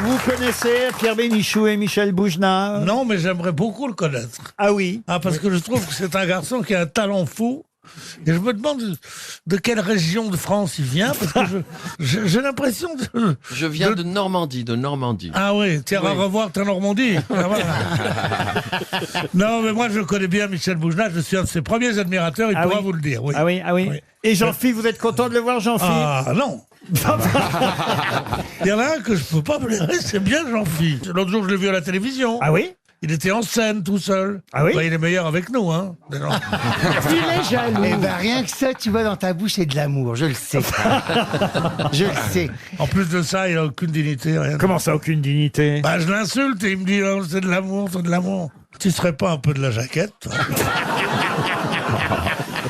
Vous connaissez Pierre Bénichou et Michel Boujna? Non, mais j'aimerais beaucoup le connaître. Ah oui? Ah, parce que je trouve que c'est un garçon qui a un talent fou. Et je me demande de quelle région de France il vient, parce que j'ai l'impression de... Je viens de Normandie, Ah oui, tiens, à revoir ta Normandie. Ah, voilà. Non, mais moi je connais bien Michel Boujna, je suis un de ses premiers admirateurs, il pourra vous le dire. Oui. Ah oui, ah oui. Oui. Et Jean-Philippe, vous êtes content de le voir, Jean-Philippe? Ah non. Il y en a un que je peux pas blairer, c'est bien Jean-Philippe. L'autre jour je l'ai vu à la télévision. Ah oui? Il était en scène tout seul. Ah oui? Bah, il est meilleur avec nous, hein. Il est jaloux. Eh ben, rien que ça, tu vois, dans ta bouche, c'est de l'amour, je le sais. Je le sais. En plus de ça, il a aucune dignité, rien. Comment ça, aucune dignité? Bah, je l'insulte et il me dit, oh, c'est de l'amour, c'est de l'amour. Tu serais pas un peu de la jaquette, toi?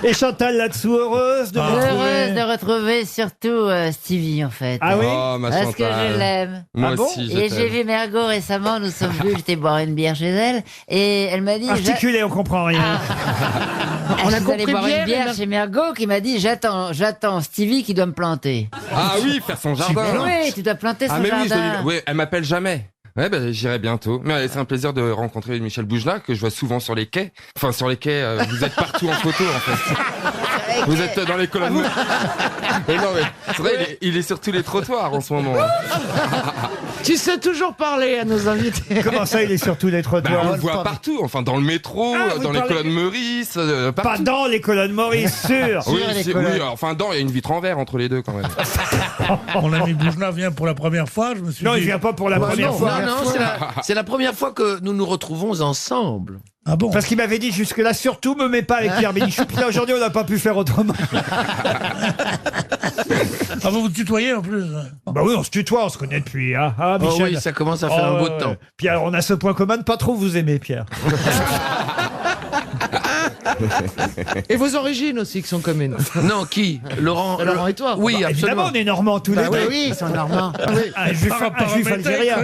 Et Chantal là-dessous, heureuse de vous Heureuse retrouver? de retrouver surtout Stevie en fait. Ah oui? Oh, ma Parce que Chantal. je l'aime. Moi Ah bon aussi, je Et j'ai t'aime. vu Mergo récemment, nous sommes venus, j'étais boire une bière chez elle, et elle m'a dit... Articulé, on comprend rien. On a compris boire une bière chez Mergo qui m'a dit j'attends Stevie qui doit me planter. Ah oui, faire son jardin. Oui, tu dois planter son Ah mais oui, je jardin. dois lui- ouais, elle m'appelle jamais. Ouais, bah, j'irai bientôt. Mais c'est un plaisir de rencontrer Michel Boujna, que je vois souvent sur les quais. Enfin, sur les quais, vous êtes partout en photo, en fait. Vous êtes dans les colonnes. Mais non, mais c'est vrai, il est sur tous les trottoirs en ce moment. Tu sais toujours parler à nos invités. Comment ça, il est sur tous les Bah, on trottoirs? le voit partout, enfin, dans le métro, Ah, vous dans les parlez- colonnes Meurice, Pas partout. dans les colonnes Maurice, sûr. Oui, les oui, colonnes. enfin, il y a une vitre en verre entre les deux, quand même. Mon ami Boujna vient pour la première fois, je me suis Non, dit... il vient pas pour la première fois. Non, c'est la première fois que nous nous retrouvons ensemble. Ah bon? Parce qu'il m'avait dit jusque-là, surtout, me mets pas avec Pierre Bénichou. Puis là, aujourd'hui, on n'a pas pu faire autrement. Ah, vous vous tutoyez en plus? Bah oui, on se tutoie, on se connaît depuis. Ah, Oh Michel. oui, ça commence à faire un beau temps. Pierre, on a ce point commun de pas trop vous aimer, Pierre. Et vos origines aussi qui sont communes. Non, qui Laurent Laurent et toi. Oui, Bah, évidemment, absolument. on est normands tous les Bah deux. oui, ils sont normands. Un juif, algérien.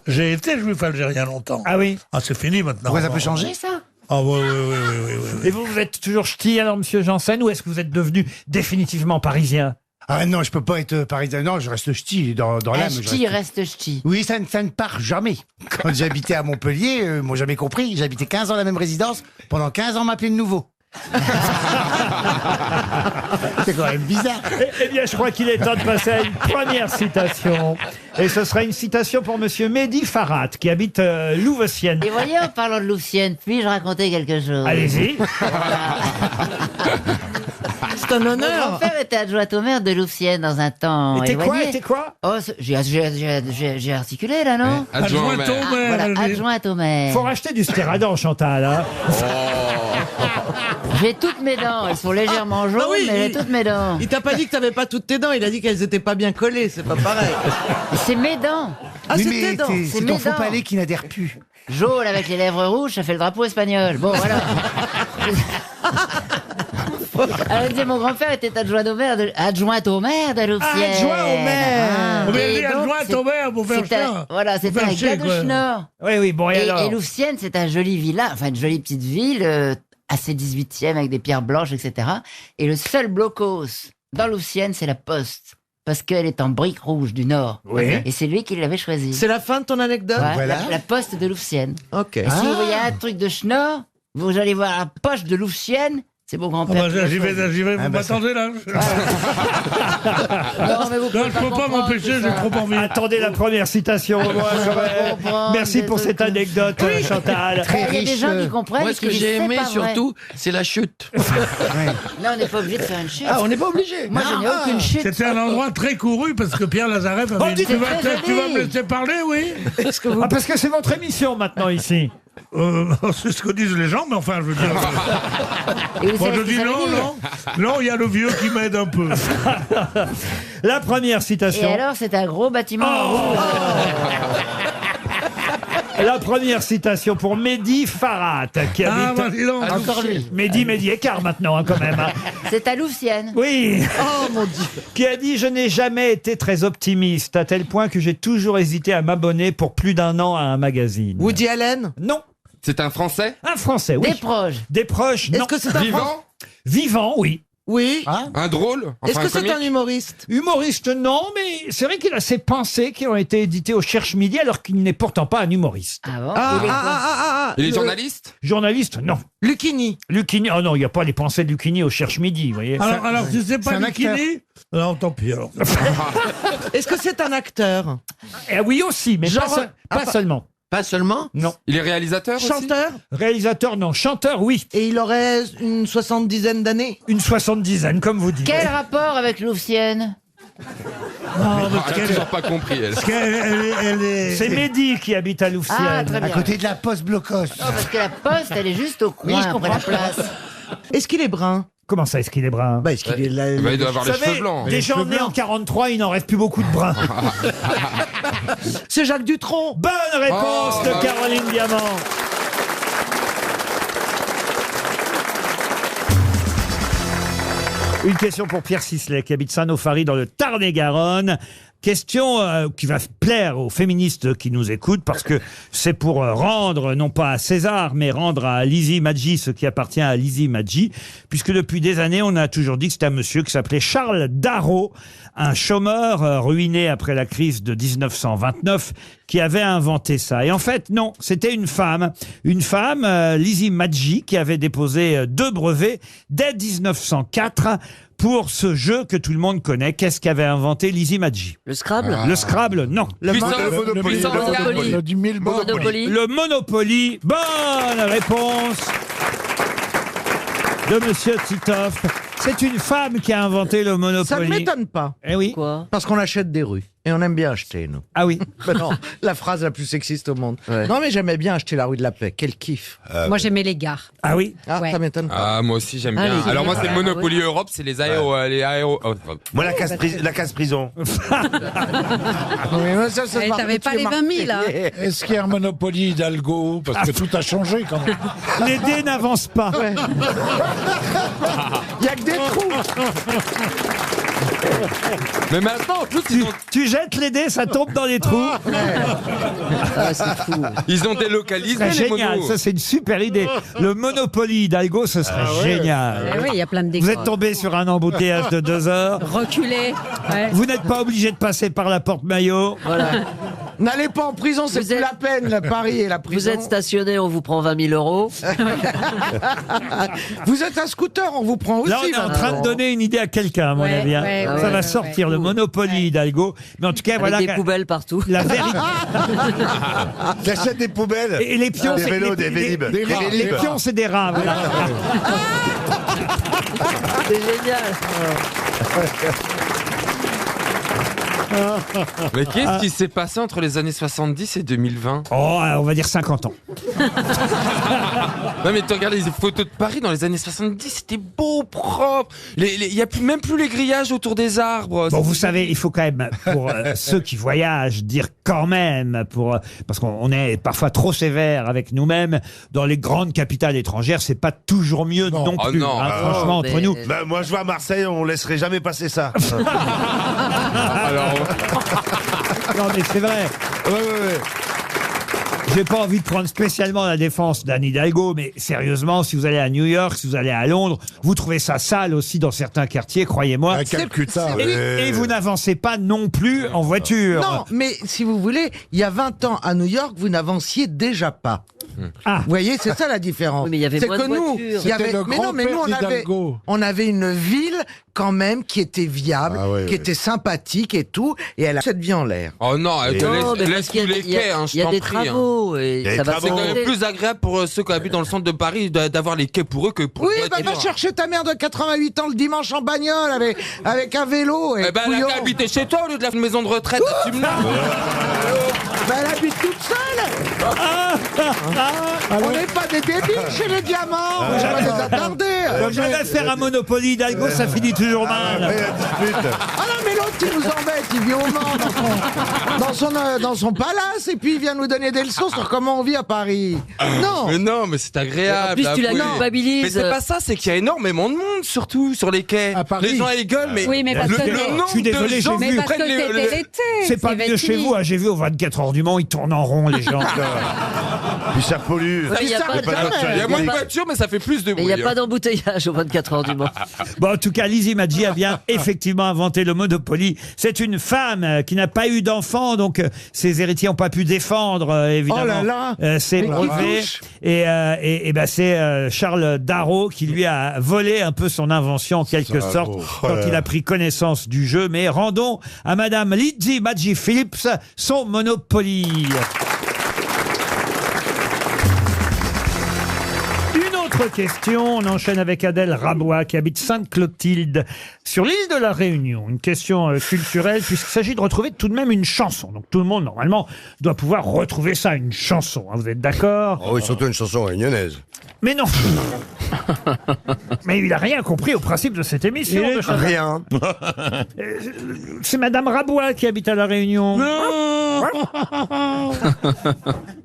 J'ai été juif algérien longtemps. Ah oui. Ah, c'est fini maintenant. Pourquoi ça peut changer, ça? Ah oui, oui, oui, oui, oui, oui. Et vous êtes toujours ch'ti, alors, monsieur Janssen, ou est-ce que vous êtes devenu définitivement parisien? Ah non, je peux pas être parisien. Non, je reste ch'ti dans Un l'âme. je ch'ti reste- reste ch'ti. Oui, ça ne part jamais. Quand j'habitais à Montpellier, ils m'ont jamais compris. J'habitais 15 ans à la même résidence. Pendant 15 ans, on m'appelait le nouveau. C'est quand même bizarre. Eh bien, je crois qu'il est temps de passer à une première citation. Et ce sera une citation pour monsieur Mehdi Farhat, qui habite Louveciennes. Et voyez, en parlant de Louvciennes, puis-je raconter quelque chose? Allez-y. C'est un Mon honneur. grand-père était adjoint au maire de Louvciennes dans un temps Et éloigné. t'es quoi Oh, j'ai articulé là, non? Adjoint au maire. Ah, voilà, elle dit. adjointe au maire. Faut racheter du stéradon, Chantal. Hein. J'ai toutes mes dents, elles sont légèrement jaunes, bah oui, mais j'ai toutes mes dents. Il t'a pas dit que t'avais pas toutes tes dents, il a dit qu'elles étaient pas bien collées, c'est pas pareil. C'est mes dents. Ah, Oui, c'est mais tes dents. c'est mes ton faux dents. palais qui n'adhère plus. Jaune avec les lèvres rouges, ça fait le drapeau espagnol. Bon, voilà. Alors, je disais, mon grand-père était adjoint au maire de Louvciennes. Adjoint au maire. Ah, Mais et elle est donc, adjointe c'est- au maire pour faire c'était- ça. Voilà, c'était faire un chier, gars de quoi. Schnorr. Oui, oui, bon, et alors Et Louvciennes, c'est un joli village, enfin une jolie petite ville, assez 18e avec des pierres blanches, etc. Et le seul blocos dans Louvciennes, c'est la Poste. Parce qu'elle est en brique rouge du Nord. Oui. Et c'est lui qui l'avait choisi. C'est la fin de ton anecdote? Ouais, Voilà. la Poste de Louvciennes. Ok. Et si vous voyez un truc de Schnorr, vous allez voir la poche de Louvciennes, c'est mon Ah grand-père. bah, qui l'a j'y choisi. vais, vous bah, m'attendez là? Non, mais vous Non, pouvez je peux pas comprendre m'empêcher, tout j'ai ça. trop envie. attendez la première citation. au moins, quand même. comprendre Merci des pour trucs. cette anecdote, Chantal. Très Il y a des riche. gens qui comprennent. Moi, et ce qui que disent, j'ai c'est aimé pas vrai. surtout, c'est la chute. Non, on n'est pas obligé de faire une chute. Ah, on n'est pas obligé. Moi, je n'ai aucune chute. C'était un endroit très couru parce que Pierre Lazareff avait dit, dites- tu vas c'est tu vas joli. me laisser parler, oui? Ah, parce que c'est votre émission maintenant ici. C'est ce que disent les gens, mais enfin, je veux dire... Et vous Moi, savez je ce que dis ça veut non, dire non. Non, il y a le vieux qui m'aide un peu. La première Et citation. alors, c'est un gros bâtiment en rouge. La première citation pour Mehdi Farhat, qui Ah, habite... bah, dis donc. Encore lui. Mehdi écart maintenant, hein, quand même. Hein. C'est à Louvciennes. Oui. Oh mon Dieu. Qui a dit « Je n'ai jamais été très optimiste, à tel point que j'ai toujours hésité à m'abonner pour plus d'1 an à un magazine. Woody Allen? » Non. C'est un Français Un Français, oui. Des proches. Des proches, non. Est-ce que c'est un Français? vivant. Vivant, oui. Oui. Un drôle? Est-ce Enfin, que c'est comique un humoriste? Humoriste, non, mais c'est vrai qu'il a ses pensées qui ont été éditées au Cherche Midi, alors qu'il n'est pourtant pas un humoriste. Ah bon Il est le- journaliste? Journaliste, non. Lucchini. Lucchini, oh non, il n'y a pas les pensées de Lucchini au Cherche Midi, vous voyez. Alors si c'est pas c'est un acteur. Lucchini, non, tant pis alors. Est-ce que c'est un acteur? Eh oui aussi, mais Genre, pas seulement. Pas seulement. Non. Il est réalisateur aussi? Chanteur? Réalisateur, non. Chanteur, oui. Et il aurait une 70aine d'années? Une 70aine, comme vous dites. Quel rapport avec Louvcienne? Non, mais Elle a toujours pas compris, elle. parce qu'elle est... C'est Mehdi qui habite à Louvciennes. Ah, très À bien. côté de la poste blocos. Non, parce que la poste, elle est juste au coin, après la place. Est-ce qu'il est brun? Comment ça, est-ce qu'il est brun? Bah, est-ce qu'il est là? Bah, il doit avoir Vous les savez, cheveux blancs. des gens nés en 43, il n'en reste plus beaucoup de bruns. C'est Jacques Dutronc. Bonne réponse Oh, de bah oui. Caroline Diamant. Une question pour Pierre Sisley, qui habite Saint-Nofari dans le Tarn-et-Garonne. Question qui va plaire aux féministes qui nous écoutent, parce que c'est pour rendre, non pas à César, mais rendre à Lizzie Maggi ce qui appartient à Lizzie Maggi, puisque depuis des années, on a toujours dit que c'était un monsieur qui s'appelait Charles Darrow, un chômeur ruiné après la crise de 1929, qui avait inventé ça. Et en fait, non, c'était une femme, Lizzie Maggi, qui avait déposé 2 brevets dès 1904 pour ce jeu que tout le monde connaît. Qu'est-ce qu'avait inventé Lizzie Maggi? Le Scrabble. Le Scrabble, non. Monopoly. Le Monopoly. Bonne réponse de Monsieur Titoff. C'est une femme qui a inventé le Monopoly. Ça ne m'étonne pas. Eh oui. Quoi? Parce qu'on achète des rues. Et on aime bien acheter, nous. Ah oui. Ben non, la phrase la plus sexiste au monde. Ouais. Non, mais j'aimais bien acheter la rue de la Paix. Quel kiff. Moi, j'aimais les gares. Ah oui. Ah, Ouais. ça m'étonne pas. Ah, moi aussi, j'aime Ah, bien. les Alors, moi, c'est gars. Monopoly Europe, c'est les aéros. Moi, la casse-prison. Oui, mais ça, c'est Eh, par t'avais contre, pas tu es les 20 000, là. marqué. Est-ce qu'il y a un Monopoly Hidalgo? Parce que tout a changé quand même. Les dés n'avancent pas. Il y a que des trous. Mais maintenant, en plus, Tu jettes les dés, ça tombe dans les trous. ils ont délocalisé C'est les génial. monos. Ça, c'est une super idée. Le Monopoly Hidalgo, ce serait génial. Eh oui, il y a plein de Vous décors. êtes tombé sur un embouteillage de 2 heures. Reculé. Ouais. Vous n'êtes pas obligé de passer par la porte maillot. Voilà. N'allez pas en prison, c'est Vous plus êtes- la peine, le Paris et la prison. Vous êtes stationné, on vous prend 20 000 euros. Vous êtes un scooter, on vous prend aussi. Là, on est en maintenant. train de donner une idée à quelqu'un, à mon Ouais, avis. hein. ouais, Ça ouais, va ouais, sortir le Monopoly Hidalgo. Mais en tout cas, Avec voilà. des poubelles partout. La vérité. J'achète des poubelles. Et les pions, Des c'est vélos, les- des Vélib. les- Des les Vélib. pions, c'est des rats. voilà. C'est génial. Mais qu'est-ce qui s'est passé entre les années 70 et 2020? Oh, on va dire 50 ans. Ouais, mais tu regardes les photos de Paris dans les années 70, c'était beau, propre. Il y a même plus les grillages autour des arbres. Bon, vous savez, il faut quand même, pour ceux qui voyagent, dire quand même, parce qu'on est parfois trop sévère avec nous-mêmes, dans les grandes capitales étrangères, c'est pas toujours mieux non, Oh plus. non. hein, franchement, mais- entre nous. Bah, moi, je vois à Marseille, on laisserait jamais passer ça. Alors, Non, mais c'est vrai. Ouais. J'ai pas envie de prendre spécialement la défense d'Anne Hidalgo, mais sérieusement, si vous allez à New York, si vous allez à Londres, vous trouvez ça sale aussi dans certains quartiers, croyez-moi. À Calcutta. Et vous n'avancez pas non plus en voiture. Non, mais si vous voulez, il y a 20 ans à New York, vous n'avanciez déjà pas. Ah. Vous voyez, c'est ça la différence. Oui, mais il y avait c'est moins que de nous, voitures. il y avait, C'était le mais non, mais nous grand-père d'Hidalgo. on avait une ville quand même qui était viable, Ah ouais, qui ouais. était sympathique et tout, et elle a cette vie en l'air. oh non, Non, mais parce laisse qu'il y a- tous les il y a- quais, hein, je il y a t'en des prie. hein. travaux et Il y a ça des va C'est quand travaux. même plus agréable pour ceux qui habitent dans le centre de Paris d'avoir les quais pour eux que pour Oui, nous, bah être va libres. chercher ta mère de 88 ans le dimanche en bagnole avec un vélo et Eh ben, elle couillon. a qu'à habiter chez toi au lieu de la maison de retraite. assume-le. Bah, elle habite toute seule. On n'est pas des débiles chez les diamants, on n'est pas des attardés. Comme jamais faire un Monopoly Hidalgo, ça finit toujours mal. Ouais, la dispute. Ah non, mais l'autre, il nous embête, il vit au Mans, dans son palace, et puis il vient nous donner des leçons sur comment on vit à Paris. Non. Mais non, mais c'est agréable. En plus, tu la avouez. culpabilises. Mais c'est pas ça, c'est qu'il y a énormément de monde, surtout sur les quais. À Paris. Les gens ils gueulent, mais Oui, mais parce le, que le c'est- nombre Je suis désolé, de j'ai gens vu. Mais qui parce que prennent c'était l'été. C'est pas va mieux être chez fini. vous. hein. J'ai vu au 24 heures du Mans, ils tournent en rond, les gens. Puis ça pollue. Il y a pas de- Il y a moins de voitures, mais ça fait plus de Mais bruit. il n'y a pas d'embouteillage aux 24 heures du Mans. Bon, en tout cas, Lizzie Maggi a bien effectivement inventé le Monopoly. C'est une femme qui n'a pas eu d'enfant, donc ses héritiers n'ont pas pu défendre, évidemment. Oh là là. C'est Mais qui brevet. touche. Et ben c'est Charles Darrow qui lui a volé un peu son invention en quelque sorte quand il a pris connaissance du jeu. Mais rendons à Madame Lizzie Maggi Phillips son Monopoly. Une autre question, on enchaîne avec Adèle Rabois qui habite Sainte-Clotilde sur l'île de la Réunion. Une question culturelle puisqu'il s'agit de retrouver tout de même une chanson. Donc tout le monde normalement doit pouvoir retrouver ça, une chanson. Hein, vous êtes d'accord? Oh oui, surtout une chanson réunionnaise. Mais non. Mais il a rien compris au principe de cette émission. de Chantal. Rien. C'est Madame Rabois qui habite à la Réunion.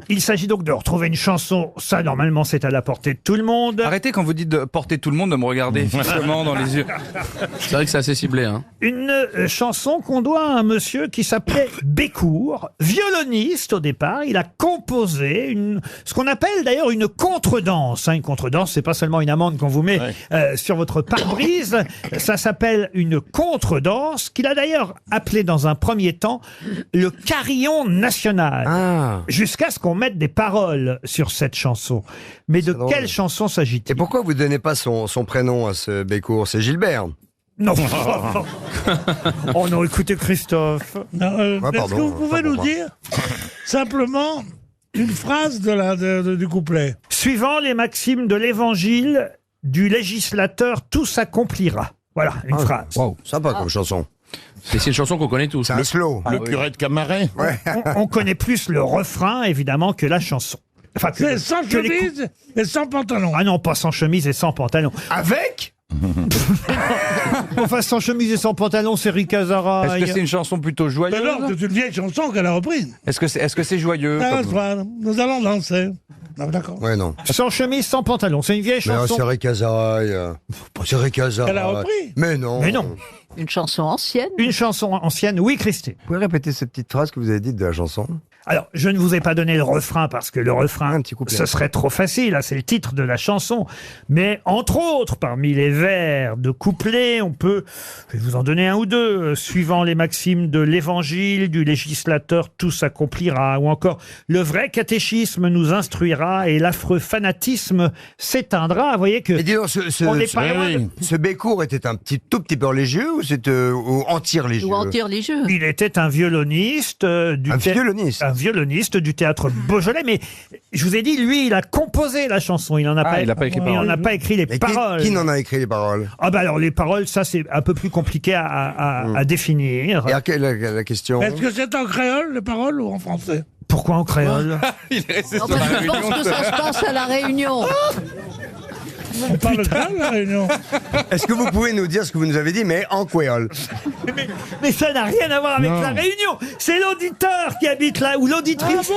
Il s'agit donc de retrouver une chanson. Ça, normalement, c'est à la portée de tout le monde. Arrêtez quand vous dites de porter tout le monde de me regarder fixement dans les yeux. C'est vrai que c'est assez ciblé. Hein. Une chanson qu'on doit à un monsieur qui s'appelait Bécourt, violoniste au départ. Il a composé ce qu'on appelle d'ailleurs une contredanse. Une contredanse, c'est pas seulement une amende qu'on vous met sur votre pare-brise. Ça s'appelle une contredanse qu'il a d'ailleurs appelé dans un premier temps le carillon national. Jusqu'à ce qu'on mette des paroles sur cette chanson. Mais de quelle chanson s'agit-il? Et pourquoi vous donnez pas son prénom à ce Bécourt? C'est Gilbert. Non. Oh non, écoutez Christophe. Est-ce que vous pouvez nous dire simplement une phrase du couplet? Suivant les maximes de l'évangile du législateur, tout s'accomplira. Voilà, une phrase. Wow, sympa comme chanson. C'est une chanson qu'on connaît tous. C'est un slow. Le curé de Camaret. Ouais. On connaît plus le refrain, évidemment, que la chanson. Enfin, C'est sans chemise et sans pantalon. Ah non, pas sans chemise et sans pantalon. Avec Enfin, sans chemise et sans pantalon, c'est Ricazara. Est-ce que c'est une chanson plutôt joyeuse? Alors, c'est une vieille chanson qu'elle a reprise. Est-ce que c'est joyeux Ah, comme- soir, nous allons danser. Ah, d'accord. Ouais, non. Sans chemise, sans pantalon. C'est une vieille Mais chanson. c'est Ricazaraï. C'est Ricazaraï. Elle a repris. Mais non. Mais non. Une chanson ancienne? Une chanson ancienne, oui, Christine. Vous pouvez répéter cette petite phrase que vous avez dite de la chanson? Alors, je ne vous ai pas donné le refrain parce que le refrain, Un petit couplet. ce serait trop facile. Là, c'est le titre de la chanson. Mais entre autres, parmi les vers de couplets, on peut, je vais vous en donner un ou deux, suivant les maximes de l'évangile, du législateur, tout s'accomplira. Ou encore, le vrai catéchisme nous instruira et l'affreux fanatisme s'éteindra. Vous voyez que Et dis donc, on n'est pas loin de- ce Bécourt était un tout petit peu religieux ou c'était ou anti-religieux? Ou anti-religieux? Il était un violoniste du Un violoniste du théâtre Beaujolais, mais je vous ai dit, lui, il a composé la chanson. Il n'en a pas, il a pas écrit il n'en a paroles. pas écrit les Mais paroles. qui n'en a écrit les paroles? Ah bah alors les paroles, ça c'est un peu plus compliqué à définir. Et à quelle la question? Est-ce que c'est en créole, les paroles, ou en français? Pourquoi en créole? Il est resté Non, sur la parce que je réunion. pense que ça se passe à La Réunion. On parle de ça, la Réunion. Est-ce que vous pouvez nous dire ce que vous nous avez dit, mais en créole? Mais ça n'a rien à voir avec la Réunion. C'est l'auditeur qui habite là, ou l'auditrice.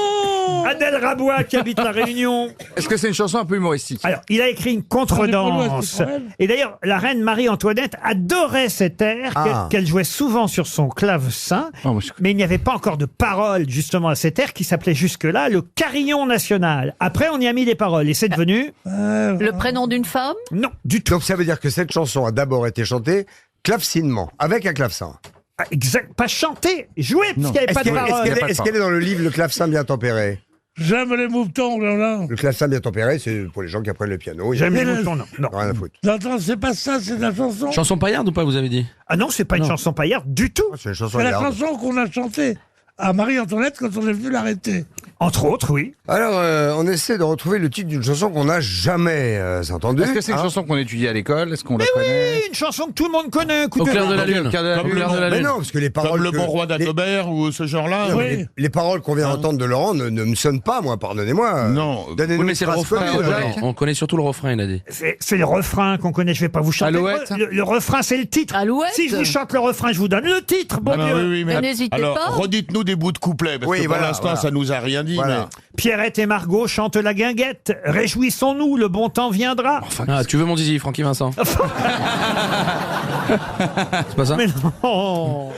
Adèle Rabois qui habite la Réunion. Est-ce que c'est une chanson un peu humoristique? Alors, il a écrit une contredanse. Et d'ailleurs, la reine Marie-Antoinette adorait cet air qu'elle jouait souvent sur son clavecin. Oh, moi, je- Mais il n'y avait pas encore de paroles, justement, à cet air qui s'appelait jusque-là le carillon national. Après, on y a mis des paroles. Et c'est devenu... Le prénom d'une femme? Non, du tout. Donc ça veut dire que cette chanson a d'abord été chantée clavecinement, avec un clavecin. Ah, exact. Pas chanter, jouer, parce qu'il n'y avait pas de paroles. Est-ce qu'elle est dans le livre Le clavecin bien tempéré? J'aime les moutons, là. Le clavecin bien tempéré, c'est pour les gens qui apprennent le piano. J'aime les Mais moutons, non. Non. Rien à foutre. Attends, c'est pas ça, c'est la chanson. Chanson paillarde ou pas, vous avez dit? Ah non, c'est pas une chanson paillarde du tout. C'est une chanson C'est la garde. chanson qu'on a chantée à Marie-Antoinette quand on est venu l'arrêter. Entre autres, oui. Alors, on essaie de retrouver le titre d'une chanson qu'on n'a jamais entendue. Est-ce que c'est une hein. chanson qu'on étudie à l'école? Est-ce qu'on la Oui, connaît? une chanson que tout le monde connaît. Au Écoutez, clair de la lune. Au clair de la Mais lune. non, parce que les paroles... Comme le que- bon roi les- d'Adobert ou ce genre-là. Non, Oui. mais les paroles qu'on vient d'entendre de Laurent ne me sonnent pas, moi, pardonnez-moi. Non. Donnez-nous Oui, mais une c'est le phrase refrain. connue, Jacques. Jacques. On connaît surtout le refrain, il a dit. c'est le refrain qu'on connaît. Je vais pas vous chanter. Alouette. Le refrain, c'est le titre. Alouette. Si je vous chante le refrain, je vous donne le titre. Bon Ah non, Dieu. oui, oui, mais Mais n'hésitez alors, pas. redites-nous des bouts de couplets, parce Oui, que pour voilà, l'instant, voilà. ça nous a rien dit. Bernardine. Voilà. Pierrette et Margot chantent la guinguette. Réjouissons-nous, le bon temps viendra. Ah, tu veux mon zizi, Francky Vincent? C'est pas ça? Mais non.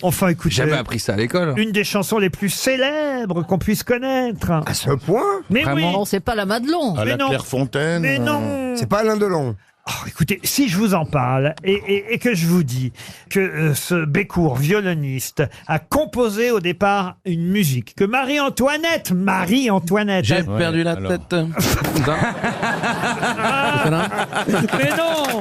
Enfin, écoutez. Jamais appris ça à l'école. Une des chansons les plus célèbres qu'on puisse connaître. À ce point? Mais oui. Non, c'est pas la Madelon. À Mais la non. Clairefontaine. Mais non. C'est pas Alain Delon. Oh, écoutez, si je vous en parle et que je vous dis que ce Bécourt, violoniste, a composé au départ une musique que Marie-Antoinette, J'ai perdu la alors. tête. mais non.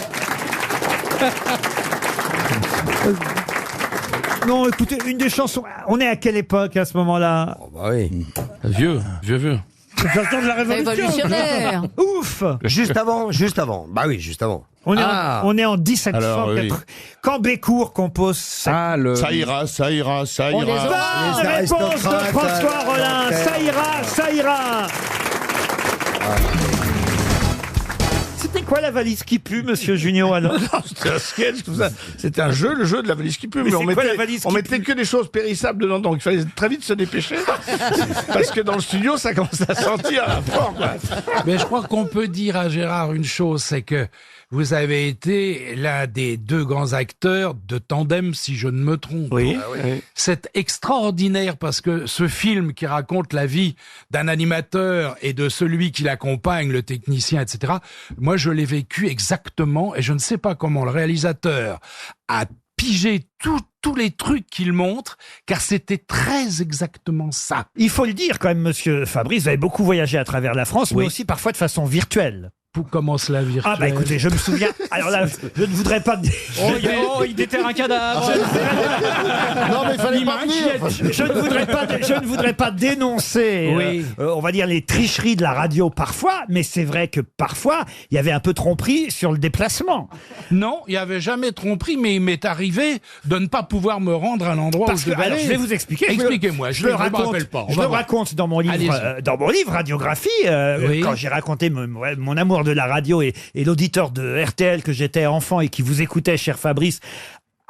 Non, écoutez, une des chansons. On est à quelle époque à ce moment-là? Oh, bah oui. Vieux. J'entends de la révolution. Révolutionnaire. Ouf. Juste avant. Bah oui, juste avant. On est, Ah. on est en 1780. Alors, oui. Quand Bécourt compose cette Ah, le. Ça ira, ça ira, ça On les ira. aura. bonne Les réponse de aristocrates, François Rollin. Ça ira, ça ira. C'était quoi la valise qui pue, monsieur Junio, alors? C'était un sketch, tout ça. C'était un jeu, le jeu de la valise qui pue. Mais Mais on c'est quoi, mettait, la valise on qui mettait pue que des choses périssables dedans, donc il fallait très vite se dépêcher. Parce que dans le studio, ça commence à sentir fort, quoi. Mais je crois qu'on peut dire à Gérard une chose, c'est que vous avez été l'un des deux grands acteurs de Tandem, si je ne me trompe. Oui. C'est extraordinaire parce que ce film qui raconte la vie d'un animateur et de celui qui l'accompagne, le technicien, etc., moi je l'ai vécu exactement et je ne sais pas comment le réalisateur a pigé tous les trucs qu'il montre, car c'était très exactement ça. Il faut le dire quand même, monsieur Fabrice, vous avez beaucoup voyagé à travers la France, mais Oui. aussi parfois de façon virtuelle. Pour comment cela virtuel. Ah bah écoutez, je me souviens. Alors là, je ne voudrais pas. il déterre un cadavre. Non, mais il fallait pas venir. Je ne voudrais pas dénoncer, Oui. on va dire, les tricheries de la radio parfois, mais c'est vrai que parfois, il y avait un peu tromperie sur le déplacement. Non, il n'y avait jamais tromperie, mais il m'est arrivé de ne pas pouvoir me rendre à l'endroit où Parce je que, devais alors, aller. je vais vous expliquer. Expliquez-moi, je le me raconte. rappelle pas. On Je va le voir. raconte dans mon livre, Allez-y. Radiographie, Oui. quand j'ai raconté mon amour de la radio et l'auditeur de RTL que j'étais enfant et qui vous écoutait, cher Fabrice.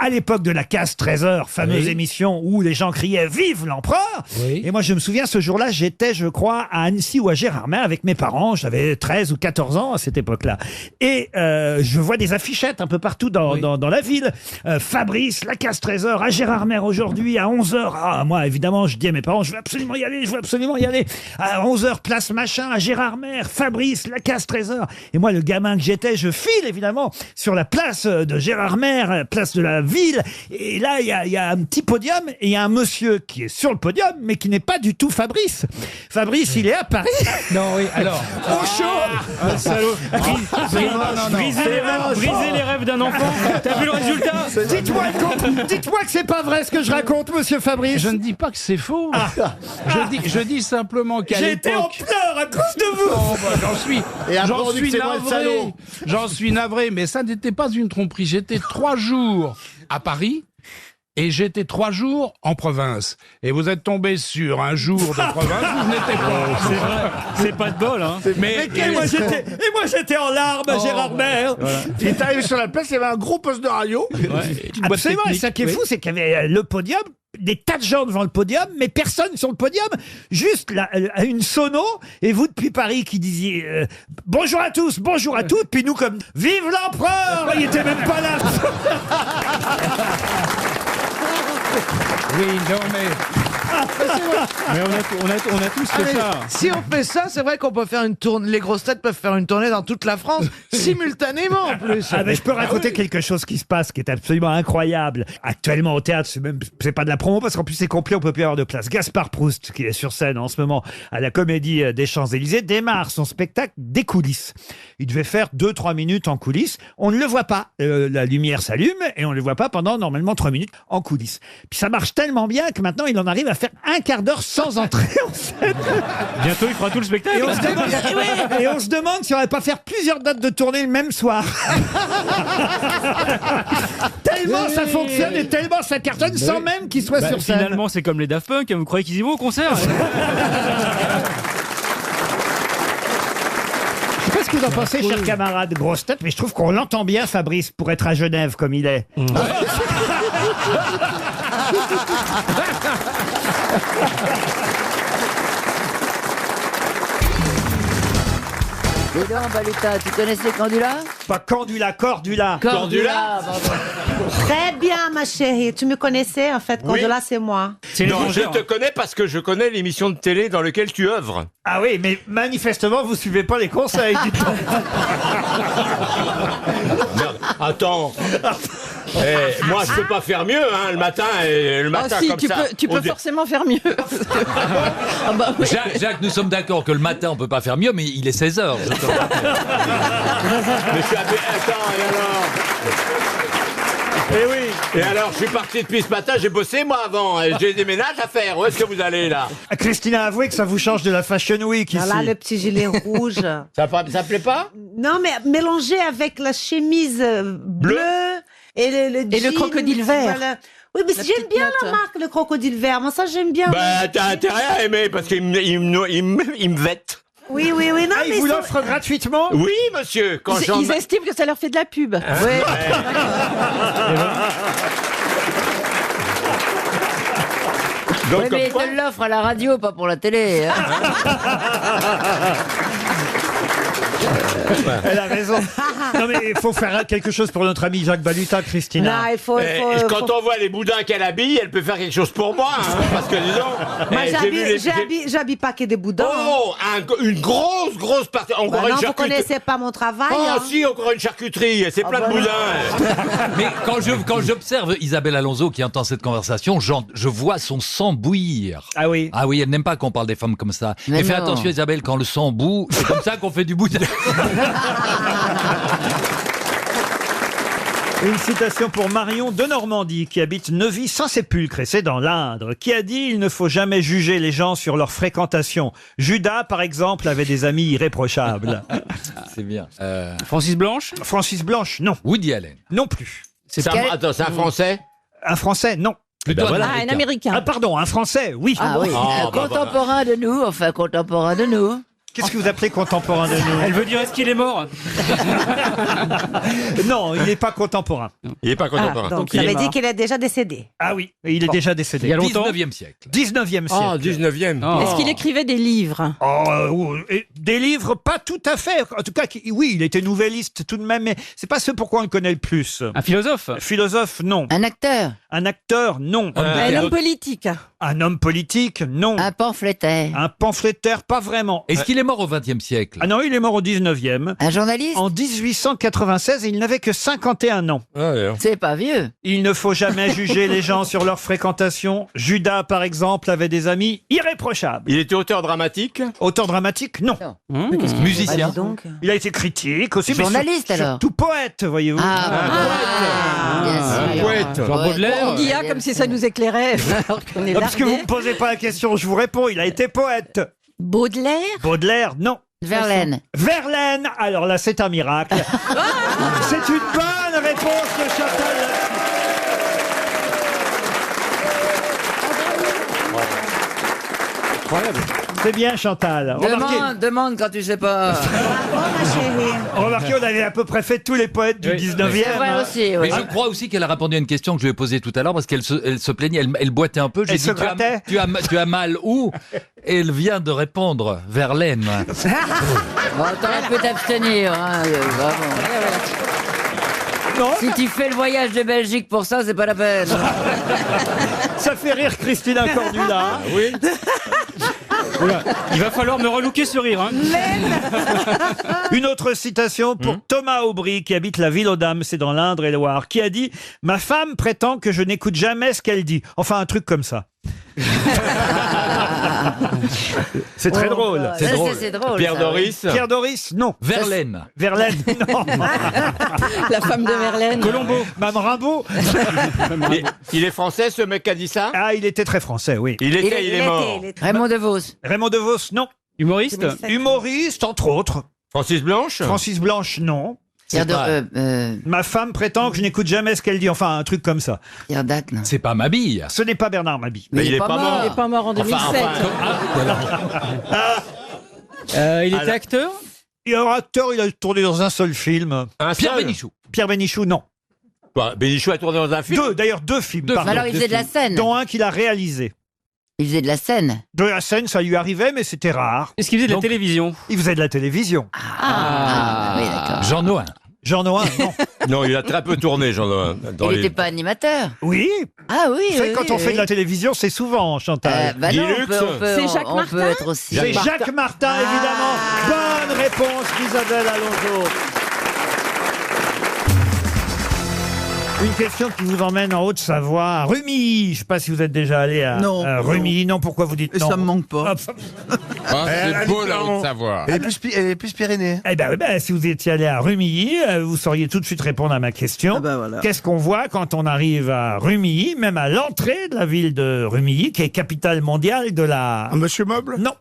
À l'époque de la case 13h, fameuse Oui. émission où les gens criaient « Vive l'empereur !» Oui. Et moi, je me souviens, ce jour-là, j'étais, je crois, à Annecy ou à Gérardmer avec mes parents. J'avais 13 ou 14 ans à cette époque-là. Et je vois des affichettes un peu partout dans la ville. Fabrice, la case 13h, à Gérardmer aujourd'hui, à 11h. Ah, moi, évidemment, je dis à mes parents, je veux absolument y aller, je veux absolument y aller. À 11h, place machin, à Gérardmer, Fabrice, la case 13h. Et moi, le gamin que j'étais, je file, évidemment, sur la place de Gérardmer, place de la ville. Et là, il y a un petit podium et il y a un monsieur qui est sur le podium, mais qui n'est pas du tout Fabrice. Fabrice, il est à Paris. Non, oui, alors. Au chaud. Salaud. Briser les rêves d'un enfant. T'as vu le résultat? Dites-moi que c'est pas vrai ce que je raconte, monsieur Fabrice. Je ne dis pas que c'est faux. Je dis simplement qu'à J'ai été en l'époque. pleurs à cause de vous. Oh, bah, Et après, j'en on dit que suis c'est moi le navré. salaud. J'en suis navré, mais ça n'était pas une tromperie. J'étais 3 jours à Paris. Et j'étais 3 jours en province. Et vous êtes tombé sur un jour de province où je n'étais pas. C'est vrai. C'est pas de bol, hein. Et moi j'étais en larmes à Gérardmer. Il est arrivé sur la place, il y avait un gros poste de radio. Absolument, et ça qui est fou, c'est qu'il y avait le podium, des tas de gens devant le podium, mais personne sur le podium, juste une sono, et vous depuis Paris qui disiez bonjour à tous, bonjour à toutes, puis nous comme vive l'empereur, il était même pas là. Oui, non, mais. Mais on a tous fait ça. Si on fait ça, c'est vrai qu'on peut faire une tournée. Les grosses têtes peuvent faire une tournée dans toute la France simultanément en plus. Ah ben, je peux raconter quelque chose qui se passe, qui est absolument incroyable. Actuellement au théâtre, c'est pas de la promo parce qu'en plus c'est complet, on peut plus avoir de place. Gaspard Proust, qui est sur scène en ce moment à la Comédie des Champs-Élysées, démarre son spectacle des coulisses. Il devait faire 2-3 minutes en coulisses. On ne le voit pas. La lumière s'allume et on ne le voit pas pendant normalement 3 minutes en coulisses. Puis ça marche tellement bien que maintenant il en arrive à faire un quart d'heure sans entrer en scène. Bientôt, il fera tout le spectacle. Et on se demande si on va pas faire plusieurs dates de tournée le même soir. Tellement ça fonctionne et tellement ça cartonne sans même qu'il soit sur scène. Finalement, c'est comme les Daft Punk. Vous croyez qu'ils y vont au concert? Je sais pas ce que vous en pensez, chers camarades grosses têtes, mais je trouve qu'on l'entend bien, Fabrice, pour être à Genève comme il est. Dis donc, Baluta, tu connaissais Candula? Pas Candula, Cordula. Cordula. Très bien, ma chérie. Tu me connaissais, en fait, Oui. Cordula, c'est moi. Non, je te connais parce que je connais l'émission de télé dans laquelle tu œuvres. Ah oui, mais manifestement, vous suivez pas les conseils, dites donc. Merde, attends. Moi, je peux pas faire mieux, hein, le matin si, comme tu ça. peux forcément faire mieux. Ah bah oui. Jacques, nous sommes d'accord que le matin, on peut pas faire mieux, mais il est 16h. Mais je suis attends, et alors Eh oui. Et alors, je suis parti depuis ce matin, j'ai bossé moi avant, et j'ai des ménages à faire. Où est-ce que vous allez là? Ah, Christina, avouez que ça vous change de la Fashion Week ici. Voilà, le petit gilet rouge. Ça plaît pas? Non, mais mélangé avec la chemise bleue et le jean, crocodile vert. voilà. Oui, mais La j'aime petite bien note. la marque, le crocodile vert. Moi, ça, j'aime bien. Bah, t'as intérêt à aimer, parce qu'il me vête. Oui, oui, oui. Non, Ah, mais il vous ça- l'offre gratuitement? Oui, monsieur, quand j'en... Ils estiment que ça leur fait de la pub. Ouais. Donc, Oui, comme mais il quoi- te l'offre à la radio, pas pour la télé. hein. Elle a raison. Non mais il faut faire quelque chose pour notre ami Jacques Baluta, Christina. Non, il faut. Quand on voit les boudins qu'elle habille, elle peut faire quelque chose pour moi, hein, parce que disons... Moi, j'ai vu les- j'habille pas que des boudins. Oh, une grosse partie. Encore Bah une non, vous charcuterie. connaissez pas mon travail. Oh, hein. si, encore une charcuterie. C'est plein bah de non. boudins. Mais quand j'observe Isabelle Alonso qui entend cette conversation, je vois son sang bouillir. Ah oui. Ah oui, elle n'aime pas qu'on parle des femmes comme ça. Mais Et fais non. attention Isabelle, quand le sang bout, c'est comme ça qu'on fait du boudin. Une citation pour Marion de Normandie, qui habite Neuvy-Saint-Sépulcre, et c'est dans l'Indre, qui a dit « Il ne faut jamais juger les gens sur leur fréquentation. Judas, par exemple, avait des amis irréprochables. C'est bien. » Francis Blanche. Francis Blanche, non. Woody Allen. Non plus. Attends, c'est un Français? Un Français, non. Plutôt voilà. Ah, un Américain. Ah pardon, un Français, oui. Ah oui, contemporain de nous, enfin contemporain de nous. Qu'est-ce que vous appelez contemporain de nous? Elle veut dire est-ce qu'il est mort? Non, il n'est pas contemporain. Il n'est pas contemporain. Donc, il ça est veut dire mort. qu'il est déjà décédé. Ah oui, il est déjà décédé. Il y a longtemps. 19e siècle. 19e siècle. Ah, 19e. Oh. Est-ce qu'il écrivait des livres? Et des livres, pas tout à fait. En tout cas, oui, il était nouvelliste tout de même, mais c'est pas ce pourquoi on le connaît le plus. Un philosophe. Philosophe, non. Un acteur, Un acteur, non. Un homme politique. Un homme politique, non. un pamphlétaire, Un pamphlétaire, pas vraiment. Est-ce qu'il est mort au 20e siècle? Ah non, il est mort au 19e. un journaliste. En 1896, il n'avait que 51 ans. C'est pas vieux. Il ne faut jamais juger les gens sur leur fréquentation. Judas, par exemple, avait des amis irréprochables. Il était auteur dramatique? Auteur dramatique, non. Musicien. Ah, dis donc. Il a été critique aussi. mais Journaliste, alors. surtout poète, voyez-vous. Bien sûr. Poète. Jean Baudelaire. On dit comme si ça nous éclairait. Alors qu'on est Ah, parce que vous lardés. ne me posez pas la question, je vous réponds. Il a été poète. Baudelaire. Baudelaire, non. Verlaine. Verlaine, alors là, c'est un miracle. C'est une bonne réponse de Chantal. Incroyable. C'est bien, Chantal. Demande quand tu sais pas. Remarquez, on avait à peu près fait tous les poètes du 19e. C'est vrai hein. aussi, oui. Mais je crois aussi qu'elle a répondu à une question que je lui ai posée tout à l'heure parce qu'elle se plaignait, elle boitait un peu. J'ai Elle dit se grattait. tu as mal où? Et elle vient de répondre Verlaine. Bon, t'aurais pu t'abstenir. Hein, vraiment. Non, Si tu fais le voyage de Belgique pour ça, c'est pas la peine. ça fait rire Christina Cordula. Oui. Oula, il va falloir me relooker ce rire. Hein. Une autre citation pour Thomas Aubry, qui habite la ville aux Dames, c'est dans l'Indre-et-Loire, qui a dit « Ma femme prétend que je n'écoute jamais ce qu'elle dit. » Enfin, un truc comme ça. C'est très drôle. Ça, c'est drôle. Pierre ça, Doris. Pierre Doris, non. Verlaine. Verlaine, non. La femme de Verlaine. Colombo. Mme Rimbaud. Il est français, ce mec qui a dit ça? Ah, il était très français, oui. Il est mort. Raymond DeVos. Raymond DeVos, non. Humoriste. Humoriste, entre autres. Francis Blanche. Francis Blanche, non. Pierre Ma femme prétend que je n'écoute jamais ce qu'elle dit. Enfin, un truc comme ça. Pierre Dac, non. C'est pas Mabille. Ce n'est pas Bernard Mabille. Mais il est pas mort. Il est pas mort en 2007. Il était acteur. Et alors, acteur, il a tourné dans un seul film. Pierre Bénichou. Pierre Bénichou, non. Bénichou a tourné dans un film. D'ailleurs deux films. Mais pardon. alors il faisait de la scène. Dont un qu'il a réalisé. Il faisait de la scène. De la scène, ça lui arrivait, mais c'était rare. Est-ce qu'il faisait de la télévision? Il faisait de la télévision. Oui, d'accord. Jean Noin. Jean Noin, non. Non, il a très peu tourné, Jean. Il n'était pas animateur. Oui. Ah oui, Vous savez, oui, quand on oui, fait oui. de la télévision, c'est souvent, Chantal. Bah non, on peut C'est Jacques on Martin peut être aussi. C'est Jacques Martin, évidemment. Bonne réponse d'Isabelle Alonso. Une question qui vous emmène en Haute-Savoie, à Rumilly. Je ne sais pas si vous êtes déjà allé à Rumilly. Non, pourquoi vous dites non? Ça me manque pas. C'est beau la Haute-Savoie. Elle est plus Pyrénées. Eh ben, si vous étiez allé à Rumilly, vous sauriez tout de suite répondre à ma question. Ah ben voilà. Qu'est-ce qu'on voit quand on arrive à Rumilly, même à l'entrée de la ville de Rumilly, qui est capitale mondiale de la... Un monsieur meuble? Non.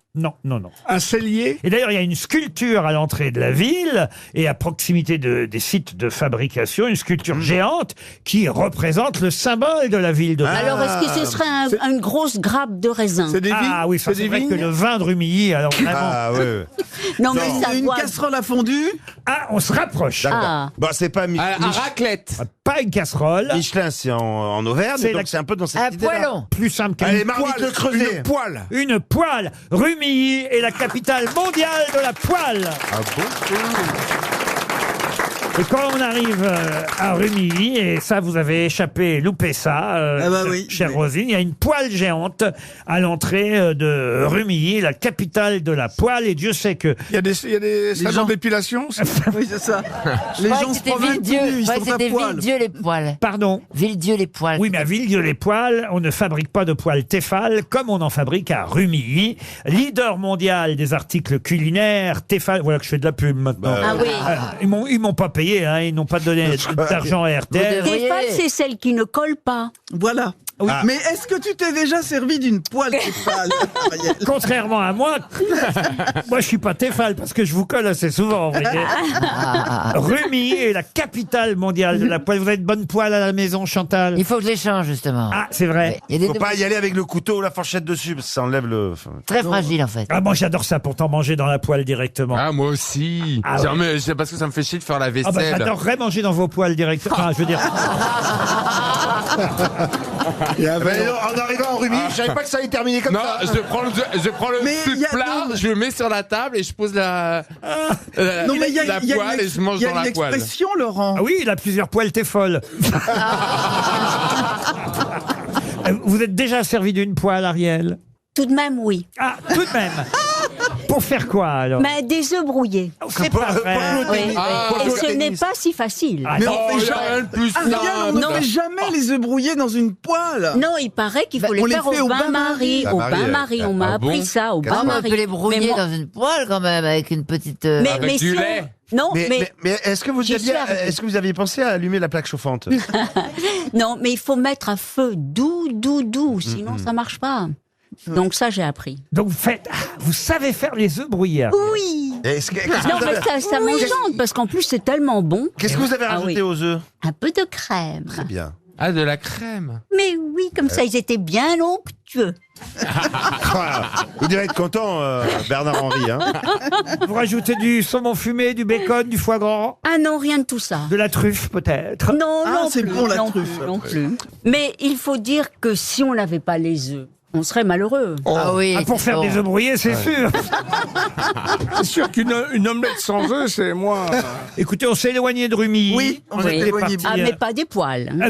Un cellier? Et d'ailleurs, il y a une sculpture à l'entrée de la ville et à proximité des sites de fabrication, une sculpture géante qui représente le symbole de la ville de Rumilly. Alors, est-ce que ce serait une grosse grappe de raisin? C'est des vignes? Ah oui, ça c'est vrai que le vin de Rumilly, alors vraiment... Ah ouais. Non, mais ça Une doit... casserole à fondue? Ah, on se rapproche. Ah. Bah, c'est pas Un raclette. Pas une casserole. Michelin, c'est en Auvergne, C'est donc la- c'est un peu dans cette Un idée-là. poêlon. Plus simple qu'une Allez, Marmite le Creuset. Une poêle. Une poêle. Rumilly est la capitale mondiale de la poêle. Ah bon? Et quand on arrive à Rumilly, et ça vous avez échappé, loupé ça, Ah bah oui, chère oui. Rosine, il y a une poêle géante à l'entrée de Rumilly, la capitale de la poêle, et Dieu sait que... Il y a des salons gens- d'épilation? Oui, c'est ça. Les Je croyais gens que se c'était promènent tout Villedieu. nus, Je ils croyais que sont à c'était poil. Villedieu les poils. Pardon? Villedieu les poils. Oui, mais à Villedieu-les-Poêles, on ne fabrique pas de poêles Tefal comme on en fabrique à Rumilly. Leader mondial des articles culinaires, Tefal. Voilà que je fais de la pub maintenant. Ah oui. Ils m'ont pas payé, hein, ils n'ont pas donné d'argent à RTL. Tefal, c'est celle qui ne colle pas. Voilà. Oui. Mais est-ce que tu t'es déjà servi d'une poêle Tefal, Ariel? Contrairement à moi, moi je suis pas Tefal parce que je vous colle assez souvent. Vous voyez. Rumilly est la capitale mondiale de la poêle. Vous avez de bonnes poêles à la maison, Chantal? Il faut que je les change, justement. Ah, c'est vrai. Il y a des Faut pas y aller avec le couteau ou la fourchette dessus, parce que ça enlève le... très fragiles, en fait. Ah, moi j'adore ça, pourtant manger dans la poêle directement. Ah, moi aussi. Ah Genre, mais c'est parce que ça me fait chier de faire la Ah bah, vaisselle. j'adorerais manger dans vos poêles directement. Enfin, je veux dire... En arrivant en Rumilly, je savais pas que ça allait terminer comme Non, ça. je prends le Mais petit il y a- plat, non, mais- je le mets sur la table et je pose la Non, mais il y a, la il y a une poêle et je mange il y a dans une la poêle. expression, Laurent. Ah oui, il a plusieurs poêles Tefal. Vous êtes déjà servi d'une poêle, Ariel? Tout de même, oui. Ah, tout de même. Pour faire quoi, alors? Mais des œufs brouillés. C'est pas vrai. Oui. Ah, Et ce n'est pas si facile. Ah, Mais non, on fait il y a jamais, rien de plus Ariel, on ne Non. fait jamais les œufs brouillés dans une poêle. Non, il paraît qu'il faut on les les faire fait au au bain-marie. bain-marie. Au Bain-marie, bain-marie, on m'a ah appris bon ça, au Non, mais on bain-marie. peut les brouiller Mais moi- dans une poêle, quand même, avec une petite... Avec du si on- lait. Non, mais Mais est-ce que J'y suis arrivée. est-ce que vous aviez pensé à allumer la plaque chauffante? non, mais il faut mettre à feu doux, sinon ça marche pas. Donc ça, j'ai appris. Donc vous savez faire les œufs brouillés. Ariel. Oui. Qu'est-ce que Non, mais ça m'enchante parce qu'en plus c'est tellement bon. qu'est-ce que vous avez Ah rajouté oui. aux œufs? Un peu de crème. Très bien. Ah, de la crème. Mais oui, comme ça ils étaient bien onctueux. Vous devez être content, Bernard-Henri. Hein. Vous rajoutez du saumon fumé, du bacon, du foie gras, Ah non, rien de tout ça. de la truffe peut-être. Non, Ah, non c'est plus, bon, la non truffe, plus, non plus. Mais il faut dire que si on n'avait pas les œufs, on serait malheureux. Ah oui, Ah, pour c'est faire bon. des œufs brouillés, c'est sûr. C'est sûr qu'une omelette sans œufs, c'est moins... Écoutez, on s'est éloigné de Rumilly. Oui, on s'est était éloigné. parti, Ah, mais pas des poils. hein.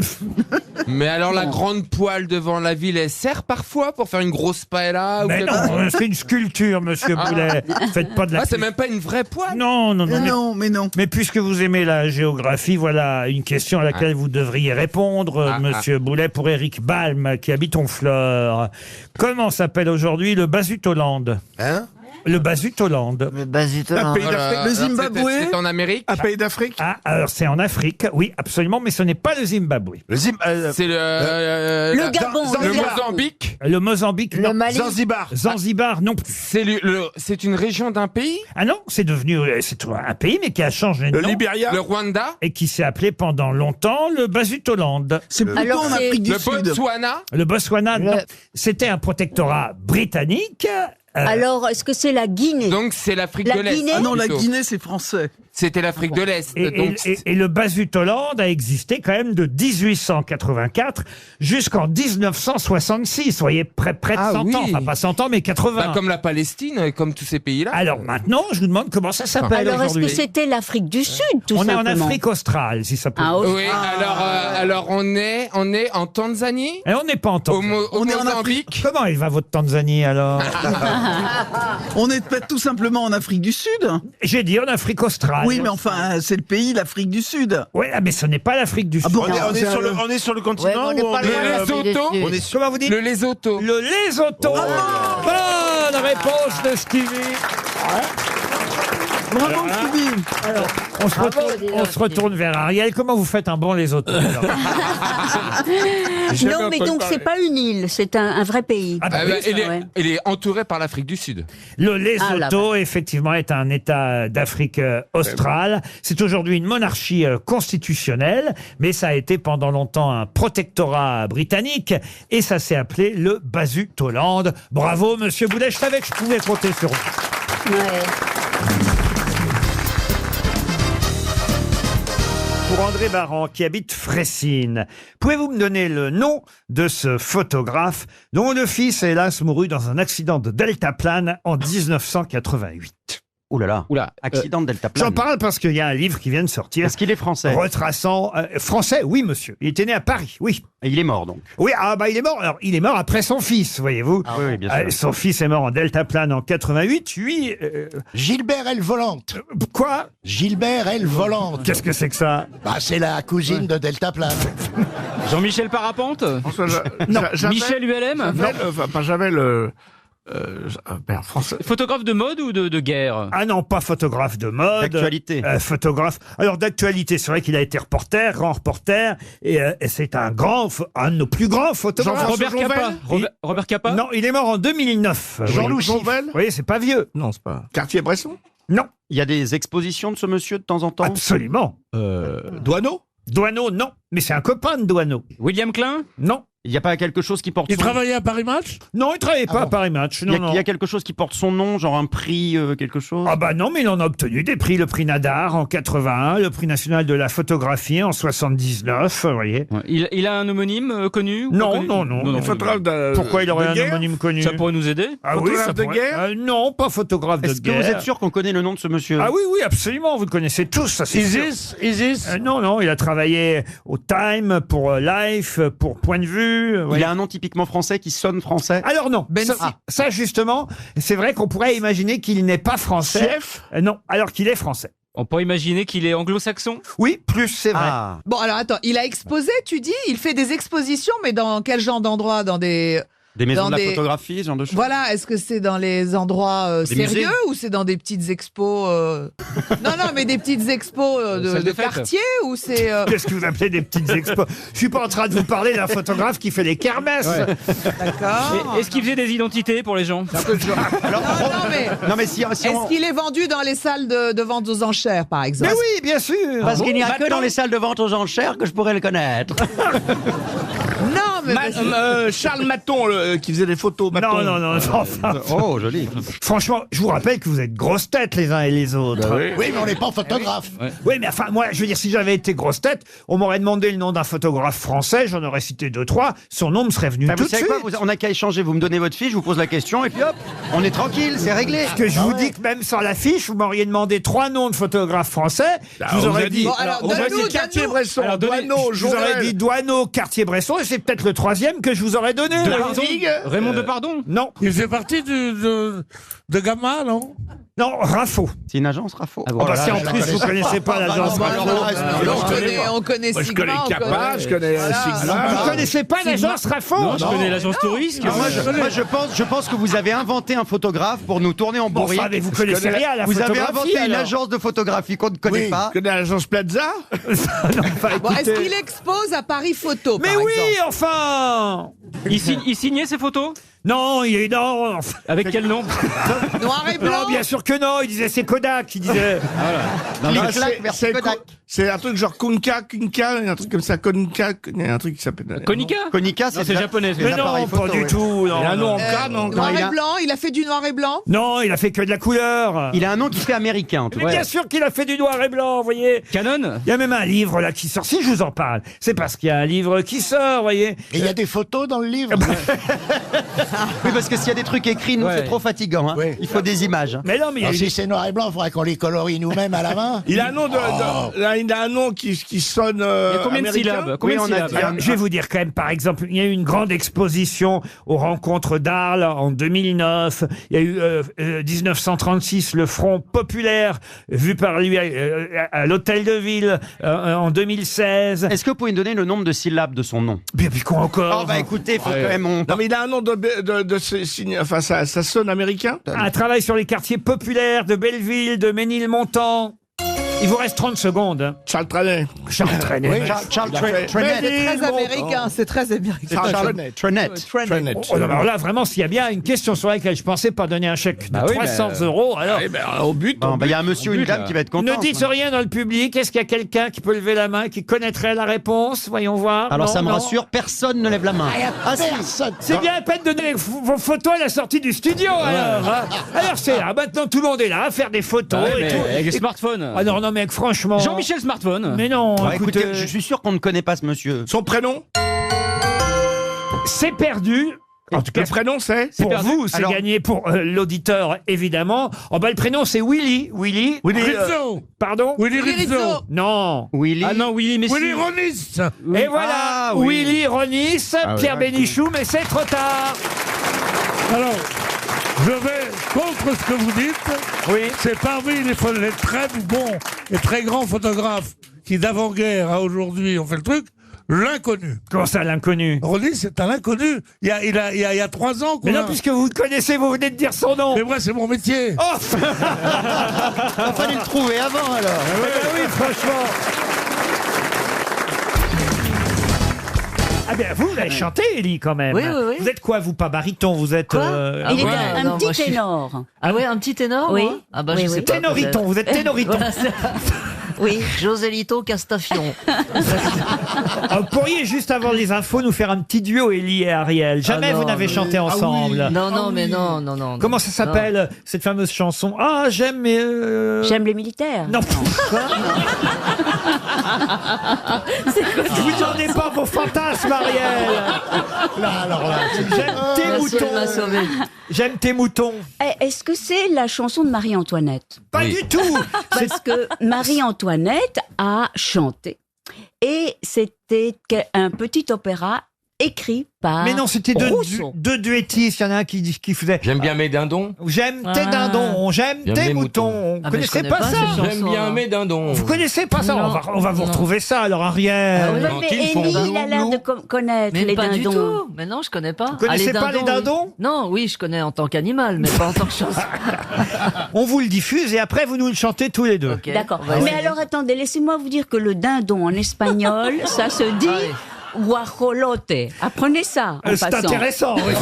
Mais alors, la grande poêle devant la ville, elle sert parfois pour faire une grosse paella ou Mais quelque chose? non, c'est une sculpture, monsieur Boulet. Faites pas de la... Ah, c'est même pas une vraie poêle? Non, non, non. Mais non, mais non. Mais puisque vous aimez la géographie, voilà une question à laquelle vous devriez répondre, monsieur Boulet, pour Éric Balm, qui habite Honfleur. Comment s'appelle aujourd'hui le Basutoland? Hein? Le Basutoland. Le Basutoland. Un pays d'Afrique. Le Zimbabwe. C'est en Amérique? Un pays d'Afrique? Ah, alors c'est en Afrique, oui, absolument, mais ce n'est pas le Zimbabwe. C'est Le Gabon. le Gabon. Mozambique? Le Mozambique, non. Le Mali. Zanzibar. Zanzibar, non. C'est une région d'un pays? Ah non, c'est devenu c'est un pays, mais qui a changé de Le nom. Libéria? Le Rwanda? Et qui s'est appelé pendant longtemps le Basutoland. C'est plutôt Alors, en c'est- Afrique du Le Sud. Botswana? Le Botswana, non. C'était un protectorat britannique Alors, est-ce que c'est la Guinée? Donc c'est l'Afrique La de l'Est. Guinée Ah non, la plutôt. Guinée, c'est français. C'était l'Afrique de l'Est. Donc, Et le Basutoland a existé quand même de 1884 jusqu'en 1966. Vous voyez, près de 100 ans. Enfin, pas 100 ans, mais 80. bah, comme la Palestine, comme tous ces pays-là. Alors maintenant, je vous demande comment ça s'appelle Alors, est-ce que aujourd'hui. c'était l'Afrique du Sud, tout On est simplement? en Afrique australe, si ça peut. Ah, Oui, alors on est en Tanzanie. Et on n'est pas en Tanzanie. On est en Mozambique. Comment il va votre Tanzanie alors? On est peut-être tout simplement en Afrique du Sud. J'ai dit en Afrique australe. Oui, mais enfin, c'est le pays, l'Afrique du Sud. Oui, mais ce n'est pas l'Afrique du Sud. bon, On est sur le continent Ouais, mais on ou n'est pas on est... loin de l'Afrique du Lesotho. Sud. On est Comment vous dites? Le Lesotho. Le Lesotho. Bonne réponse de Stevie. Bravo, Stevie. Alors, on se retourne vers Ariel. Comment vous faites un bon Lesotho alors? Non, mais donc, c'est pas une île, c'est un vrai pays. Ah bah Ah oui, bah, ça, ouais. elle est entourée par l'Afrique du Sud. Le Ah, Lesotho, là-bas. effectivement, est un État d'Afrique australe. C'est aujourd'hui une monarchie constitutionnelle, mais ça a été pendant longtemps un protectorat britannique, et ça s'est appelé le Basutoland. Bravo, Monsieur Boulet, je savais que je pouvais compter sur vous. Ouais. Pour André Barran, qui habite Fressines, pouvez-vous me donner le nom de ce photographe dont le fils, hélas, mourut dans un accident de deltaplane en 1988? Ouh là là. Oula, Accident de deltaplane. J'en parle parce qu'il y a un livre qui vient de sortir. Est-ce qu'il est français? Retraçant... français, oui, monsieur. Il était né à Paris, oui. Et il est mort, donc. Oui, ah bah il est mort. Alors, il est mort après son fils, voyez-vous. Ah oui, bien sûr. Son fils est mort en deltaplane en 88. Lui... Gilbert elle volante. Quoi? Gilbert elle volante. Qu'est-ce que c'est que ça? Bah, c'est la cousine de Deltaplane. Jean-Michel Parapente Non. Michel ULM Enfin, j'avais le... français. Photographe de mode ou de guerre? Ah non, pas photographe de mode. D'actualité. Photographe. Alors d'actualité, c'est vrai qu'il a été reporter, grand reporter, et c'est un de nos plus grands photographes. Robert Capa. Robert Capa. Non, il est mort en 2009. Jean-Louis Jouvel. Oui, c'est pas vieux. Non, c'est pas... Cartier-Bresson. Non, Il y a des expositions de ce monsieur de temps en temps? absolument. Douaneau. Douaneau, non. Mais c'est un copain de Douaneau. William Klein. Non. Il n'y a pas quelque chose qui porte Il son... travaillait à Paris Match? Non, il travaillait pas à Paris Match. Non, Il y a quelque chose qui porte son nom, genre un prix, quelque chose? Ah bah non, mais il en a obtenu des prix. Le prix Nadar en 81, le prix national de la photographie en 79, vous voyez. Ouais. Il a un homonyme connu ou Non, pas connu non, non. Photographe de... Pourquoi il aurait de un guerre. homonyme connu? Ça pourrait nous aider. Ah oui, Photographe ça de pourrait- guerre Non, pas photographe de Est-ce que guerre. vous êtes sûr qu'on connaît le nom de ce monsieur? Ah oui, oui, absolument. Vous le connaissez tous, ça c'est sûr. Isis Non, non, il a travaillé au Time, pour Life, pour Point de Vue. Il ouais. a un nom typiquement français qui sonne français? Alors non, ça justement, c'est vrai qu'on pourrait imaginer qu'il n'est pas français. Chef. Non, alors qu'il est français. On peut imaginer qu'il est anglo-saxon. Oui, plus c'est vrai. Ah. Bon, alors attends, il a exposé, tu dis? Il fait des expositions, mais dans quel genre d'endroit? Dans des... Des maisons Dans de la des- photographie, ce genre de choses? Voilà, est-ce que c'est dans les endroits Des musées sérieux ou c'est dans des petites expos Non, non, mais des petites expos Salle de de fête. quartier ou c'est... Qu'est-ce que vous appelez des petites expos? Je suis pas en train de vous parler d'un photographe qui fait les kermesses. D'accord. Est-ce qu'il faisait des identités pour les gens? Alors, Non, mais non, mais si on... est-ce qu'il est vendu dans les salles de vente aux enchères, par exemple? Mais oui, bien sûr. Parce qu'il n'y a que Maintenant- dans les salles de vente aux enchères que je pourrais le connaître. Non, mais... Charles Maton, qui faisait des photos. Maton. Non, non, non, enfin. Oh, joli. Franchement, je vous rappelle que vous êtes grosses têtes les uns et les autres. Oui, mais on n'est pas photographe. Oui, mais enfin, moi, je veux dire, si j'avais été grosse tête, on m'aurait demandé le nom d'un photographe français, j'en aurais cité 2-3, son nom me serait venu Enfin, tout vous de savez suite. quoi, on n'a qu'à échanger, vous me donnez votre fiche, je vous pose la question, et puis hop, on est tranquille, c'est réglé. Parce que je vous dis que même sans la fiche, vous m'auriez demandé 3 noms de photographes français. Je vous aurais dit, Bon, alors, donne-nous, Cartier-Bresson, Alors, donnez- Douaneau, je vous aurais Jouvel. dit Douaneau, Cartier-Bresson, et c'est peut-être le 3e que je vous aurais donné. Raymond Depardon. Non, Il fait partie de Gamma, non? non, Raffo. C'est une agence, Rafo. Oh, bah, si en plus vous connaissez pas l'agence Raffo. on connaît Moi, je connais Sigma, Capa, je connais Sigma. Vous connaissez pas l'agence Raffo? Non, je connais l'agence touriste. Ah, moi, je pense que vous avez inventé un photographe pour nous tourner en Bon, bourrique. enfin, mais vous connaissez rien à la Vous avez photographie, inventé une alors. agence de photographie qu'on ne connaît Oui, pas. je connais l'agence Plaza. Non, enfin, Bon, est-ce écoutez. qu'il expose à Paris Photo, Mais par oui, exemple? enfin. Il signait ses photos? Non, il est non. Avec quel nom? Noir et Non, blanc? bien sûr que non, il disait c'est Kodak, il disait. C'est un truc genre Kunka, un truc comme ça, Konka, il y a un truc qui s'appelle... Konica Konica, Non, c'est japonais. Mais non, pas du tout. Non, Il y a un nom non. en K, non? Noir et blanc, il a fait du noir et blanc. Non, il a fait que de la couleur. Il a un nom qui fait américain, en tout Mais cas. bien sûr qu'il a fait du noir et blanc, vous voyez. Canon. Il y a même un livre là qui sort. Si je vous en parle, c'est parce qu'il y a un livre qui sort, vous voyez. Et il y a des photos dans le livre. Oui, parce que s'il y a des trucs écrits, nous, c'est trop fatigant. Hein. Ouais. Il faut des images. Hein. Mais non, mais il y a Alors, si c'est noir et blanc, il faudrait qu'on les colorie nous-mêmes à la main. Il a un nom il a un nom qui sonne Il y a combien de américain. syllabes Combien de syllabes Alors, je vais vous dire quand même, par exemple, il y a eu une grande exposition aux rencontres d'Arles en 2009. Il y a eu 1936, le Front populaire vu par lui à l'Hôtel de Ville en 2016. Est-ce que vous pouvez me donner le nombre de syllabes de son nom? Bien, puis quoi encore? Oh, bah écoutez, faut quand même... Non, mais il a un nom enfin, ça sonne américain. Un travail sur les quartiers populaires de Belleville, de Ménilmontant. Il vous reste 30 secondes. hein. Charles Trenet. Charles Trenet. Charles C'est Trenet. très américain, c'est très américain. Trenet. Oh, non, alors là, vraiment, s'il y a bien une question sur laquelle je pensais pas donner un chèque de 300 €, alors... Au but. Bon, bah, il y a un monsieur ou une dame qui va être content. Ne dites rien dans le public. Est-ce qu'il y a quelqu'un qui peut lever la main, qui connaîtrait la réponse? Voyons voir. Alors Non, ça me non. rassure, personne ne lève la main. Personne. C'est bien à peine de donner vos photos à la sortie du studio, alors. hein. Alors c'est là. Maintenant, tout le monde est là à faire des photos et tout. Avec les smartphones. Ah non, non, mec, franchement... Jean-Michel Smartphone. Mais non, Bah, écoute, écoutez, je suis sûr qu'on ne connaît pas ce monsieur. Son prénom? c'est perdu. En tout cas, Le prénom, c'est pour perdu. vous, c'est Alors- gagné. Pour l'auditeur, évidemment. Oh, bah, le prénom, c'est Willy. Willy. Rizzo. Pardon Willy Rizzo. Non. Willy. Ah non, Willy Messi. Willy Ronis. Et voilà, Ah, oui. Willy Ronis, Pierre Bénichou, mais c'est trop tard. Alors, je vais contre ce que vous dites. Oui. C'est parmi les très bons et très grands photographes qui, d'avant-guerre à aujourd'hui, ont fait le truc. L'inconnu. Comment ça, l'inconnu? Ronis, c'est un inconnu. Il y a 3 ans. Mais non, puisque vous le connaissez, vous venez de dire son nom. Mais moi, c'est mon métier. Oh Il fallait le trouver avant alors. Eh ben oui, franchement. Ah bien, vous avez chanté, Élie, quand même. Oui, oui, oui. Vous êtes quoi, vous, pas baryton? Vous êtes... Quoi Il est ouais, un non, moi, petit je suis- ténor. Ah ouais, un petit ténor Oui. moi Ah bah Oui, je oui. sais pas. Ténoriton, peut-être. vous êtes ténoriton. Voilà, oui, Joselito Castafion. Vous pourriez, juste avant les infos, nous faire un petit duo, Élie et Ariel. Jamais Ah non, vous n'avez mais- chanté ensemble. Non, non, mais non, non, non. Comment ça s'appelle, cette fameuse chanson? Ah, j'aime, mais... J'aime les militaires. Non. Vous n'en ai pas vos fantasmes, Ariel. Là, alors là, J'aime tes Monsieur m'a moutons. sauvé. J'aime tes moutons. Est-ce que c'est la chanson de Marie-Antoinette? Pas du tout. Parce que Marie-Antoinette a chanté. Et c'était un petit opéra écrit par Mais non, c'était Rousseau. deux duettistes. Il y en a un qui faisait... J'aime bien mes dindons. J'aime tes dindons, j'aime J'aime tes les moutons. Vous Ah, mais je connaissez connais pas pas ça? cette chanson. J'aime bien mes dindons. Vous connaissez pas ça? Non. On va vous retrouver ça, alors, Ariel. Ah oui. Ouais, Quand mais ils font Élie, il a l'air glou, de connaître Mais les pas du dindons. tout. Mais non, je connais pas. Vous connaissez pas les dindons oui. Non, oui, je connais en tant qu'animal, mais pas en tant que chanson. On vous le diffuse et après vous nous le chantez tous les deux. Ok, D'accord. on va Mais essayer. alors attendez, laissez-moi vous dire que le dindon en espagnol, ça se dit guajolote. Apprenez ça en C'est passant. intéressant. Oui.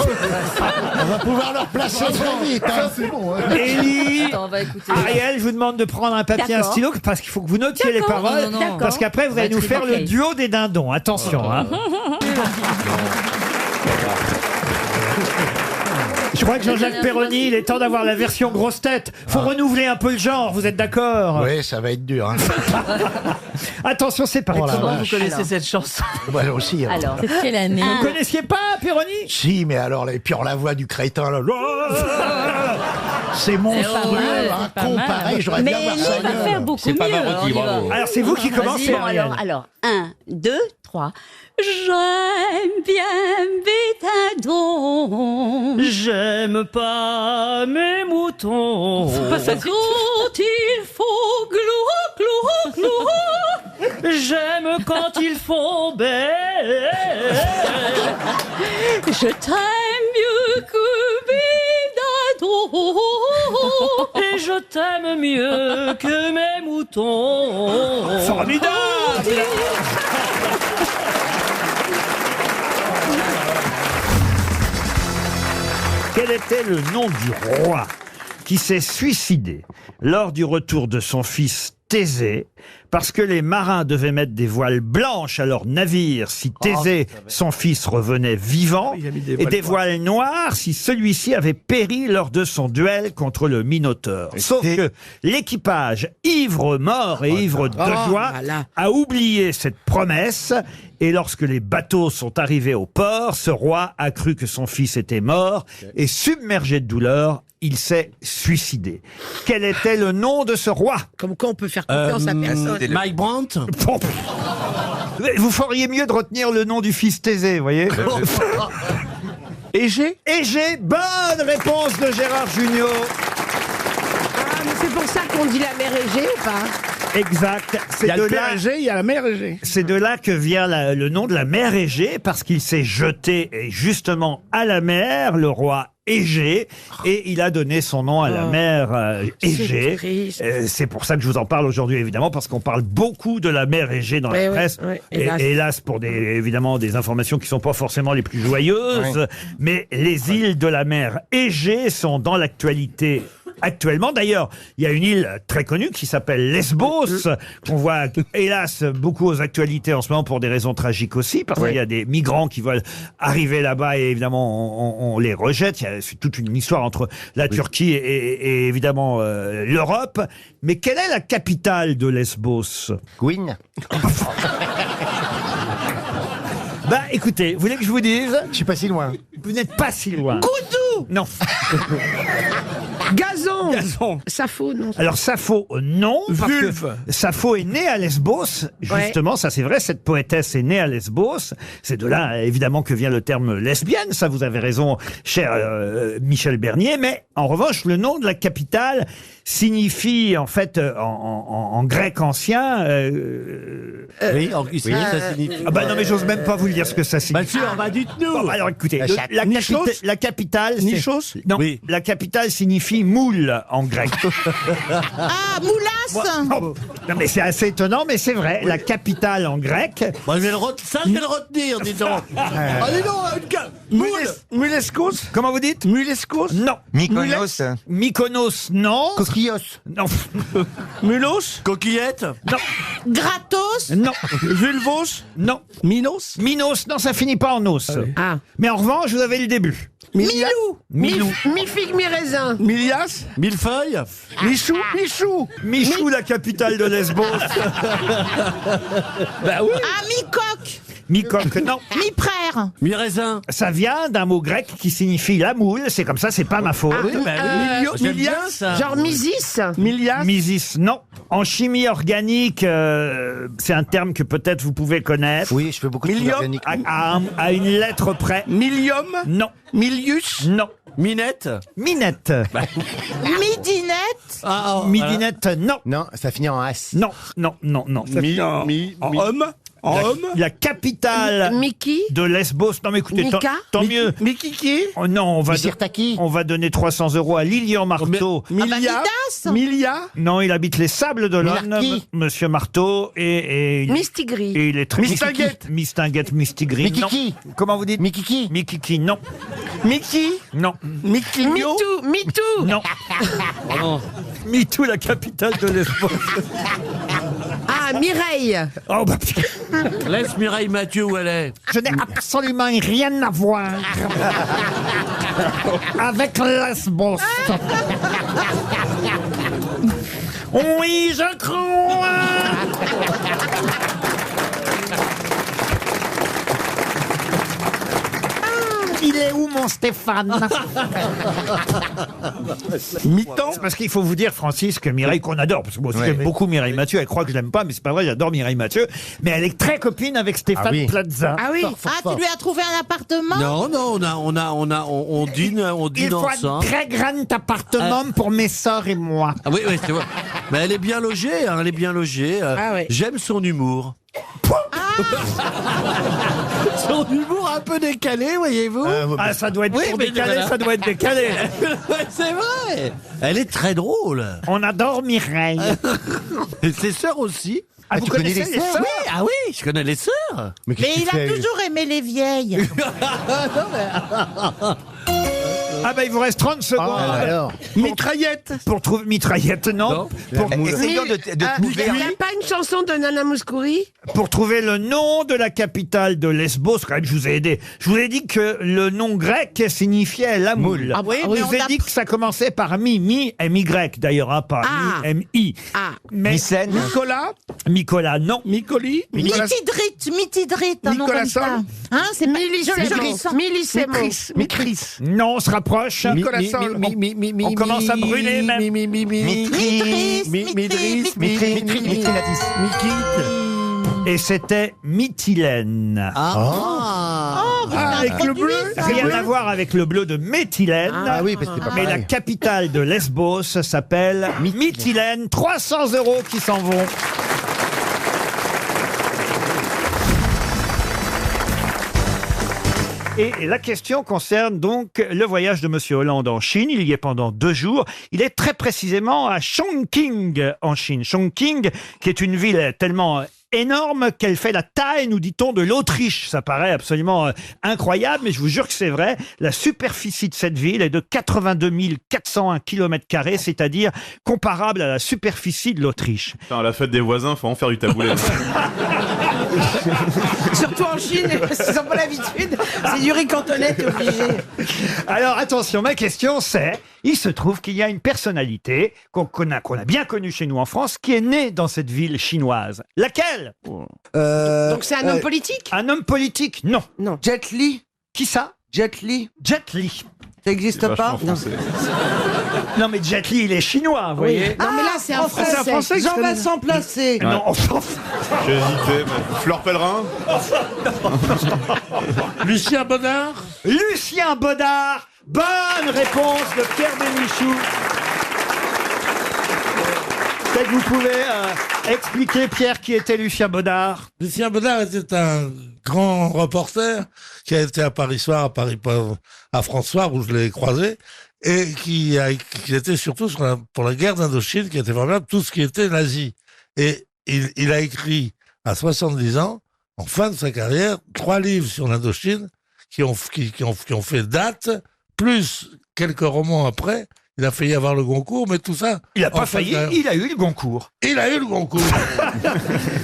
on va pouvoir leur placer très vite. Hein. C'est bon. Hein. Élie, Attends, on va écouter. Ariel, je vous demande de prendre un papier et un D'accord. stylo parce qu'il faut que vous notiez les D'accord. paroles. Non, non, non. Parce qu'après vous allez nous faire le Ok. duo des dindons. Attention. Hein. Je crois que Jean-Jacques Perroni, il est temps d'avoir la version grosse tête. Faut renouveler un peu le genre, vous êtes d'accord? Oui, ça va être dur. Hein. Attention, c'est parti. Oh la Comment vous vache. connaissez Alors. cette chanson Moi aussi. hein. Alors, Quelle année Vous connaissiez pas Perroni? Si, mais alors, et puis on la voit du crétin là. C'est monstrueux, ouais, un c'est pas con mal. pareil, j'aurais mais bien voir nous, ça. on va faire beaucoup C'est pas mieux. Pavarotti, bravo. Alors c'est vous qui commencez, Bon, Ariel. alors, 1, 2, 3. J'aime bien mes dindons. J'aime pas mes moutons. Quand il faut glou, glou, glou. J'aime quand ils font belle. Je t'aime mieux que mes dindons. Et je t'aime mieux que mes moutons. Formidable. Quel était le nom du roi qui s'est suicidé lors du retour de son fils Thésée, parce que les marins devaient mettre des voiles blanches à leur navire si Thésée, son fils, revenait vivant, et des voiles noires si celui-ci avait péri lors de son duel contre le Minotaure. Sauf que l'équipage, ivre mort et ivre de joie, a oublié cette promesse, et lorsque les bateaux sont arrivés au port, ce roi a cru que son fils était mort, et submergé de douleur, il s'est suicidé. Quel était le nom de ce roi? Comme quoi on peut faire confiance à personne. Mike Brandt. Vous feriez mieux de retenir le nom du fils Thésée, vous voyez. Égée. Égée, bonne réponse de Gérard Jugnot. Ah, mais c'est pour ça qu'on dit la mère Égée ou pas? Exact. Il y a le père Égée, il y a la mère Égée. C'est de là que vient le nom de la mer Égée, parce qu'il s'est jeté justement à la mer, le roi Égée, et il a donné son nom à la mer Égée. C'est pour ça que je vous en parle aujourd'hui, évidemment, parce qu'on parle beaucoup de la mer Égée dans la presse. Hélas, pour évidemment des informations qui sont pas forcément les plus joyeuses, mais les îles de la mer Égée sont dans l'actualité actuellement. D'ailleurs, il y a une île très connue qui s'appelle Lesbos, qu'on voit hélas beaucoup aux actualités en ce moment pour des raisons tragiques aussi, parce qu'il y a des migrants qui veulent arriver là-bas et évidemment on les rejette. C'est toute une histoire entre la Turquie et évidemment l'Europe. Mais quelle est la capitale de Lesbos? Gwyn. Bah écoutez, vous voulez que je vous dise? Je suis pas si loin. Vous n'êtes pas si loin. Koudou. Non. Gazon. Sappho, non. Alors Sappho, non. Vulve. Sappho est née à Lesbos. Justement, ça c'est vrai, cette poétesse est née à Lesbos. C'est de là, évidemment, que vient le terme lesbienne. Ça, vous avez raison, cher Michel Bernier. Mais en revanche, le nom de la capitale signifie, en fait, en grec ancien... Oui, ça signifie... Ah bah non, mais j'ose même pas vous le dire ce que ça signifie. Bah sûr, bah dites-nous. Bon, alors écoutez, la capitale... Nichos. Non, la capitale signifie moule en grec. Ah, Moulas. Non, mais c'est assez étonnant, mais c'est vrai. La capitale en grec... Bah, je vais le retenir, dis donc. Allez non, Muleskos. Comment vous dites? Muleskos. Non. Mykonos. Mykonos, non. Coquillos. Non. Mulos. Coquillette. Non. Gratos. Non. Vulvos. Non. Minos. Minos, non, ça finit pas en os. Ah. Mais en revanche, vous avez le début. Milou. Milou. Mi-figue, mi-raisin. Milias. Millefeuille. Michou. Michou. Michou, la capitale de Lesbos. Bah oui. Ah, mi-coq. Mi-coq, non. Mi-prère. Mi-raisin. Ça vient d'un mot grec qui signifie la moule. C'est comme ça, c'est pas ma faute. Oui, bah oui. J'aime bien ça. Genre Misis. Milias. Misis, non. En chimie organique, c'est un terme que peut-être vous pouvez connaître. Oui, je fais beaucoup de chimie organique. À une lettre près. Milium. Non. Milius. Non. Minette. Minette. Midinette. Midinette, non. Non, ça finit en as. Non, non, non, non. En homme. En homme. La capitale Mickey. de Lesbos. Non, mais écoutez, tant mieux. Mikiki. Oh, non, Misirtaki. on va donner 300 € à Lilian Marteau. Milia. Midas. Milia. Non, il habite les Sables d'Olonne, Milarki. Monsieur Marteau, et Mistigris. et il est très... Mistinguette. Mistinguette, Mistigris. Mikiki. Non. Comment vous dites? Mikiki. Mikiki, non. Mickey. Non. Mikigno. MeToo. Non. MeToo, la capitale de Lesbos. Ah, Mireille. Oh, bah, Laisse Mireille Mathieu où elle est. je n'ai absolument rien à voir avec Lesbos. Oui, je crois. Il est où mon Stéphane? Mi-temps. C'est parce qu'il faut vous dire, Francis, que Mireille, qu'on adore, parce que moi aussi j'aime beaucoup Mireille Mathieu, elle croit que je l'aime pas, mais c'est pas vrai, j'adore Mireille Mathieu, mais elle est très copine avec Stéphane Plaza. Ah oui. Tu lui as trouvé un appartement? Non, on dîne Il faut ensemble. un très grand appartement pour mes sœurs et moi. Ah oui, c'est vrai. Mais elle est bien logée, hein, elle est bien logée. J'aime son humour. Son humour un peu décalé, voyez-vous. Ah, ça doit être décalé, voilà. ça doit être décalé. C'est vrai. Elle est très drôle. On adore Mireille. Et ses sœurs aussi. Ah, vous connaissez les sœurs? Oui, ah oui, je connais les sœurs. Mais il a toujours aimé les vieilles. Non, mais... Ah bah il vous reste 30 secondes. alors. Mitraillette. Pour trouver mitraillette, non. Essayons de trouver. Il n'y a pas une chanson de Nana Mouskouri? Pour trouver le nom de la capitale de Lesbos, quand même, je vous ai aidé. Je vous ai dit que le nom grec signifiait la moule. Ah oui, je mais vous ai dit que ça commençait par mi, M-Y d'ailleurs, hein, pas mi, M-I. Mais Mycène. Nicolas, non. Mycoli. Mitidrite, un nom Nicolas comme ça. Sol. Hein, c'est Milicémo. Mitris. Non, on se rapproche. Nicolas Sol. On commence à brûler même. Et c'était Mytilène. Avec le bleu. Rien à voir avec le bleu de Méthylène. Ah oui, parce que c'est pas mais la pareil. capitale de Lesbos s'appelle Mytilène. 300 € qui s'en vont. Et la question concerne donc le voyage de Monsieur Hollande en Chine. Il y est pendant 2 jours. Il est très précisément à Chongqing en Chine. Chongqing, qui est une ville tellement énorme qu'elle fait la taille, nous dit-on, de l'Autriche. Ça paraît absolument incroyable, mais je vous jure que c'est vrai. La superficie de cette ville est de 82 401 km², c'est-à-dire comparable à la superficie de l'Autriche. Putain, à la fête des voisins, faut en faire du taboulet. Surtout en Chine, parce qu'ils n'ont pas l'habitude. C'est du riz cantonais, t'es obligé. Alors attention, ma question c'est, il se trouve qu'il y a une personnalité qu'on a bien connue chez nous en France, qui est née dans cette ville chinoise. Laquelle? Donc c'est un homme politique? Un homme politique, non. Non. Jet Li. Qui ça? Jet Li. Jet Li. Ça n'existe pas? Non mais Jet Li, il est chinois, vous voyez. Non mais là c'est un Français. Jean-Vincent Placé. Non, J'ai hésité, mais... Fleur Pellerin. Lucien Bonnard. Lucien Baudard. Bonne réponse de Pierre Bénichou. Peut-être que vous pouvez expliquer, Pierre, qui était Lucien Baudard. Lucien Bonnard était un grand reporter qui a été à Paris Soir, à France Soir, où je l'ai croisé, et qui était surtout pour la guerre d'Indochine, qui était vraiment tout ce qui était nazi. Et il a écrit, à 70 ans, en fin de sa carrière, 3 livres sur l'Indochine qui ont fait date, plus quelques romans après. Il a failli avoir le Goncourt, mais tout ça... Il n'a pas failli, il a eu le Goncourt. Il a eu le Goncourt.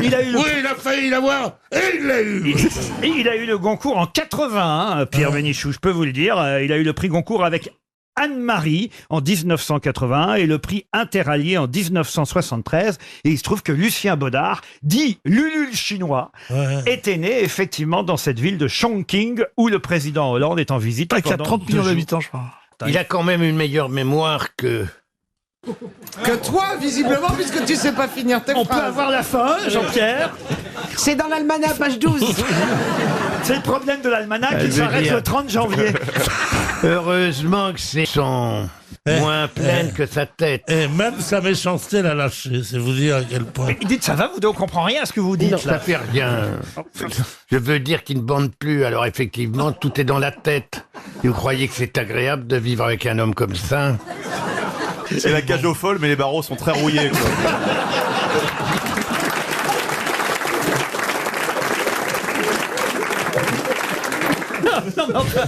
Il a eu le... Oui, il a failli l'avoir, et il l'a eu. Et il a eu le Goncourt en 81, Pierre Bénichou, je peux vous le dire. Il a eu le prix Goncourt avec Anne-Marie en 1981 et le prix Interallié en 1973. Et il se trouve que Lucien Baudard, dit Lulu le chinois, était né effectivement dans cette ville de Chongqing où le président Hollande est en visite. Il y a 30 millions d'habitants, je crois. Il a quand même une meilleure mémoire que toi, visiblement, puisque tu sais pas finir tes phrases. On peut avoir la fin, Jean-Pierre. C'est dans l'almanach, page 12. C'est le problème de l'almanach qui s'arrête le 30 janvier. Heureusement que ses sont moins pleines que sa tête. Et même sa méchanceté l'a lâché, c'est vous dire à quel point. Mais dites, ça va, vous ne comprenez rien à ce que vous dites Non, là. ça fait rien. Je veux dire qu'il ne bande plus, alors effectivement, tout est dans la tête. Et vous croyez que c'est agréable de vivre avec un homme comme ça? C'est la cage aux folles, mais les barreaux sont très rouillés, quoi. Non, mais enfin,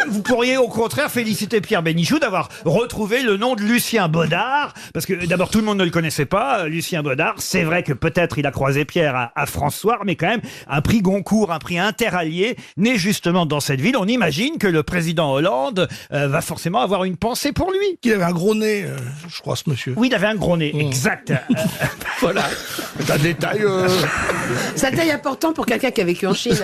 vous pourriez au contraire féliciter Pierre Bénichou d'avoir retrouvé le nom de Lucien Baudard, parce que d'abord tout le monde ne le connaissait pas. Lucien Baudard, c'est vrai que peut-être il a croisé Pierre à France Soir, mais quand même un prix Goncourt, un prix Interallié, né justement dans cette ville. On imagine que le président Hollande va forcément avoir une pensée pour lui. Il avait un gros nez, je crois, ce monsieur. Oui, il avait un gros nez, exact. Voilà. C'est un détail. Sa taille important pour quelqu'un qui a vécu en Chine.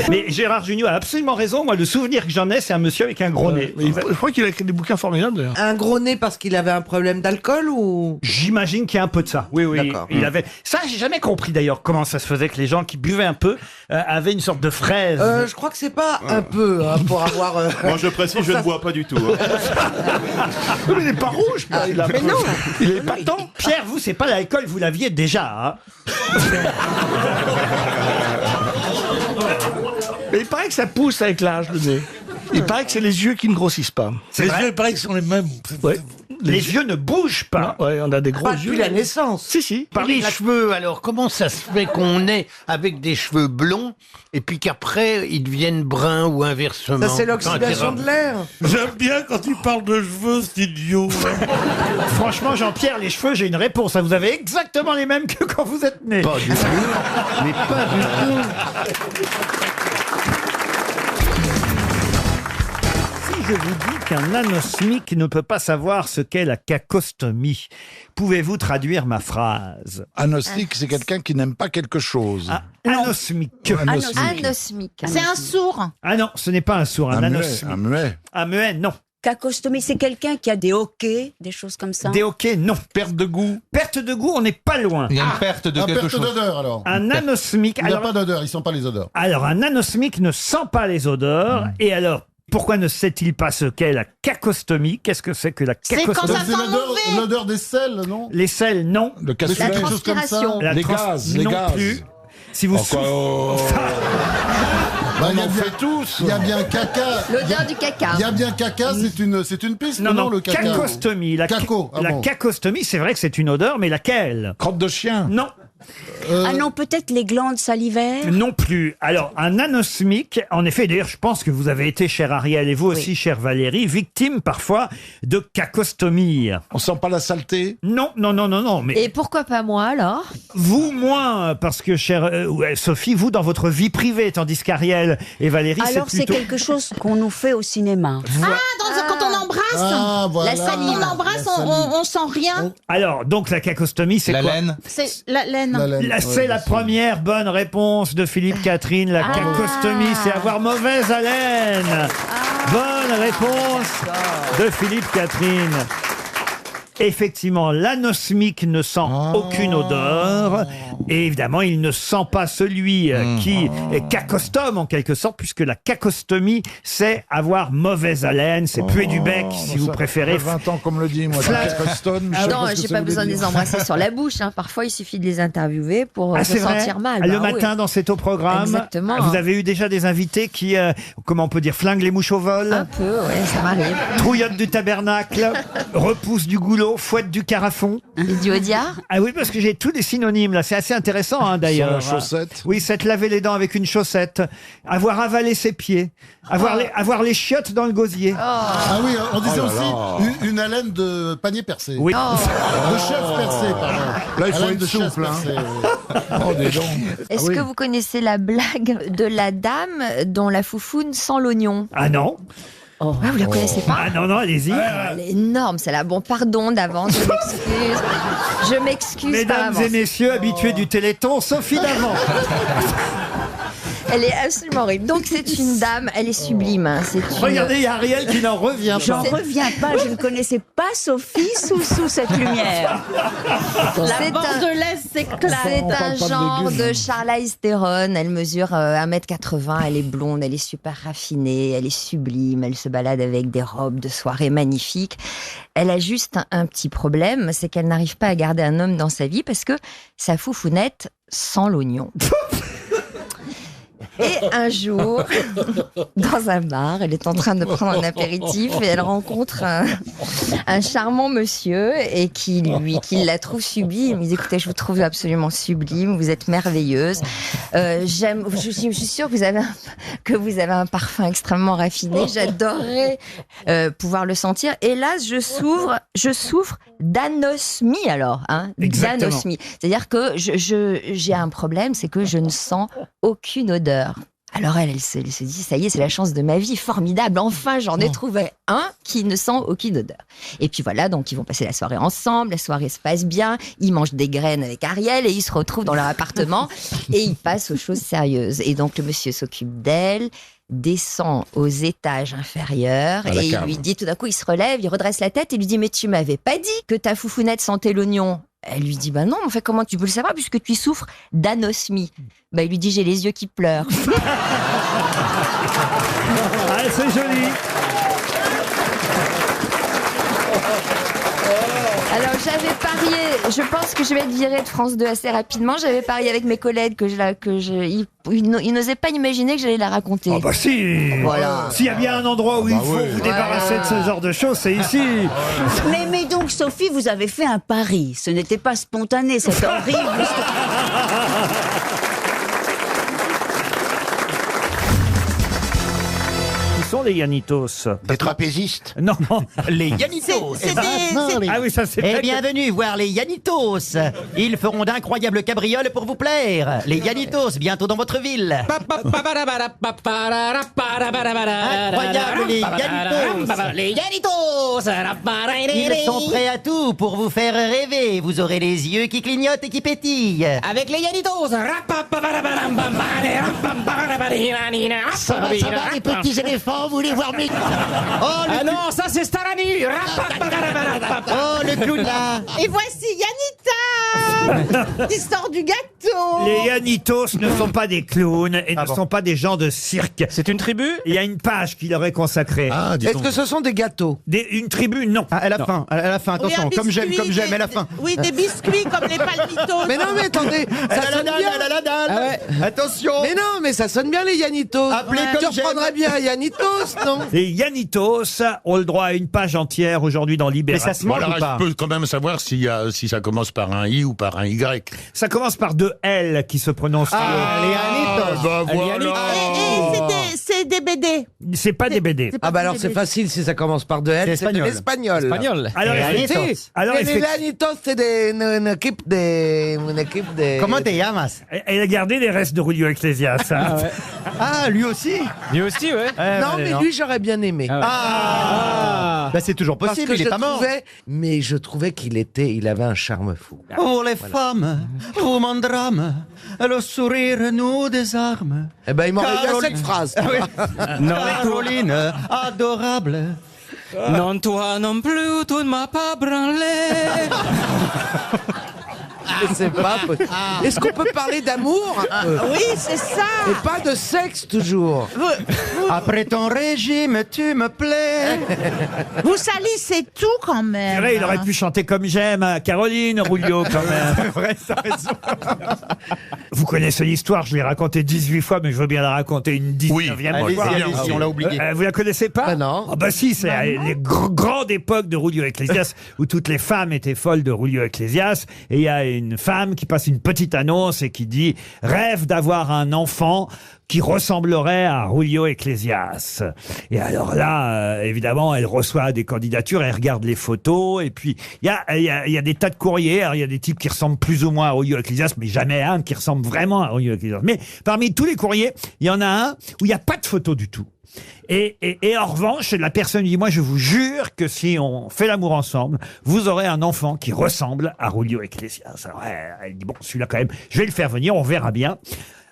Mais Gérard Jugnot a absolument raison. Moi, le souvenir que j'en ai, c'est un monsieur avec un gros nez. Je crois qu'il a écrit des bouquins formidables, d'ailleurs. Un gros nez parce qu'il avait un problème d'alcool ou... J'imagine qu'il y a un peu de ça. Oui, oui. D'accord. Il avait. Ça, j'ai jamais compris d'ailleurs comment ça se faisait que les gens qui buvaient un peu avaient une sorte de fraise. Je crois que c'est pas un peu hein, pour avoir. Moi, je précise, je ne bois pas du tout. Mais il n'est pas rouge, Pierre. Mais non. Il est pas tant. Pierre, vous, c'est pas l'alcool, vous l'aviez déjà. Hein. Mais il paraît que ça pousse avec l'âge, le nez. Il paraît que c'est les yeux qui ne grossissent pas. Les yeux, il paraît qu'ils sont les mêmes. Ouais. Les yeux ne bougent pas. Ouais, on a des gros Pas yeux. depuis la naissance. Si. Par les cheveux, alors comment ça se fait qu'on est avec des cheveux blonds et puis qu'après ils deviennent bruns ou inversement? Ça, c'est l'oxydation de l'air. J'aime bien quand il parle de cheveux, c'est idiot. Franchement, Jean-Pierre, les cheveux, j'ai une réponse. Vous avez exactement les mêmes que quand vous êtes né. Pas du tout. Mais pas du tout. Si je vous dis qu'un anosmique ne peut pas savoir ce qu'est la cacostomie, pouvez-vous traduire ma phrase? Anosmique, c'est quelqu'un qui n'aime pas quelque chose. Anosmique. Anosmique. C'est un sourd. Ah non, ce n'est pas un sourd, un anosmique. Un muet. Un muet, non. Cacostomie, c'est quelqu'un qui a des hoquets, des choses comme ça. Des hoquets, non. Perte de goût. Perte de goût, on n'est pas loin. Il y a une perte de quelque Perte chose. d'odeur alors. Un anosmique. Il n'y a Alors, pas d'odeur, ils ne sentent pas les odeurs. alors, un anosmique ne sent pas les odeurs. Et alors, pourquoi ne sait-il pas ce qu'est la cacostomie? Qu'est-ce que c'est que la C'est quand cacostomie? ça sent mauvais. L'odeur des sels, non? Les sels, non. Le cassoulet, La des choses comme ça. transpiration. La Les trans- gaz, les non gaz. plus. Si vous Bah, il y a bien tous. Il y a bien caca. L'odeur du caca. Il y a bien caca, c'est une piste, Non, le caca. cacostomie. La Caco, ah la bon. cacostomie, c'est vrai que c'est une odeur, mais laquelle? Crotte de chien. Non. Ah non, peut-être les glandes salivaires. Non plus. Alors, un anosmique, en effet, d'ailleurs, je pense que vous avez été, cher Ariel, et vous aussi, chère Valérie, victime parfois de cacostomie. On sent pas la saleté? Non, mais Et pourquoi pas moi alors? vous moins, parce que, chère Sophie, vous, dans votre vie privée, tandis qu'Ariel et Valérie, Alors c'est plutôt... quelque chose qu'on nous fait au cinéma. Quand on embrasse, Ah, voilà. la salive. Quand on embrasse, on sent rien. Alors, donc, la cacostomie, c'est La quoi? laine. C'est la laine. C'est la première bonne réponse de Philippe Catherine. La cacostomie, c'est avoir mauvaise haleine. Bonne réponse de Philippe Catherine. Effectivement, l'anosmique ne sent aucune odeur. Et évidemment, il ne sent pas celui qui est cacostome, en quelque sorte, puisque la cacostomie, c'est avoir mauvaise haleine, c'est puer du bec, si vous préférez. 20 ans, comme le dit, moi. Cacostone, je sais Non, pas ce que j'ai ça pas veut besoin de dire. les embrasser sur la bouche. Hein. Parfois, il suffit de les interviewer pour se c'est vrai sentir mal. Le Bah matin, oui. dans C'est au programme. Exactement. Vous avez eu déjà des invités qui, comment on peut dire, flinguent les mouches au vol? Un peu, ouais, ça m'arrive. Trouillotte du tabernacle, repousse du goulot, fouette du carafon. Et du Audiard? Ah oui, parce que j'ai tous les synonymes là. C'est assez intéressant hein, d'ailleurs. Sur la chaussette. Oui, s'être lavé les dents avec une chaussette, avoir avalé ses pieds, avoir les chiottes dans le gosier. Ah oui, on disait Oh là aussi une haleine de panier percé. Oui. De chef percé, pardon. Là, il faut Haleine être de chef souple. percé, Oh, des dents. Est-ce que vous connaissez la blague de la dame dont la foufoune sent l'oignon? Ah non. Ah, vous la connaissez pas? Ah non, allez-y. Elle est énorme, celle-là. Bon, pardon d'avance, je m'excuse. Je m'excuse par Mesdames avance. et messieurs, habitués du Téléthon, Sophie Davant. Elle est absolument horrible. Donc c'est une dame, elle est sublime. Hein. C'est une... Regardez, il y a Ariel qui n'en revient J'en pas. reviens pas, je ne connaissais pas Sophie sous cette lumière. C'est Bordelaise, c'est clair. C'est On un parle pas de genre légumes. de Charlize Theron. Elle mesure 1m80, elle est blonde, elle est super raffinée, elle est sublime, elle se balade avec des robes de soirée magnifiques. Elle a juste un petit problème, c'est qu'elle n'arrive pas à garder un homme dans sa vie parce que sa foufounette sent l'oignon. Et un jour, dans un bar, elle est en train de prendre un apéritif et elle rencontre un charmant monsieur et qui la trouve sublime. Il dit, écoutez, je vous trouve absolument sublime, vous êtes merveilleuse. Je suis sûre que vous avez un parfum extrêmement raffiné. J'adorerais pouvoir le sentir. Et là, je souffre d'anosmie alors. Hein, Exactement. d'anosmie. C'est-à-dire que j'ai un problème, c'est que je ne sens aucune odeur. Alors elle se dit, ça y est, c'est la chance de ma vie, formidable, enfin j'en ai trouvé un qui ne sent aucune odeur. Et puis voilà, donc ils vont passer la soirée ensemble, la soirée se passe bien, ils mangent des graines avec Ariel et ils se retrouvent dans leur appartement et ils passent aux choses sérieuses. Et donc le monsieur s'occupe d'elle, descend aux étages inférieurs À la et il cave. lui dit, tout d'un coup il se relève, il redresse la tête et lui dit, mais tu m'avais pas dit que ta foufounette sentait l'oignon? Elle lui dit, bah non, en fait, comment tu peux le savoir puisque tu souffres d'anosmie? Bah, il lui dit, j'ai les yeux qui pleurent. Ah, c'est joli. Alors, j'avais parié je pense que je vais être virée de France 2 assez rapidement. J'avais parié avec mes collègues ils n'osaient pas imaginer que j'allais la raconter. Ah bah si. Voilà. S'il y a bien un endroit où il faut vous débarrasser de ce genre de choses, c'est ici. Mais donc, Sophie, vous avez fait un pari. Ce n'était pas spontané, c'est horrible. Qui sont les Yannitos? Des trapézistes. Non. Les Yannitos. Ah oui, ça c'est Et vrai que- bienvenue voir les Yannitos. Ils feront d'incroyables cabrioles pour vous plaire. Les Yannitos, bientôt dans votre ville. Incroyable, les Yannitos. Les Yannitos. Ils sont prêts à tout pour vous faire rêver. Vous aurez les yeux qui clignotent et qui pétillent. Avec les Yannitos. Ça va, les petits éléphants, vous voulez voir mes... Ah non, ça c'est Starani. Oh, le clown là. Et voici Yanita qui sort du gâteau. Les Yannitos ne sont pas des clowns et ne sont pas des gens de cirque. C'est une tribu? Il y a une page qui leur est consacrée. Est-ce que ce sont des gâteaux? Une tribu, non. Ah, elle a faim, attention, Oui, un comme j'aime, biscuit, elle a faim. Oui, des biscuits comme les palmitos. Mais non, mais attendez, ça sonne bien. Elle a la dalle. Ah ouais. Attention. Mais non, mais ça sonne bien les Yannitos. Appelez Tu comme j'aime. reprendrais bien un Yannitos, non? Les Yannitos ont le droit à une page entière aujourd'hui dans Libération. Alors, je peux quand même savoir si ça commence par un I ou par un Y. Ça commence par deux L qui se prononcent. Les Yannitos. Bah voilà. C'est des BD. C'est pas des BD. Ah bah alors c'est facile si ça commence par deux L, c'est de l'espagnol. Alors, Les Yannitos, c'est une équipe de... Comment te llamas? Elle a gardé les restes de Julio Iglesias. Hein. Ah, lui aussi. Lui aussi, ouais. Non, mais lui j'aurais bien aimé. Bah c'est toujours Parce possible, que il est je pas mort. trouvais qu'il avait un charme fou. Oh les femmes, vous mon drame, le sourire nous désarme. Eh ben il m'en revient Caroline- cette phrase. Non, Caroline, adorable. Non, toi non plus, tu ne m'as pas branlé. Mais c'est pas possible. Est-ce qu'on peut parler d'amour un peu? Oui, c'est ça. Et pas de sexe toujours. Après ton régime, tu me plais. Vous salissez tout quand C'est même. vrai, il aurait pu chanter comme j'aime à Caroline, Julio, quand même. C'est vrai, t'as raison. Vous connaissez l'histoire, je l'ai racontée 18 fois, mais je veux bien la raconter une 19e fois. Allez-y, on l'a oublié. Vous la connaissez pas? Bah non. Ah bah si, c'est les grandes époques de Julio Iglesias où toutes les femmes étaient folles de Julio Iglesias. Et il y a une femme qui passe une petite annonce et qui dit « Rêve d'avoir un enfant qui ressemblerait à Julio Iglesias ». Et alors là, évidemment, elle reçoit des candidatures, elle regarde les photos, et puis il y a des tas de courriers. Alors il y a des types qui ressemblent plus ou moins à Julio Iglesias, mais jamais un qui ressemble vraiment à Julio Iglesias. Mais parmi tous les courriers, il y en a un où il n'y a pas de photo du tout. Et en revanche, la personne dit, moi je vous jure que si on fait l'amour ensemble, vous aurez un enfant qui ressemble à Julio Iglesias. Alors elle dit, bon, celui-là quand même, je vais le faire venir, on verra bien.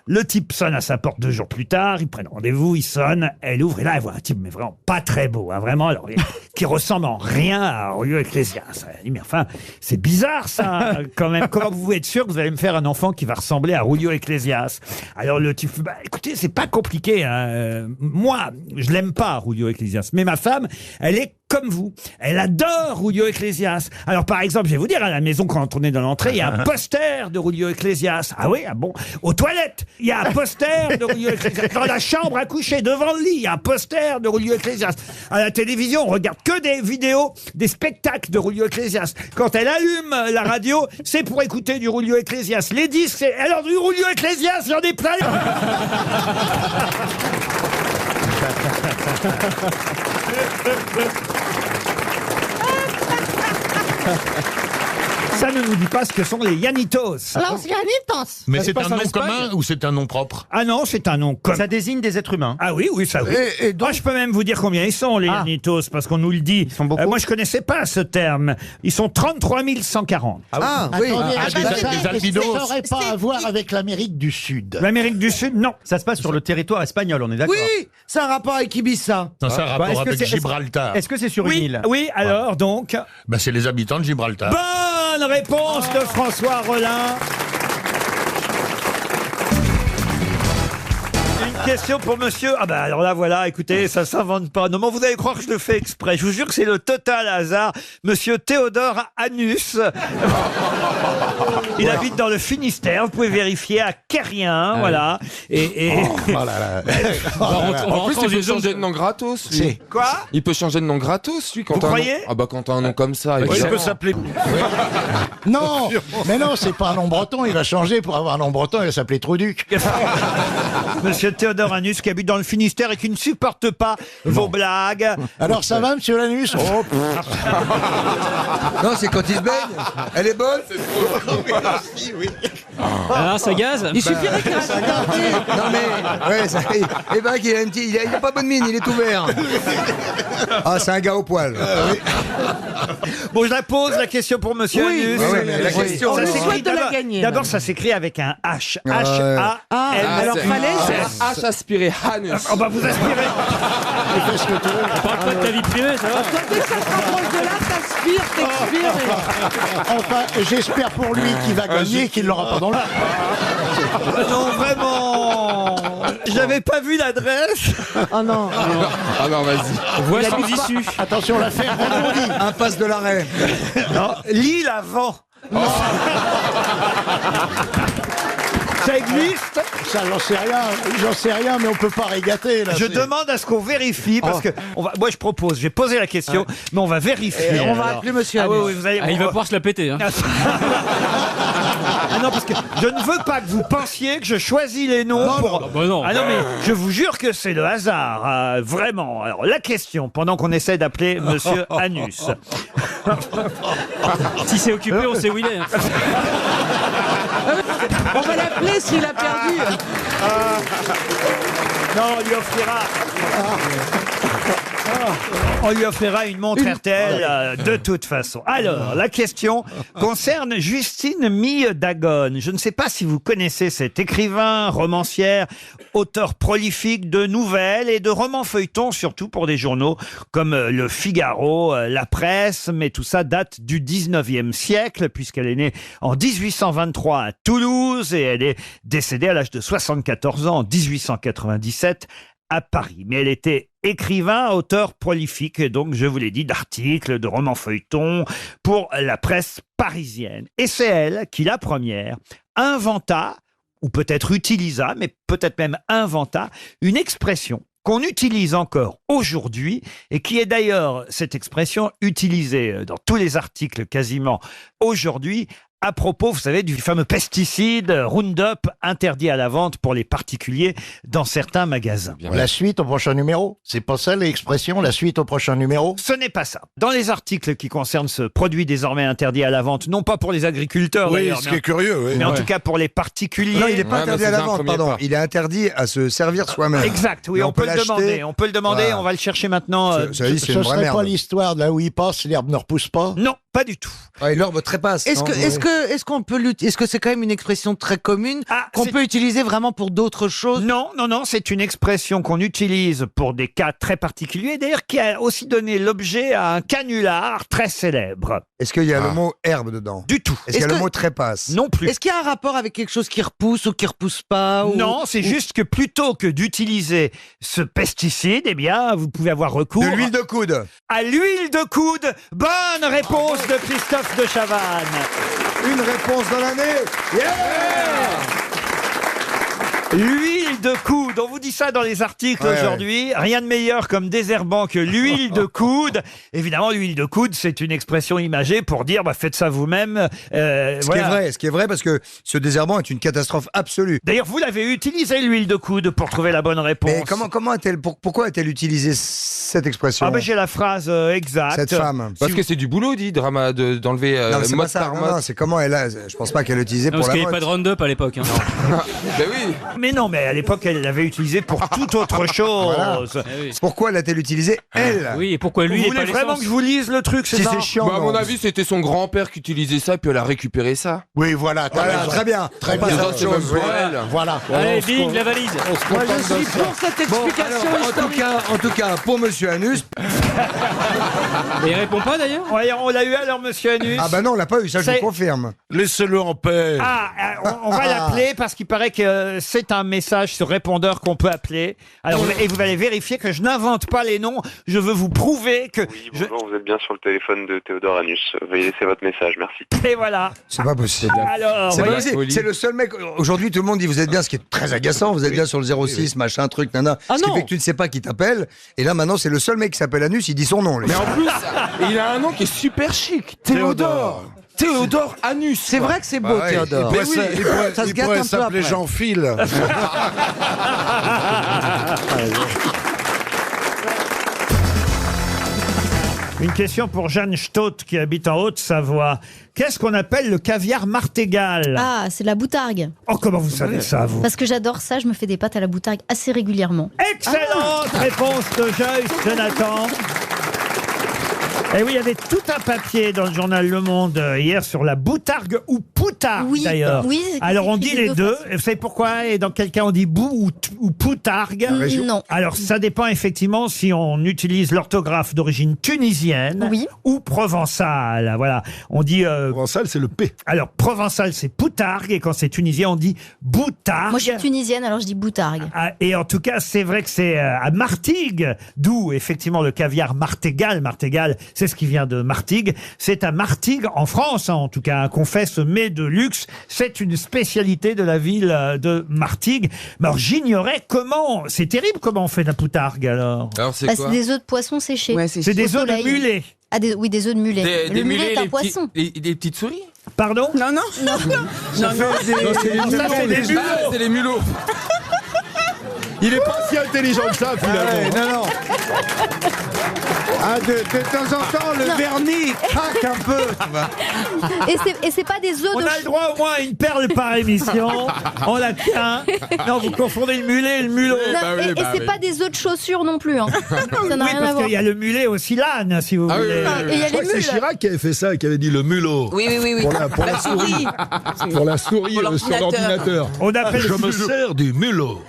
Le type sonne à sa porte 2 jours plus tard, ils prennent rendez-vous, il sonne, elle ouvre et là elle voit un type mais vraiment pas très beau, hein, vraiment, alors, qui ressemble en rien à Julio Iglesias. Elle dit mais enfin c'est bizarre ça quand même. Comment vous pouvez être sûr que vous allez me faire un enfant qui va ressembler à Julio Iglesias? Alors le type, bah écoutez c'est pas compliqué. Hein. Moi je l'aime pas Julio Iglesias, mais ma femme elle est comme vous. Elle adore Julio Iglesias. Alors, par exemple, je vais vous dire, à la maison, quand on est dans l'entrée, il y a un poster de Julio Iglesias. Ah oui, ah bon. Aux toilettes, il y a un poster de Julio Iglesias. Dans la chambre à coucher, devant le lit, il y a un poster de Julio Iglesias. À la télévision, on regarde que des vidéos, des spectacles de Julio Iglesias. Quand elle allume la radio, c'est pour écouter du Julio Iglesias. Les disques, c'est... Alors, du Julio Iglesias, j'en ai plein. Ça ne nous dit pas ce que sont les Yannitos. Los Yannitos. Mais c'est un nom commun ou c'est un nom propre? Ah non, c'est un nom commun. Ça désigne des êtres humains. Ah oui, oui, ça oui. Et donc... Moi, je peux même vous dire combien ils sont, les Yannitos, parce qu'on nous le dit. Ils sont beaucoup. Moi, je connaissais pas ce terme. Ils sont 33 140. Ah oui. des albinos. Ça n'aurait pas à voir avec l'Amérique du Sud. L'Amérique du Sud, non. Ça se passe sur le territoire espagnol, on est d'accord? Oui, c'est un rapport avec Ibiza. Non, c'est un rapport est-ce que avec c'est- Gibraltar. Est-ce que c'est sur une Oui, île? oui, alors, donc... Ben, c'est les habitants de Gibraltar. Bonne réponse de François Rollin. question pour monsieur. Ah bah alors là voilà, écoutez, ça s'invente pas. Non mais vous allez croire que je le fais exprès. Je vous jure que c'est le total hasard. Monsieur Théodore Anus. Il habite dans le Finistère. Vous pouvez vérifier à Quérien, voilà. En plus, il peut changer de nom gratos. Lui. Quoi? Il peut changer de nom gratos, lui. Quand Vous t'as un croyez nom... Ah bah quand t'as un nom comme ça. Il évidemment. peut s'appeler. Non, mais non, c'est pas un nom breton, il va changer pour avoir un nom breton, il va s'appeler Truduc. Monsieur Théodore Anus qui habite dans le Finistère et qui ne supporte pas vos blagues. Alors ça va, monsieur Lanus? Oh, Non, c'est quand il se baigne. Elle est bonne. Ah, ça gaze. Il suffirait qu'il reste Non mais, ouais, ça, eh ben, il a pas bonne mine, il est ouvert. Ah, c'est un gars au poil. Bon, je la pose, la question pour monsieur Anus. Ah ouais, mais la question, On lui s'écrit souhaite de la d'abord- gagner. D'abord, ça s'écrit avec un H. Ah, alors fallait... H aspiré Hanus. Oh bah vous aspirez. On parle pas de ta vie privée, ça va. Quand dès que ça se rapproche de là, t'expires. enfin, j'espère pour lui qu'il va gagner et qu'il l'aura pas dans le... Non, vraiment. Je n'avais pas vu l'adresse. Oh non. Ah non, vas-y. Voix sans issue. Attention, l'affaire vendredi. Impasse de l'arrêt. Non, Lille avant. Ça existe? Ça, j'en sais rien, mais on peut pas régater, là. Je c'est- demande à ce qu'on vérifie parce que moi je propose, j'ai posé la question, mais on va vérifier. On va alors. appeler monsieur Ah oui, Anus. oui, vous allez. Ah, il va pouvoir se la péter. Hein. Ah non, parce que je ne veux pas que vous pensiez que je choisis les noms pour. Non, bah non. Ah non, mais je vous jure que c'est le hasard, vraiment. Alors la question, pendant qu'on essaie d'appeler monsieur Anus. Si c'est occupé, on sait où il est. Hein. On va l'appeler s'il a perdu. Non, on lui offrira une montre RTL de toute façon. Alors, la question concerne Justine Mille Dagone. Je ne sais pas si vous connaissez cet écrivain, romancière, auteur prolifique de nouvelles et de romans feuilletons, surtout pour des journaux comme Le Figaro, La Presse, mais tout ça date du 19e siècle, puisqu'elle est née en 1823 à Toulouse et elle est décédée à l'âge de 74 ans en 1897 à Paris. Mais elle était écrivain, auteur prolifique, et donc, je vous l'ai dit, d'articles, de romans feuilletons pour la presse parisienne. Et c'est elle qui, la première, inventa, ou peut-être utilisa, mais peut-être même inventa, une expression qu'on utilise encore aujourd'hui et qui est d'ailleurs, cette expression, utilisée dans tous les articles quasiment aujourd'hui, à propos, vous savez, du fameux pesticide Roundup interdit à la vente pour les particuliers dans certains magasins. La suite au prochain numéro? C'est pas ça l'expression, la suite au prochain numéro? Ce n'est pas ça. Dans les articles qui concernent ce produit désormais interdit à la vente, non pas pour les agriculteurs Oui, d'ailleurs, ce qui est curieux, oui. mais en Ouais. tout cas pour les particuliers. Non, il n'est pas Ouais, interdit bah, à la c'est un vente, premier pardon. pas. Il est interdit à se servir soi-même. Exact, oui, Mais on peut le l'acheter. demander. On peut le demander, Voilà. on va le chercher maintenant. Ça dit, c'est Ce une vraie serait pas merde. l'histoire de là où il passe, l'herbe ne repousse pas? Non, pas du tout. Ouais, l'herbe trépasse. Est-ce non, que, oui. est-ce qu'on peut est-ce que c'est quand même une expression très commune qu'on c'est- peut utiliser vraiment pour d'autres choses? Non, non, non, c'est une expression qu'on utilise pour des cas très particuliers, d'ailleurs qui a aussi donné l'objet à un canular très célèbre. Est-ce qu'il y a le mot herbe dedans? Du tout. Est-ce qu'il y a Est-ce le que- mot trépasse? Non plus. Est-ce qu'il y a un rapport avec quelque chose qui repousse ou qui repousse pas ou- Non, c'est juste que plutôt que d'utiliser ce pesticide, eh bien, vous pouvez avoir recours De l'huile de coude. à l'huile de coude. Bonne réponse de Christophe de Chavannes. Une réponse dans l'année. L'huile de coude, on vous dit ça dans les articles Ouais, aujourd'hui. Rien de meilleur comme désherbant que l'huile de coude. Évidemment, l'huile de coude, c'est une expression imagée pour dire bah, faites ça vous-même. Ce qui est vrai parce que ce désherbant est une catastrophe absolue. D'ailleurs, vous l'avez utilisé l'huile de coude pour trouver la bonne réponse. Mais comment a-t-elle, pourquoi a-t-elle utilisé cette expression? Ah ben j'ai la phrase exacte. Cette femme. Parce que c'est du boulot, dit, d'enlever Non, mais c'est pas mode ça. par Non, mode. non, c'est comment elle a. Je pense pas qu'elle l'utilisait Non, pour parce la qu'il n'y avait mode. pas de Roundup à l'époque. Hein. Ben oui. Mais non, mais à l'époque, elle l'avait utilisé pour toute autre chose. Voilà. Pourquoi l'a-t-elle utilisé elle? Oui, et pourquoi lui Vous et voulez pas vraiment l'essence que je vous lise le truc, c'est Si ça c'est chiant. Bah, à mon non. avis, c'était son grand-père qui utilisait ça, puis elle a récupéré ça. Oui, voilà, t'as Voilà, raison. très bien. Très On passe bien. à autre chose. C'est même pour elle. Voilà. Allez, On se bing, con- la valise. on se Moi, contente je suis de ça. pour cette Bon, explication alors, historique. en tout cas, pour monsieur monsieur Anus. Et il répond pas d'ailleurs? On l'a eu alors, monsieur Anus? Ah bah non, on l'a pas eu, ça je C'est- vous confirme. Laissez-le en paix. On va l'appeler parce qu'il paraît que c'est un message sur répondeur qu'on peut appeler. Alors, et vous allez vérifier que je n'invente pas les noms. Je veux vous prouver que... Bonjour, vous êtes bien sur le téléphone de Théodore Anus. Veuillez laisser votre message, merci. Et voilà. C'est pas possible. Alors, c'est pas voyez- possible. C'est le seul mec. Aujourd'hui, tout le monde dit vous êtes bien, ce qui est très agaçant. Vous êtes bien sur le 06, machin, truc, nana. Ah ce qui non. fait que tu ne sais pas qui t'appelle. Et là, maintenant, c'est le seul mec qui s'appelle Anus. Il dit son nom. Lui. Mais en plus, il a un nom qui est super chic. Théodore. Théodore Anus. C'est vrai que c'est beau, ouais. Théodore. Il pourrait, Mais oui, ça se il gâte pourrait un peu s'appeler après. Jean-Phil. Une question pour Jeanne Stott qui habite en Haute-Savoie. Qu'est-ce qu'on appelle le caviar martégal? Ah, c'est la boutargue. Oh, comment vous savez ça, vous? Parce que j'adore ça, je me fais des pâtes à la boutargue assez régulièrement. Excellente réponse de Joyce Jonathan. Et oui, il y avait tout un papier dans le journal Le Monde hier sur la boutargue ou poutargue Oui, d'ailleurs. oui, c'est Alors on écrit dit des les deux deux. façons. Et vous savez pourquoi? Et dans quel cas on dit boue ou poutargue? Non. Alors ça dépend effectivement si on utilise l'orthographe d'origine tunisienne ou provençale. Voilà. On dit. Provençal, c'est le P. Alors provençal c'est poutargue et quand c'est tunisien on dit boutargue. Moi, je suis tunisienne, alors je dis boutargue. Ah, et en tout cas, c'est vrai que c'est à Martigues, d'où effectivement le caviar martégal. Martégal, c'est ce qui vient de Martigues. C'est à Martigues, en France, hein, en tout cas, qu'on fait ce mets de luxe. C'est une spécialité de la ville de Martigues. Mais alors, j'ignorais comment. C'est terrible comment on fait de la poutargue alors. Alors, Bah, c'est des œufs de poisson séchés. C'est des Au œufs de soleil. mulet. Ah, oui, des œufs de mulet. Le mulet est un poisson. Des petites souris? Pardon? Non, non. Non. Ça fait des mulots. C'est les mulots. Il est pas si intelligent que ça, finalement. Non, non. Ah, de temps en temps, le vernis craque un peu. Tu vois. Et c'est pas des œufs On de... a le droit au moins à une perle par émission. On la tient. Non, vous confondez le mulet et le mulot. Non, et c'est pas des œufs de chaussures non plus. Hein. Ça n'a Oui, rien à parce voir. qu'il y a le mulet aussi l'âne, si vous voulez. Et il y a Je crois les que c'est mules. Chirac qui avait fait ça, qui avait dit le mulot. Oui, oui, oui, oui. Pour la souris. Pour la souris Pour sur l'ordinateur. On appelle Je me sers du mulot.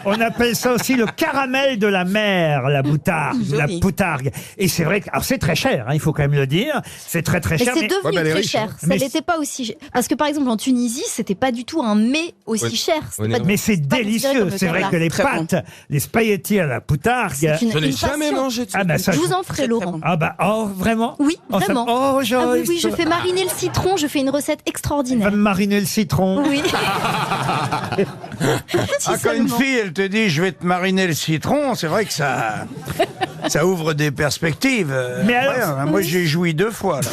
On appelle ça aussi le caramel de la mer, la boutargue, la poutargue. Et c'est vrai que, alors c'est très cher, hein, il faut quand même le dire. C'est très très Mais cher. c'est devenu très cher. Ça n'était pas aussi cher. Parce que par exemple en Tunisie, c'était pas du tout un mets aussi Oui. cher. C'était pas- Mais c'est pas considéré délicieux. comme le C'est vrai caviar. que les Très bon. pâtes, les spaghettis à la poutargue. C'est une- Je n'ai une jamais passion. mangé de Ah bah ça, Je vous en ferai, Laurent. Ah bah oh vraiment. Oui, Oh, ça- vraiment. Oh Ah oui, Joyce. oui, je fais mariner le citron. Je fais une recette extraordinaire. Va me mariner le citron. Oui. Ah, quand une fille, elle te dit je vais te mariner le citron, c'est vrai que ça ouvre des perspectives. Mais alors- Ouais, hein, moi, j'ai joui 2 fois. Là.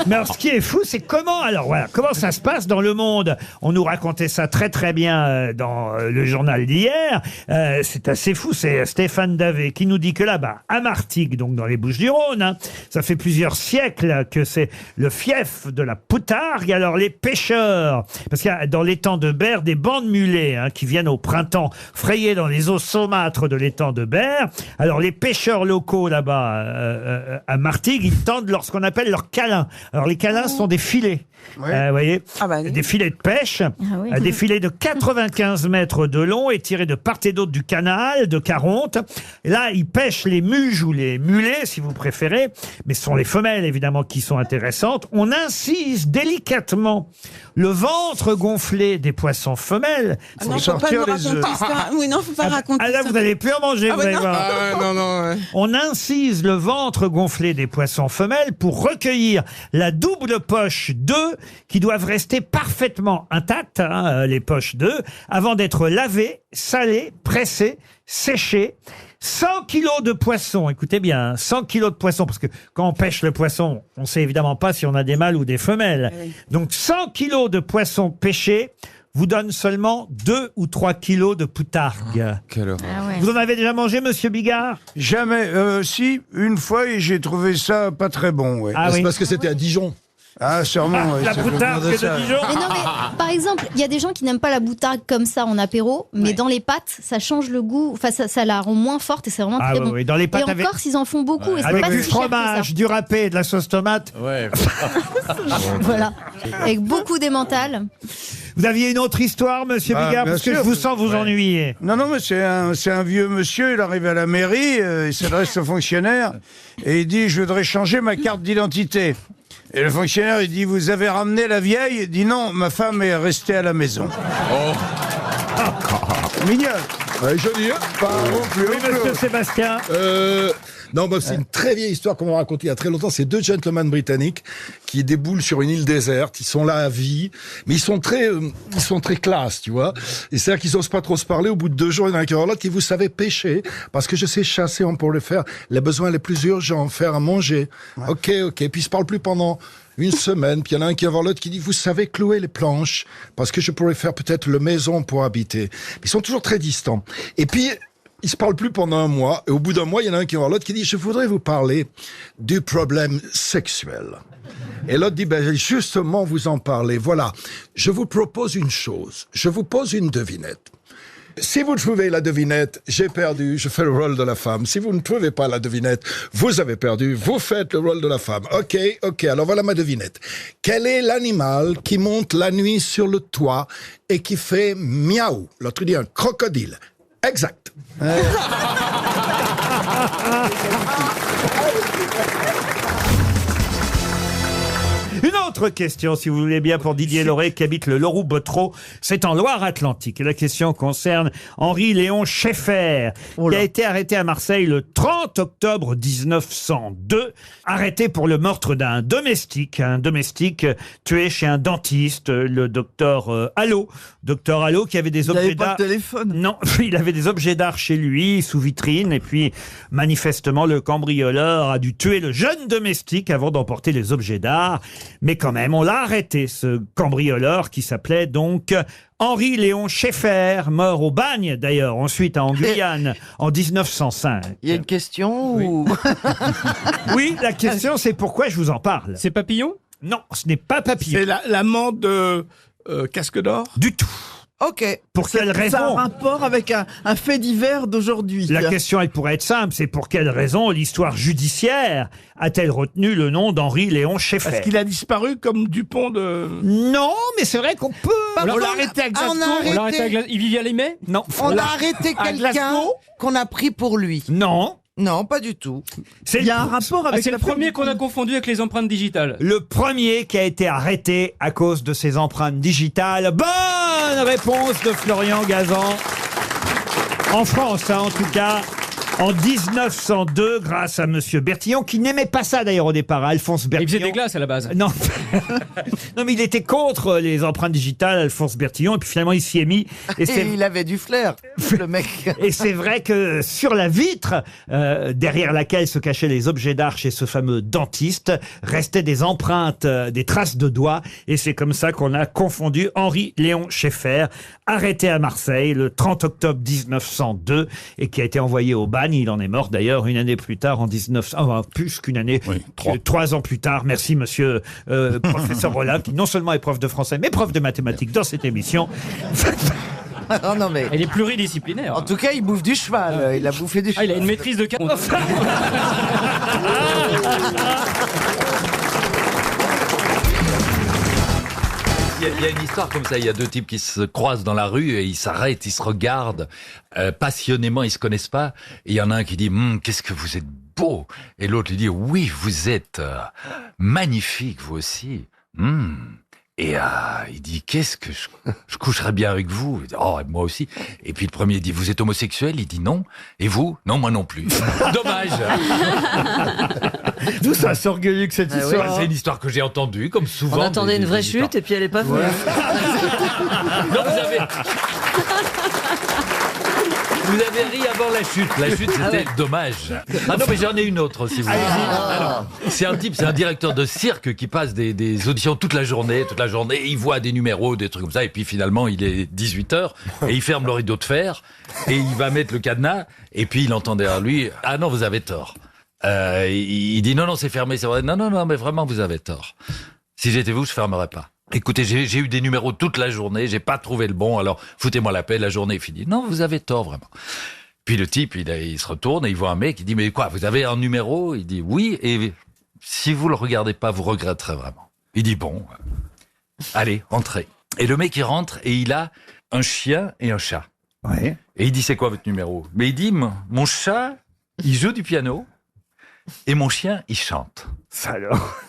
Mais alors, ce qui est fou, c'est comment ça se passe dans le monde. On nous racontait ça très très bien dans le journal d'hier. C'est assez fou. C'est Stéphane Davé qui nous dit que là-bas, à Martigues, donc dans les Bouches-du-Rhône, hein, ça fait plusieurs siècles que c'est le fief de la poutargue. Alors les pêcheurs, parce qu'il y a dans l'étang de Berre des bancs de mulets hein, qui viennent au printemps frayer dans les eaux saumâtres de l'étang de Berre. Alors les pêcheurs locaux là-bas à Martigues, ils tendent ce qu'on appelle leurs câlins. Alors les câlins sont des filets, vous voyez, des filets de pêche, oui. des filets de 95 mètres de long et tirés de part et d'autre du canal de Caronte. Et là, ils pêchent les muges ou les mulets, si vous préférez, mais ce sont les femelles évidemment qui sont intéressantes. On incise délicatement le ventre gonflé des poissons femelles. Ah non, faut pas nous raconter ça. Oui, non, faut pas raconter Ah là, ça. vous n'allez plus en manger, Ah vous ouais, allez non. voir. Ah ouais, non. On incise le ventre gonflé des poissons femelles pour recueillir la double poche d'œufs qui doivent rester parfaitement intactes, hein, les poches d'œufs, avant d'être lavées, salées, pressées, séchées. 100 kilos de poissons, écoutez bien, 100 kilos de poissons, parce que quand on pêche le poisson, on sait évidemment pas si on a des mâles ou des femelles. Donc 100 kilos de poissons pêchés vous donne seulement 2 ou 3 kilos de poutargue. Quelle horreur. Vous en avez déjà mangé, monsieur Bigard? Jamais. Si, une fois, et j'ai trouvé ça pas très bon. Ouais. Ah oui. C'est parce que c'était à Dijon. Ah, sûrement. ouais, la ça fait poutargue venir de ça. Dijon. Mais non, mais par exemple, il y a des gens qui n'aiment pas la boutargue comme ça en apéro, mais dans les pâtes, ça change le goût. Enfin, ça la rend moins forte et c'est vraiment Ah très oui, bon. oui, dans les pâtes et en avec- Corse, ils en font beaucoup et c'est Avec pas du si cher que fromage, du râpé et de la sauce tomate. Ouais. ça. Voilà, avec beaucoup d'émental. Vous aviez une autre histoire, monsieur Ah, Bigard, bien parce que sûr. je vous sens vous ennuyer. Non, mais c'est un vieux monsieur, il arrive à la mairie, il s'adresse au fonctionnaire et il dit « Je voudrais changer ma carte d'identité ». Et le fonctionnaire, il dit « Vous avez ramené la vieille ?» Il dit « Non, ma femme est restée à la maison. » Mignonne. Ouais, joli, hein. Oui, monsieur Sébastien. Non, bah, c'est une très vieille histoire qu'on m'a racontée il y a très longtemps. C'est 2 gentlemen britanniques qui déboulent sur une île déserte. Ils sont là à vie, mais ils sont très classe, tu vois. Et c'est-à-dire qu'ils osent pas trop se parler. Au bout de 2 jours, il y en a un qui va l'autre qui vous savez pêcher parce que je sais chasser, on pourrait le faire. Les besoins les plus urgents, faire à manger. Ouais. Ok. Puis ils se parlent plus pendant une semaine, puis il y en a un qui va voir l'autre qui dit « Vous savez clouer les planches, parce que je pourrais faire peut-être le maison pour habiter. » Ils sont toujours très distants. Et puis, ils se parlent plus pendant 1 mois, et au bout d'1 mois, il y en a un qui va voir l'autre qui dit « Je voudrais vous parler du problème sexuel. » Et l'autre dit « Ben, justement, vous en parlez. Voilà, je vous propose une chose. Je vous pose une devinette. Si vous trouvez la devinette, j'ai perdu, je fais le rôle de la femme. Si vous ne trouvez pas la devinette, vous avez perdu, vous faites le rôle de la femme. Ok, alors voilà ma devinette. Quel est l'animal qui monte la nuit sur le toit et qui fait miaou? L'autre dit un crocodile. Exact. Une autre question, si vous voulez bien, pour Didier Lauré, qui habite le Loroux-Bottereau. C'est en Loire-Atlantique. Et la question concerne Henri-Léon Schaeffer, qui a été arrêté à Marseille le 30 octobre 1902. Arrêté pour le meurtre d'un domestique. Un domestique tué chez un dentiste, le docteur Allot. Docteur Allot qui avait des objets d'art. Il n'avait pas de téléphone. Non, il avait des objets d'art chez lui, sous vitrine. Et puis, manifestement, le cambrioleur a dû tuer le jeune domestique avant d'emporter les objets d'art. Mais quand même, on l'a arrêté, ce cambrioleur qui s'appelait donc Henri-Léon Schaeffer, mort au Bagne d'ailleurs, ensuite en Guyane, en 1905. Il y a une question ou... Oui, la question c'est pourquoi je vous en parle. C'est Papillon? Non, ce n'est pas Papillon. C'est l'amant de Casque d'Or? Du tout. Ok. Pour quelle raison? Ça a un rapport avec un fait divers d'aujourd'hui. La question, elle pourrait être simple, c'est pour quelle raison l'histoire judiciaire a-t-elle retenu le nom d'Henri-Léon Schaeffer? Parce qu'il a disparu comme Dupont de... Non, mais c'est vrai qu'on peut... On l'a arrêté à Glasgow. Il vivait à Limay? Non. On a arrêté quelqu'un qu'on a pris pour lui. Non. Non, pas du tout. Il y a un rapport avec c'est le premier qu'on a confondu avec les empreintes digitales. Le premier qui a été arrêté à cause de ses empreintes digitales. Bonne réponse de Florian Gazan. En France, en tout cas. En 1902, grâce à Monsieur Bertillon, qui n'aimait pas ça d'ailleurs au départ, Alphonse Bertillon. Il faisait des glaces à la base. Non, non, mais il était contre les empreintes digitales, Alphonse Bertillon, et puis finalement il s'y est mis. Et il avait du flair, le mec. Et c'est vrai que sur la vitre, derrière laquelle se cachaient les objets d'art chez ce fameux dentiste, restaient des empreintes, des traces de doigts, et c'est comme ça qu'on a confondu Henri-Léon Schaeffer, arrêté à Marseille le 30 octobre 1902, et qui a été envoyé au Bagne. Il en est mort d'ailleurs une année plus tard, en 1900, enfin, plus qu'une année, 3 ans plus tard. Merci monsieur professeur Rollin, qui non seulement est prof de français, mais prof de mathématiques dans cette émission. Non, mais... Il est pluridisciplinaire. En tout cas, il bouffe du cheval. Il a bouffé du cheval. Il a une maîtrise de... Il y a une histoire comme ça, il y a 2 types qui se croisent dans la rue et ils s'arrêtent, ils se regardent passionnément, ils se connaissent pas. Et il y en a un qui dit qu'est-ce que vous êtes beau, et l'autre lui dit oui, vous êtes magnifique vous aussi. Et il dit qu'est-ce que je coucherais bien avec vous. Il dit, oh, et moi aussi. Et puis le premier dit vous êtes homosexuel, il dit non. Et vous? Non, moi non plus. Dommage. D'où ça sort que cette histoire? Oui. C'est une histoire que j'ai entendue, comme souvent. On attendait une vraie chute et puis elle est pas venue. Non, vous avez ri avant la chute. La chute, c'était dommage. Ah non, mais j'en ai une autre, si vous voulez. Alors, c'est un type, c'est un directeur de cirque qui passe des auditions toute la journée. Et il voit des numéros, des trucs comme ça. Et puis finalement, il est 18h et il ferme le rideau de fer et il va mettre le cadenas. Et puis il entend derrière lui, ah non, vous avez tort. Il dit non, c'est fermé, c'est vrai. Non, mais vraiment, vous avez tort. Si j'étais vous, je fermerais pas. Écoutez, j'ai eu des numéros toute la journée, j'ai pas trouvé le bon, alors foutez-moi la paix, la journée est finie. Non, vous avez tort, vraiment. Puis le type, il se retourne et il voit un mec, il dit, mais quoi, vous avez un numéro? Il dit, oui, et si vous le regardez pas, vous regretterez vraiment. Il dit, bon, allez, entrez. Et le mec, il rentre et il a un chien et un chat. Ouais. Et il dit, c'est quoi votre numéro? Mais il dit, mon chat, il joue du piano et mon chien, il chante. Ça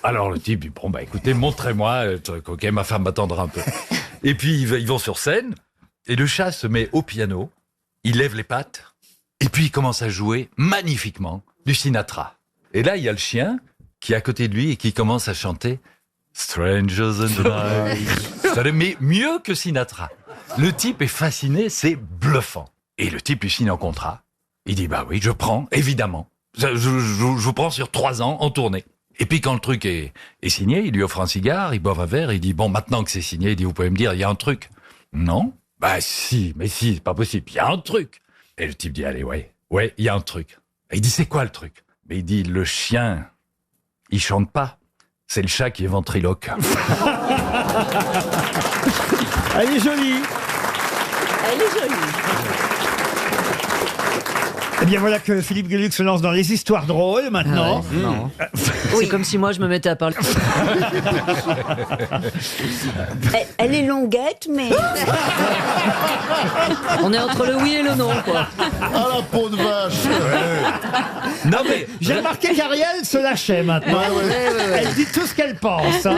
alors le type, il dit, bon, bah écoutez, montrez-moi le truc, ok, ma femme m'attendra un peu. Et puis ils vont sur scène et le chat se met au piano, il lève les pattes et puis il commence à jouer magnifiquement du Sinatra. Et là, il y a le chien qui est à côté de lui et qui commence à chanter Strangers in the Night. Mais mieux que Sinatra. Le type est fasciné, c'est bluffant. Et le type lui signe un contrat. Il dit, bah oui, je prends, évidemment. Je vous prends sur 3 ans en tournée. Et puis quand le truc est signé, il lui offre un cigare, il boit un verre, il dit, bon, maintenant que c'est signé, il dit, vous pouvez me dire, il y a un truc? Non? Bah si, c'est pas possible, il y a un truc. Et le type dit, allez, ouais, il y a un truc. Et il dit, c'est quoi le truc? Mais il dit, le chien, il chante pas. C'est le chat qui est ventriloque. Elle est jolie. Elle est jolie. Eh bien voilà que Philippe Gueluc se lance dans les histoires drôles maintenant. Ah ouais, non. C'est comme si moi je me mettais à parler. Elle est longuette, mais... On est entre le oui et le non, quoi. Ah, la peau de vache. Non mais j'ai remarqué qu'Ariel se lâchait maintenant. Ouais. Elle dit tout ce qu'elle pense. Hein.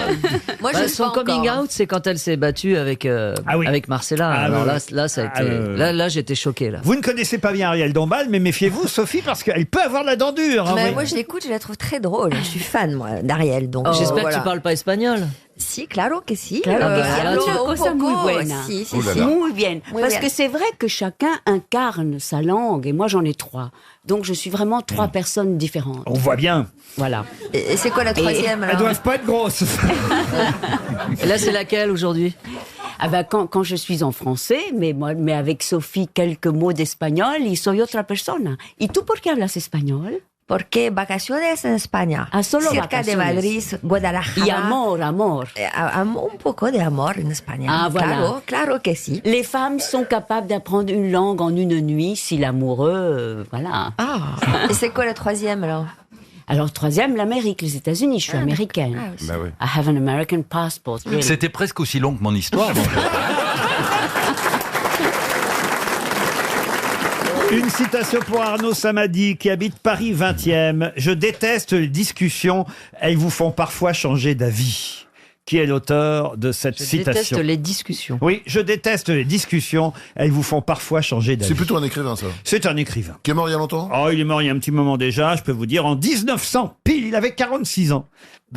Moi, son coming out, c'est quand elle s'est battue avec avec Marcella. Alors là, ça a été. Là, j'étais choqué là. Vous ne connaissez pas bien Ariel Dombal, mais méfiez-vous, Sophie, parce qu'elle peut avoir la dent dure. Mais moi, je l'écoute, je la trouve très drôle. Je suis fan, moi, d'Ariel. Donc, j'espère que tu parles pas espagnol. Si, claro que si. Claro que sí. Hablo Una un cosa poco, muy buena. si. Muy bien. Muy Parce bien. que c'est vrai que chacun incarne sa langue, et moi j'en ai 3. Donc je suis vraiment 3 personnes différentes. On voit bien. Voilà. Et c'est quoi la troisième Elles alors? doivent pas être grosses. Et là, c'est laquelle aujourd'hui? Ah ben, quand je suis en français, mais avec Sophie, quelques mots d'espagnol, y soy otra persona. ¿Y tú por qué hablas español? Porque vacaciones en España. Solo cerca de vacaciones. Madrid, Guadalajara. Y amor. Un poco de amor en España. Ah, voilà. Claro que si. Les femmes sont capables d'apprendre une langue en une nuit si l'amoureux, voilà. Ah. Et c'est quoi la troisième alors? Alors, troisième, l'Amérique, les États-Unis. Je suis américaine. Bah oui. I have an American passport. Really. C'était presque aussi long que mon histoire. Donc. Une citation pour Arnaud Samadi qui habite Paris 20e. Je déteste les discussions, elles vous font parfois changer d'avis. Qui est l'auteur de cette citation? Je déteste les discussions. Oui, je déteste les discussions, elles vous font parfois changer d'avis. C'est plutôt un écrivain, ça. C'est un écrivain. Qui est mort il y a longtemps? Oh, il est mort il y a un petit moment déjà, je peux vous dire, en 1900, pile, il avait 46 ans.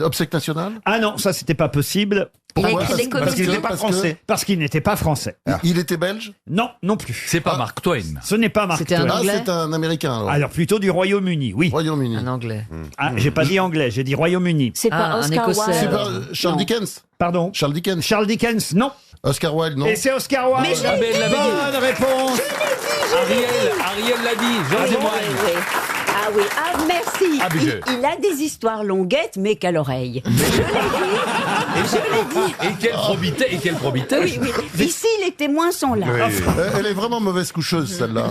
Obsèque nationale? Ah non, ça c'était pas possible. Il a écrit des Parce qu'il n'était pas français. Parce qu'il n'était pas français. Il était belge? Non, non plus. C'est pas Mark Twain. Ce n'est pas Mark C'était un Twain. Anglais? C'est un américain, alors. Alors plutôt du Royaume-Uni, oui. Royaume-Uni. Un anglais. Ah, j'ai pas dit anglais, j'ai dit Royaume-Uni. C'est pas un Oscar Écossais. Wilde. C'est pas Charles Non. Dickens? Pardon. Charles Dickens? Charles Dickens, non. Oscar Wilde, non? Et c'est Oscar Wilde. Mais elle l'avait dit. Bonne réponse. Ariel l'a dit, Jean témoigne. Ah oui, ah merci. Ah, mais Il a des histoires longuettes, mais qu'à l'oreille. Je l'ai dit. Et quelle probité. Oui. Ici, les témoins sont là. Elle est vraiment mauvaise coucheuse, celle-là.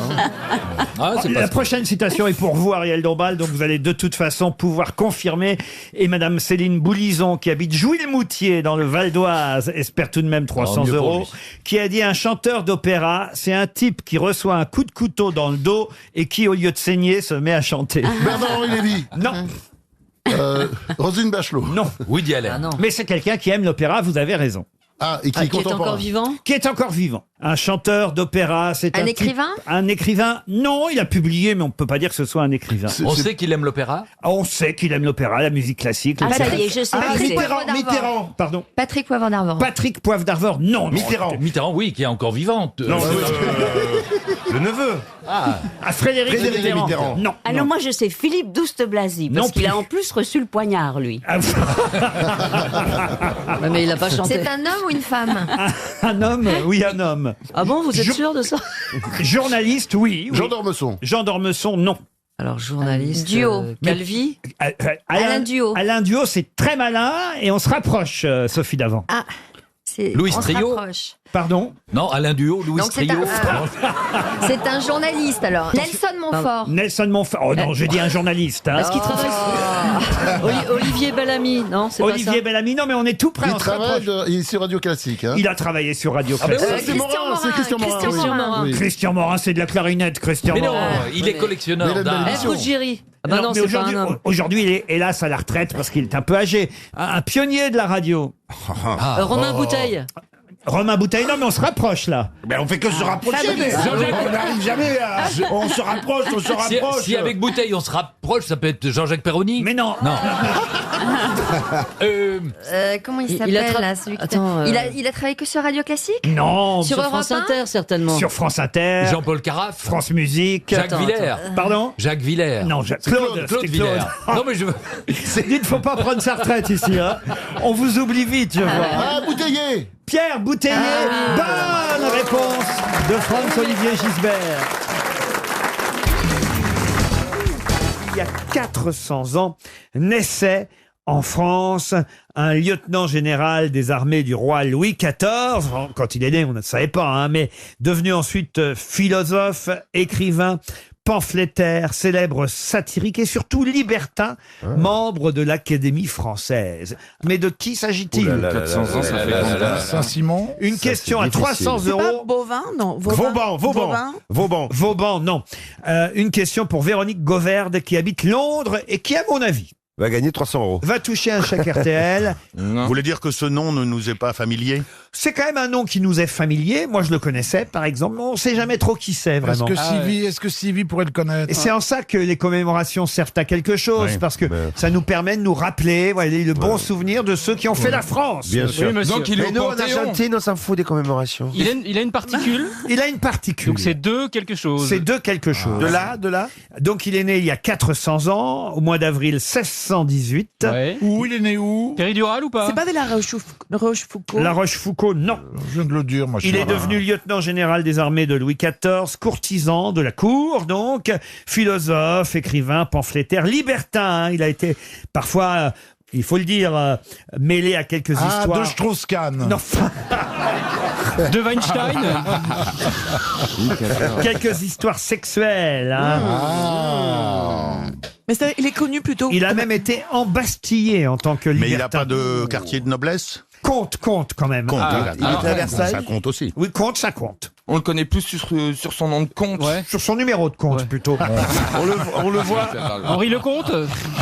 Hein. La prochaine citation est pour vous, Ariel Dombal, donc vous allez de toute façon pouvoir confirmer. Et Madame Céline Boulison, qui habite Jouy-les-Moutiers, dans le Val d'Oise, espère tout de même 300 mieux pour €, lui. qui a dit: un chanteur d'opéra, c'est un type qui reçoit un coup de couteau dans le dos et qui, au lieu de saigner, se met à chanter. Bernard-Henri Lévy? Non. Roselyne Bachelot? Non. Woody Allen. Ah non. Mais c'est quelqu'un qui aime l'opéra, vous avez raison. Ah, et qui est Qui est contemporain? encore vivant? Qui est encore vivant. Un chanteur d'opéra, c'est Un type- écrivain? Un écrivain, non, il a publié, mais on ne peut pas dire que ce soit un écrivain. On sait qu'il aime l'opéra. On sait qu'il aime l'opéra, la musique classique. Ah, le ça théâtre. y est, je sais Ah, qui c'est. Mitterrand, pardon. Patrick Poivre d'Arvor. Patrick Poivre d'Arvor, non. Mitterrand, oui, qui est encore vivant. Non, Le neveu. Ah, Frédéric Mitterrand. Non. Ah non, moi je sais Philippe Douste-Blazy, parce Non qu'il a plus. en plus reçu le poignard, lui. Ah, Ouais, mais il a pas chanté. C'est un homme ou une femme? un homme, oui, un homme. Ah bon, vous êtes sûr de ça? Journaliste, oui. Jean d'Ormesson? Jean d'Ormesson, non. Alors, journaliste. Duo. Calvi. Alain Duo. Alain Duo, c'est très malin et on se rapproche, Sophie Davant. Ah, c'est... Louis on se Trio. rapproche. Pardon? Non, Alain Duhaut, Louis Donc, c'est Trio. C'est un journaliste alors. Nelson Montfort. Nelson Montfort. Oh non, j'ai dit un journaliste. hein. Est-ce qu'il travaille Olivier Bellamy, non, c'est pas ça. Olivier Bellamy, non, mais on est tout près. Il on se travaille rapproche. il est sur Radio Classique. Hein. Il a travaillé sur Radio Ah ben Classique. ouais, c'est Morin, c'est Christian Morin. Christian oui. Morin. Oui. Christian Morin, c'est de la clarinette, Christian Mais non, Morin. il est collectionneur Mais d'art. Ruggieri. Ah bah non, mais c'est pas un homme. aujourd'hui, il est hélas à la retraite parce qu'il est un peu âgé. Un pionnier de la radio. Romain Bouteille. Romain Bouteille, non, mais on se rapproche là. Mais on fait que se rapprocher, mais on n'arrive jamais à... On se rapproche, on se rapproche. Si avec Bouteille on se rapproche, ça peut être Jean-Jacques Perroni. Mais non. Non. Comment il Il s'appelle a là, celui qui Attends, il a travaillé que sur Radio Classique? Non. Sur France Inter, certainement. Sur France Inter. Jean-Paul Carafe. France Musique. Jacques Villers. Pardon? Jacques Villers. Non, Claude c'était Villers. Non mais je veux... Il ne faut pas prendre sa retraite ici. Hein. On vous oublie vite, je vois. Ah, Bouteiller. Pierre Bouteiller. Bonne réponse de Franz-Olivier Gisbert. Il y a 400 ans, naissait en France un lieutenant général des armées du roi Louis XIV. Quand il est né, on ne savait pas, hein, mais devenu ensuite philosophe, écrivain, pamphlétaire, célèbre satirique et surtout libertin, membre de l'Académie française. Mais de qui s'agit-il? 400 ans, ça fait combien? Saint-Simon. Une question à 300 C'est pas euros. Bovin, non. Vauban, non. Une question pour Véronique Gauverde qui habite Londres et qui, à mon avis, va gagner 300 euros. va toucher un chèque RTL. Vous voulez dire que ce nom ne nous est pas familier? C'est quand même un nom qui nous est familier. Moi, je le connaissais, par exemple. Mais on ne sait jamais trop qui c'est, vraiment. Est-ce que Sylvie pourrait le connaître? Et c'est en ça que les commémorations servent à quelque chose, parce que ça nous permet de nous rappeler le bon souvenir de ceux qui ont fait la France. Bien sûr. Donc il est Mais au nous, en Panthéon. Argentine, on s'en fout des commémorations. Il a une particule. Il a une particule. Donc c'est de quelque chose. C'est de quelque chose. De là. Donc il est né il y a 400 ans, au mois d'avril 1618. Ouais. Où il est né où? Péridural ou pas? C'est pas de la Rochefoucauld. La Rochefoucauld, non. Je viens de le dire, moi. Il est devenu lieutenant général des armées de Louis XIV, courtisan de la cour, donc, philosophe, écrivain, pamphlétaire, libertin. Hein. Il a été parfois, il faut le dire, mêlé à quelques histoires. De Strauss-Kahn. Non. De Weinstein. Quelques histoires sexuelles. Hein. Mais il est connu plutôt. Il a même été embastillé en tant que libertin. Mais il n'a pas de quartier de noblesse? Compte quand même. Compte, il était à Versailles. ça compte aussi. Oui, ça compte. On le connaît plus sur son nom de compte. Sur son numéro de compte, plutôt. On le voit. Henri Lecomte.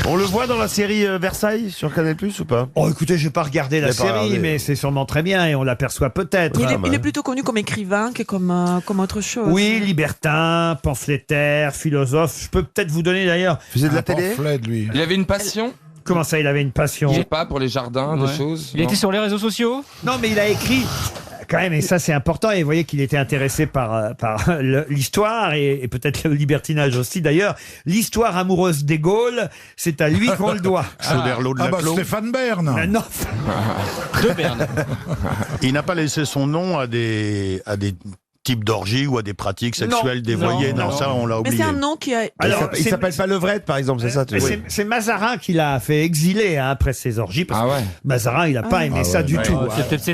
On le voit dans la série Versailles sur Canal+ ou pas? Oh, écoutez, j'ai pas regardé la J'ai pas série, regardé. mais c'est sûrement très bien et on l'aperçoit peut-être. Il est plutôt connu comme écrivain que comme autre chose. Oui, libertin, pamphlétaire, philosophe. Je peux peut-être vous donner d'ailleurs. Faisait de la télé. Lui. Il avait une passion? Comment ça, il avait une passion? Je sais pas, pour les jardins, des choses. Il était sur les réseaux sociaux. Non, mais il a écrit. Quand même, et ça c'est important, et vous voyez qu'il était intéressé par l'histoire, et peut-être le libertinage aussi d'ailleurs. L'histoire amoureuse des Gaules, c'est à lui qu'on le doit. Chauderlot de Laclos. Stéphane Bern. Non. De Berne. Il n'a pas laissé son nom à des types d'orgies ou à des pratiques sexuelles dévoyées. Non, ça on l'a Mais oublié. c'est un nom qui a. Alors, Il s'appelle pas Levrette, par exemple, c'est ça? C'est Mazarin qui l'a fait exiler après ses orgies, parce que Mazarin, il n'a pas aimé ça du tout.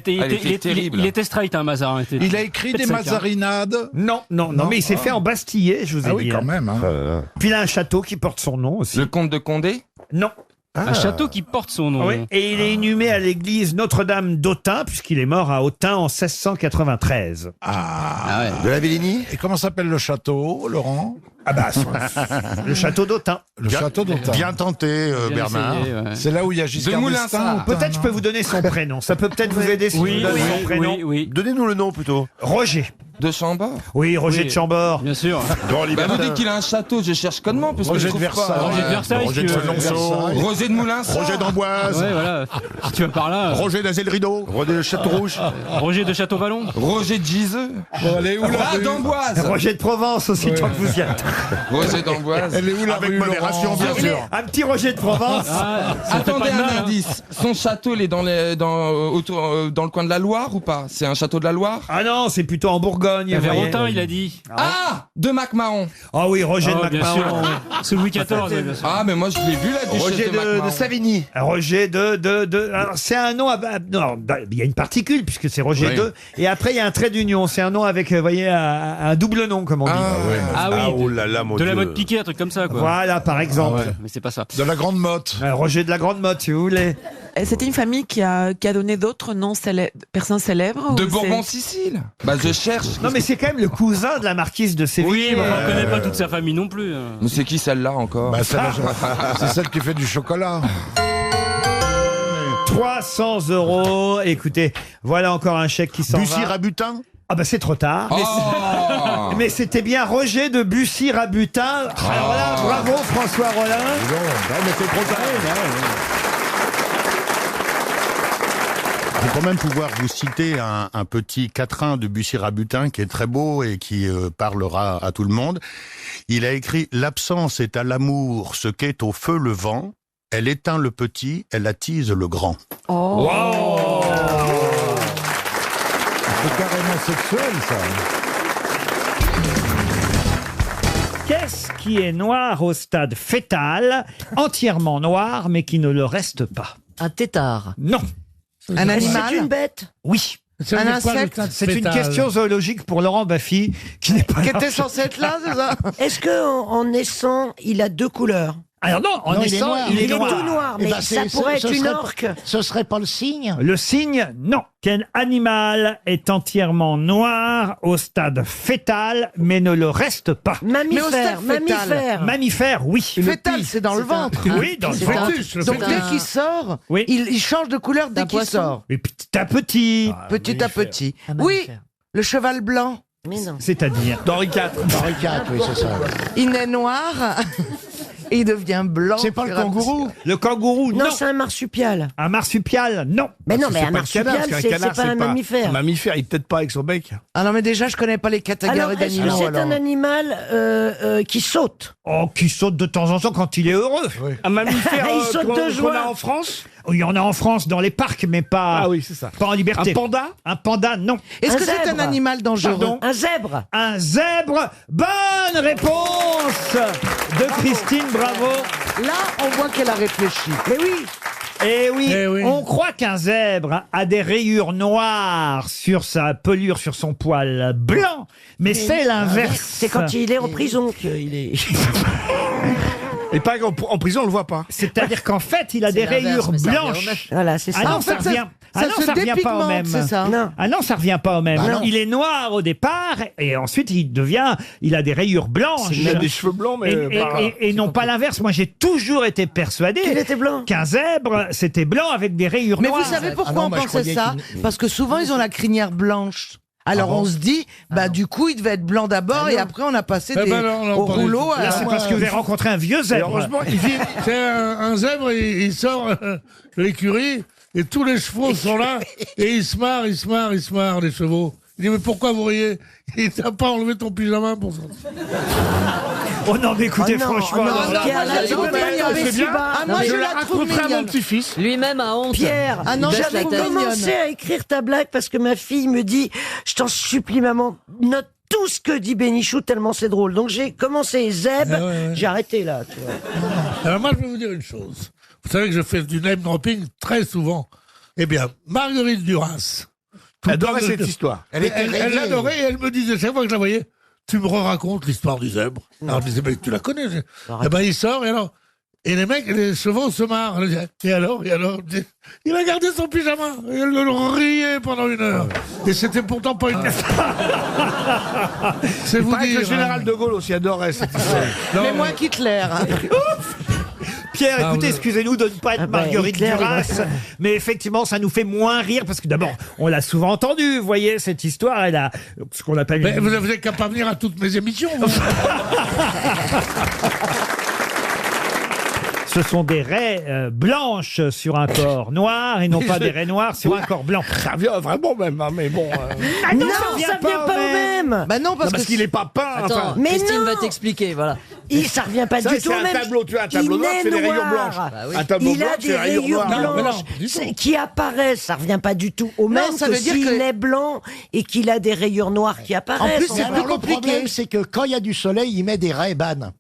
Il était straight, hein, Mazarin. Il a écrit des mazarinades. Non, mais il s'est fait embastiller, je vous ai dit. Oui, quand même. Hein. Puis il a un château qui porte son nom aussi. Le comte de Condé? Non. Un château qui porte son nom. Oui, et il est inhumé à l'église Notre-Dame d'Autun, puisqu'il est mort à Autun en 1693. De la Vélini. Et comment s'appelle le château, Laurent? Le château d'Autun. Le château d'Autun. Bien tenté, Bernard. C'est là où il y a Giscard d'Estaing. Peut-être je peux vous donner son prénom. Ça peut peut-être vous aider si je vous donne son prénom. Oui. Donnez-nous le nom plutôt. Roger. De Chambord? Oui, Roger de Chambord. Bien sûr. Bah vous dites qu'il a un château, je cherche connement, parce que je Roger de trouve pas. Versailles. Roger de Versailles. Roger de Chenonceau. Roger de Moulins. Roger d'Amboise. Ouais, voilà. Si tu vas par là. Roger d'Azel-Rideau. Roger de Château-Rouge. Roger de Château-Vallon. Roger de Giseux. Bon, elle est où la rue d'Amboise. Roger de Provence aussi, tant que vous y êtes. Roger d'Amboise. Elle est où la Avec rue, modération, Laurent bien sûr. Un petit Roger de Provence. Attendez un indice. Son château, il est dans le coin de la Loire ou pas? C'est un château de la Loire? Ah non, c'est plutôt en Bourgogne. Bourgogne. Vers voyez. Autun, il a dit. Ah, de MacMahon. Ah oui, Roger Oh, de bien MacMahon. sûr. C'est Louis XIV, bien sûr. Ah, mais moi je l'ai vu la duchesse Roger de MacMahon. de Savigny. Roger alors, c'est un nom. Non, il y a une particule puisque c'est Roger Oui. II. Et après, il y a un trait d'union. C'est un nom avec, vous voyez, un double nom, comme on dit. Ah oui, oh là là, mon de la Dieu. mode piquée, un truc comme ça, quoi. Voilà, par exemple. Mais c'est pas ça. De la Grande Motte. Roger de la Grande Motte, si vous voulez. C'était une famille qui a donné d'autres noms personnes célèbres De ou Bourbon-Sicile. Bah je cherche. Non, mais c'est quand même le cousin de la marquise de Séville. Oui, mais on connaît pas toute sa famille non plus. Mais c'est qui celle-là encore? Bah, c'est celle qui fait du chocolat. 300 €. Écoutez, voilà encore un chèque qui s'en va. Bussy-Rabutin. Ah bah c'est trop tard. Oh. Mais c'était bien Roger de Bussy-Rabutin. Alors là, bravo François Rollin. mais c'est trop tard. Je vais quand même pouvoir vous citer un petit quatrain de Bussy-Rabutin qui est très beau et qui parlera à tout le monde. Il a écrit « L'absence est à l'amour ce qu'est au feu le vent. Elle éteint le petit, elle attise le grand. » Oh. Wow. C'est carrément sexuel, ça. Qu'est-ce qui est noir au stade fœtal, entièrement noir, mais qui ne le reste pas? Un tétard. Non. Un animal. C'est une bête. Oui. Un insecte. C'est une question zoologique pour Laurent Baffy, qui n'est pas Qui là. était censé être là, c'est ça? Est-ce que en naissant, il a deux couleurs? Alors non, en Non, il est naissant, noir. il est Il est noir. tout noir, Eh mais ben, ça c'est- pourrait ce être une serait orque. Ce serait pas le signe? Le signe, non. Quel animal est entièrement noir au stade fœtal, mais ne le reste pas? Mais au stade Mammifère. Mammifère, oui. Fœtal, c'est dans le ventre. Oui, dans le C'est ventre. Donc dès qu'il sort, Oui. il change de couleur dès qu'il sort. Et petit à petit. Petit à petit. Un Oui, mammifère. le cheval blanc. Mais non. C'est-à-dire D'Henri IV. Henri IV, oui, c'est ça. Il naît noir et il devient blanc. C'est pas le kangourou? le kangourou, non. Non, c'est un marsupial. Un marsupial, non. Mais non, mais C'est un pas le canard, marsupial, parce qu'un c'est canard, pas un mammifère. Un mammifère, il peut-être pas avec son bec. Ah non, mais déjà, je connais pas les Alors, catégories est-ce que d'animaux. c'est alors. un animal qui saute? Oh, qui saute de temps en temps quand il est heureux. Un mammifère Il saute de qu'on joie. a en France. Il y en a en France dans les parcs, mais pas, Ah oui, c'est ça. pas en liberté. Un panda. Un panda, non. Est-ce Un que c'est un zèbre. animal dangereux? Pardon. Un zèbre. Un zèbre. Bonne réponse de Christine, bravo. Là, on voit qu'elle a réfléchi. Mais oui. Eh oui, Eh oui. on croit qu'un zèbre a des rayures noires sur sa pelure, sur son poil blanc, mais c'est l'inverse. C'est quand il est en prison qu'il est. Et pas en prison, on le voit pas. C'est-à-dire qu'en fait, il a des l'inverse, rayures mais ça revient au blanches. même. Voilà, c'est ça. Ah non, en ça fait, revient. Ah non, se ça revient pas au dépigmente, même. c'est ça. Non. Ah non, ça revient pas au même. Bah non. Il est noir au départ et ensuite il a des rayures blanches. Il a des cheveux blancs, mais Et non pas l'inverse. Moi, j'ai toujours été persuadé Qu'il était blanc. qu'un zèbre, c'était blanc avec des rayures Mais noires. vous savez pourquoi Ah non, on moi, je pensait croyais ça? Parce que souvent, ils ont la crinière blanche. Alors bon on se dit, bah du coup, il devait être blanc d'abord et après on a passé Eh des, ben non, au pas du rouleau. tout. Là, c'est parce que vous avez rencontré un vieux Et zèbre. heureusement, c'est un zèbre, il sort de l'écurie et tous les chevaux sont là et ils se marrent, les chevaux. Il dit, mais pourquoi vous riez? Il dit, t'as pas enlevé ton pyjama pour ça. Oh non, mais écoutez, Oh non, franchement. oh non, alors là- Pierre, là, je tu peux trouve pas mignonne, tomber c'est si bien. bas. Ah, moi, Non, je mais la trouve raconterai à mon mignonne. petit-fils. Lui-même a honte. Pierre, Ah non, Il je baisse la la trouve tête. mignonne. commencé à écrire ta blague parce que ma fille me dit, je t'en supplie maman, note tout ce que dit Bénichou tellement c'est drôle. Donc j'ai commencé zèbre, Ah ouais. j'ai arrêté là. Tu vois. Alors moi, je vais vous dire une chose. Vous savez que je fais du name dropping très souvent. Eh bien, Marguerite Duras. Elle adorait cette histoire. Elle l'adorait et elle me disait, chaque fois que je la voyais, tu me racontes l'histoire du zèbre. Alors je disais, mais tu la connais. Eh ben, il sort et alors... Et les mecs, les chevaux se marrent. Et alors il a gardé son pyjama. Et elle le riait pendant 1 heure. Et c'était pourtant pas une... C'est vous dire. Le général de Gaulle aussi adorait cette histoire. Mais moins qu'Hitler. Pierre, Ah, écoutez, vous- excusez-nous de ne pas être Ah bah, Marguerite Hitler, Duras, mais effectivement, ça nous fait moins rire parce que d'abord, on l'a souvent entendu. Vous voyez, cette histoire, elle a ce qu'on appelle. Mais vous n'avez qu'à pas venir à toutes mes émissions. vous. Ce sont des raies blanches sur un corps noir et non pas des raies noires sur un corps blanc. Ça revient vraiment même, hein, mais bon. Non, ça vient pas au même. Bah non, parce Parce que qu'il est pas peint. Attends, enfin. Mais Christine non. va t'expliquer, voilà. Ça revient pas Ça, du tout c'est au un même. tableau, tu as un tableau Il noir, est c'est les rayures noir. blanches. Bah oui. Un tableau Il blanc, a c'est des les rayures rayures noires. Non, mais non, blanches du tout. qui apparaissent. Ça revient pas du tout au même ça que veut dire s'il que- est blanc et qu'il a des rayures noires qui En apparaissent. plus, c'est plus compliqué. Le problème, c'est que quand il y a du soleil, il met des Ray-Ban.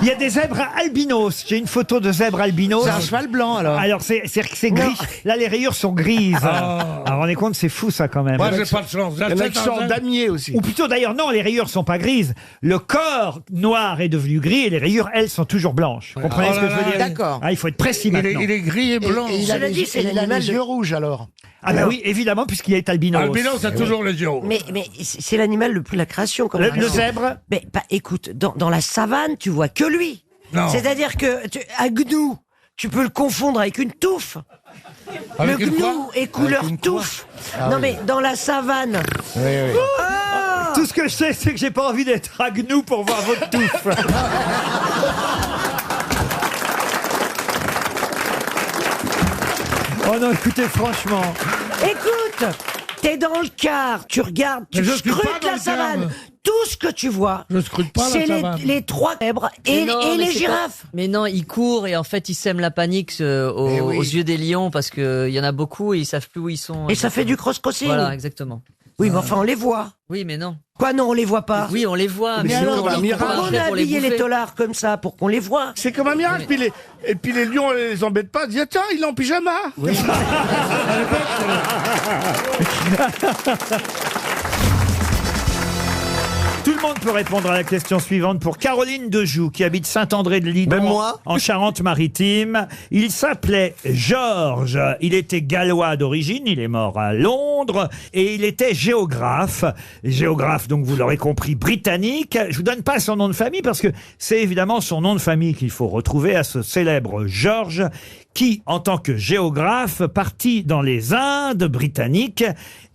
Il y a des zèbres albinos. J'ai une photo de zèbre albinos. C'est un cheval blanc, alors. Alors, c'est gris. Là, les rayures sont grises. Alors, vous vous rendez compte, c'est fou, ça, quand même. Moi, j'ai pas de chance. Il y en a qui sont damiers aussi. Ou plutôt, d'ailleurs, non, les rayures sont pas grises. Le corps noir est devenu gris et les rayures, elles, sont toujours blanches. Vous comprenez Oh ce que là je veux là, dire d'accord. Il faut être précis maintenant. Il est gris et blanc. Et il a Cela les, dit, c'est et il a l'animal les de- yeux rouges, alors. Ah bah oui, évidemment, puisqu'il est albinos. Albino, c'est toujours les yeux rouges. Mais c'est l'animal le plus la création. Comme Le zèbre. Mais écoute, dans la savane, tu vois que lui. Non. C'est-à-dire que à gnou, tu peux le confondre avec une touffe. Avec le une quoi gnou est couleur touffe. Non mais dans la savane. Oui, oui. Ah Tout ce que je sais, c'est que j'ai pas envie d'être à gnou pour voir votre touffe. Oh non, écoutez, franchement. Écoute, t'es dans le car, tu regardes, tu Mais je suis pas scrutes dans la le savane. car. Tout ce que tu vois, Je scrute pas la c'est savane. les trois zèbres et, Mais non, et mais les c'est girafes. Mais non, ils courent et en fait ils sèment la panique aux yeux des lions parce qu'il y en a beaucoup et ils savent plus où ils sont. Et ça fait du cross-crossing. Voilà, exactement. Oui, mais enfin, on les voit. Oui, mais non. Quoi, non, on les voit pas. Oui, on les voit. Mais sinon, alors, on miracle. peut pas Pourquoi on faire a pour les habillé les bouffer. tolards comme ça pour qu'on les voit? C'est comme un miracle. Et puis les lions, les embêtent pas. Ils disent, tiens, il est en pyjama. Oui. Tout le monde peut répondre à la question suivante pour Caroline Dejoux, qui habite Saint-André-de-Lidon, Même moi. en Charente-Maritime. Il s'appelait Georges. Il était gallois d'origine. Il est mort à Londres. Et il était géographe. Géographe, donc vous l'aurez compris, britannique. Je vous donne pas son nom de famille parce que c'est évidemment son nom de famille qu'il faut retrouver à ce célèbre Georges qui, en tant que géographe, partit dans les Indes britanniques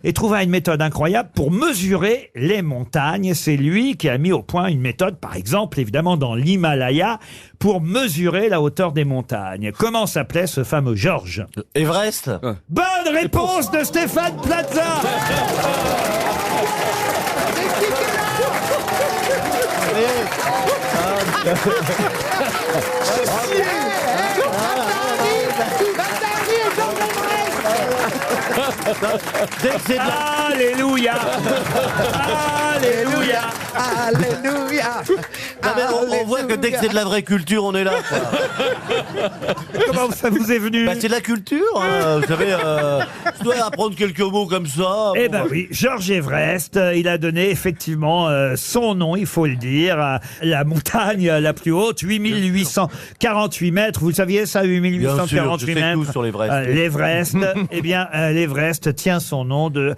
et trouva une méthode incroyable pour mesurer les montagnes. C'est lui qui a mis au point une méthode, par exemple, évidemment, dans l'Himalaya, pour mesurer la hauteur des montagnes. Comment s'appelait ce fameux Georges? Everest. Bonne réponse de Stéphane Plaza. Alléluia. Alléluia. Alléluia. Non, mais on voit que dès que c'est de la vraie culture, on est là. Quoi. Comment ça vous est venu? Bah, c'est de la culture. Hein. Vous savez, je dois apprendre quelques mots comme ça. Eh ben oui, Georges Everest, il a donné effectivement son nom, il faut le dire, à la montagne la plus haute, 8848 mètres. Vous le saviez ça, 8848 Bien sûr, je sais mètres? tout sur l'Everest. L'Everest. Eh bien, l'Everest tient son nom de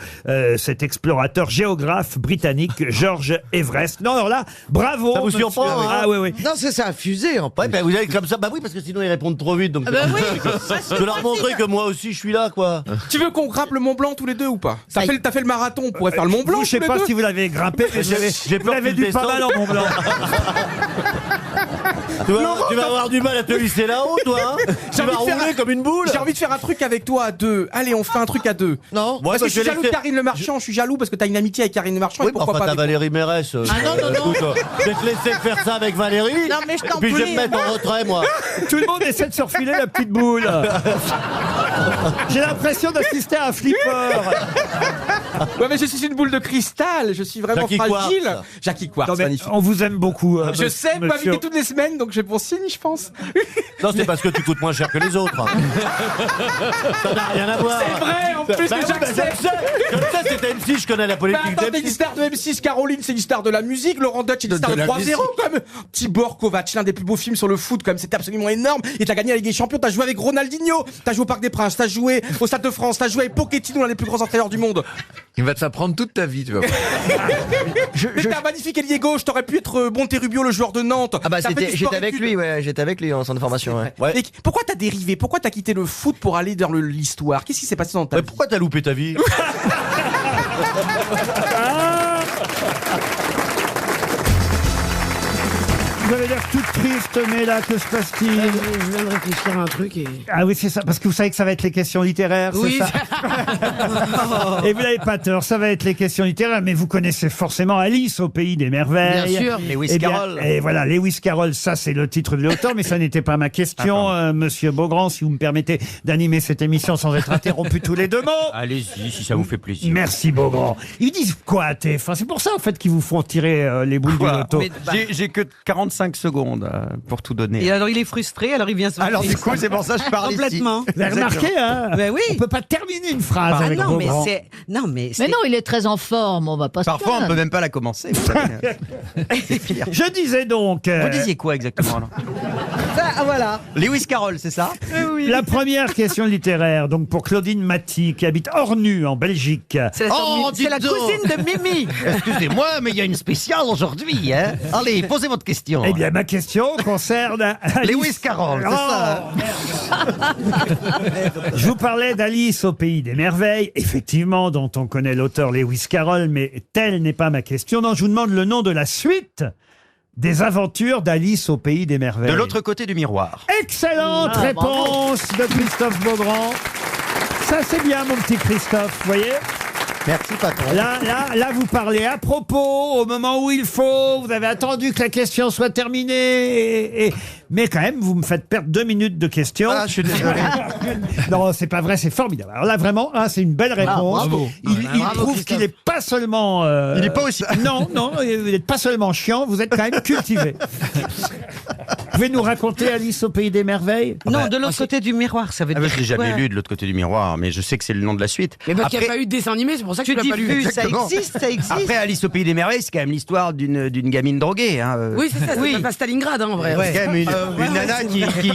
cet explorateur géographe britannique, Georges Everest. Non, alors là, bravo. Ça vous monsieur. surprend, hein? Ah oui, oui. Non, c'est ça, fusée en plus. Ouais, ben vous avez comme ça. Bah oui, parce que sinon ils répondent trop vite. Donc Ah bah oui. je vais leur montrer que moi aussi je suis là, quoi. Tu veux qu'on grimpe le Mont Blanc tous les deux ou pas? T'as fait le marathon, on pourrait faire le Mont Blanc. Vous, je sais tous les pas deux. si vous l'avez grimpé, mais J'ai vous peur l'avez qu'il dû pas descende. mal en Mont Blanc. Tu vas avoir du mal à te lisser là-haut, toi. Hein. Tu vas rouler comme une boule. J'ai envie de faire un truc avec toi à deux. Allez, on fait un truc à deux. Non. Ouais, Parce que bah, je suis jaloux de Karine Le Marchand, je suis jaloux parce que t'as une amitié avec Karine Le Marchand. Oui, et mais pourquoi enfin, pas t'as avec Valérie Mérès. Ah non, non, non. Je vais te laisser faire ça avec Valérie. Non, mais je t'en Puis je vais prie. me mettre en retrait, moi. Tout le monde essaie de se refiler la petite boule. J'ai l'impression d'assister à un flipper. Ouais, mais je suis une boule de cristal, je suis vraiment Jackie fragile. Quartz. Jackie Quartz, Non, mais magnifique. on vous aime beaucoup. Je sais, vous monsieur. m'invitez toutes les semaines, donc j'ai bon signe, je pense. Non, c'est parce que tu coûtes moins cher que les autres. Ça n'a rien à voir. C'est vrai, en plus, Bah que oui, bah, j'accepte. je le sais, c'était M6, je connais la Mais politique attends, t'es une d'M6. star de M6, Caroline, c'est une star de la musique, Laurent Dutch, c'est une star de la 3-0, quand même. Tibor Kovac, l'un des plus beaux films sur le foot, quand même, c'était absolument énorme. Et t'as gagné la Ligue des Champions, t'as joué avec Ronaldinho, t'as joué au Parc des Princes, t'as joué au Stade de France, t'as joué avec Pochettino, l'un des plus grands entraîneurs du monde. Il va te s'apprendre toute ta vie, tu vas voir. Mais t'as un magnifique ailier gauche, t'aurais pu être Bonterrubio, le joueur de Nantes. Ah bah T'as fait du sport j'étais avec études. lui, ouais, j'étais avec lui en centre de formation, ouais. Et pourquoi t'as dérivé? Pourquoi t'as quitté le foot pour aller dans l'histoire? Qu'est-ce qui s'est passé dans ta vie? Pourquoi t'as loupé ta vie? Vous avez l'air toute triste, mais là, que se passe-t-il? Je viens de réfléchir à un truc et... Ah oui, c'est ça, parce que vous savez que ça va être les questions littéraires, Oui. c'est ça? Et vous n'avez pas tort, ça va être les questions littéraires, mais vous connaissez forcément Alice au Pays des Merveilles. Bien sûr. Lewis Carroll. Et voilà, Lewis Carroll, ça c'est le titre de l'auteur, mais ça n'était pas ma question, Monsieur Beaugrand, si vous me permettez d'animer cette émission sans être interrompu tous les deux mots. Allez-y, si ça vous fait plaisir. Merci Beaugrand. Ils disent quoi à TF1? C'est pour ça en fait qu'ils vous font tirer les boules du loto. J'ai que 45 secondes pour tout donner. Et alors il est frustré, alors il vient se... Alors du coup, c'est pour ça que je parle ici. Complètement. Vous avez remarqué, hein? Ben oui. On peut pas terminer une phrase Ah avec non, mais Beaugrand. c'est... Non, mais Mais non, il est très en forme, on va pas se Parfois, on plaindre. peut même pas la commencer. Vous savez. Je disais donc... Vous disiez quoi exactement alors Ça, voilà. Lewis Carroll, c'est ça? La première question littéraire, donc pour Claudine Maty, qui habite Ornu, en Belgique. C'est la cousine de Mimi. Excusez-moi, mais il y a une spéciale aujourd'hui. Hein. Allez, posez votre question. Eh bien, ma question concerne... Alice- Lewis Carroll, c'est ça. Je vous parlais d'Alice au Pays des Merveilles, effectivement, dont on connaît l'auteur Lewis Carroll, mais telle n'est pas ma question. Non, je vous demande le nom de la suite des aventures d'Alice au Pays des Merveilles. De l'autre côté du miroir. Excellente réponse de Christophe Beaugrand. Ça, c'est bien, mon petit Christophe, vous voyez? Merci, patron. Là, vous parlez à propos, au moment où il faut. Vous avez attendu que la question soit terminée. Mais quand même, vous me faites perdre 2 minutes de questions. Ah, je suis désolé. Non, c'est pas vrai, c'est formidable. Alors là, vraiment, c'est une belle réponse. bravo. Il prouve qu'il n'est pas seulement... Il n'est pas aussi... Non, il n'est pas seulement chiant, vous êtes quand même cultivé. Vous pouvez nous raconter Alice au Pays des Merveilles? Non, de l'autre côté du miroir, ça veut dire Je l'ai jamais quoi? lu de l'autre côté du miroir, mais je sais que c'est le nom de la suite. Mais parce qu'il n'y a Après- pas eu de dessin animé, c'est pour ça que tu l'as pas lu. diffuses, Ça exactement. existe, ça existe. Après, Alice au Pays des Merveilles, c'est quand même l'histoire d'une gamine droguée. Hein. Oui, c'est ça, c'est pas Stalingrad, hein, en vrai. C'est quand même une nana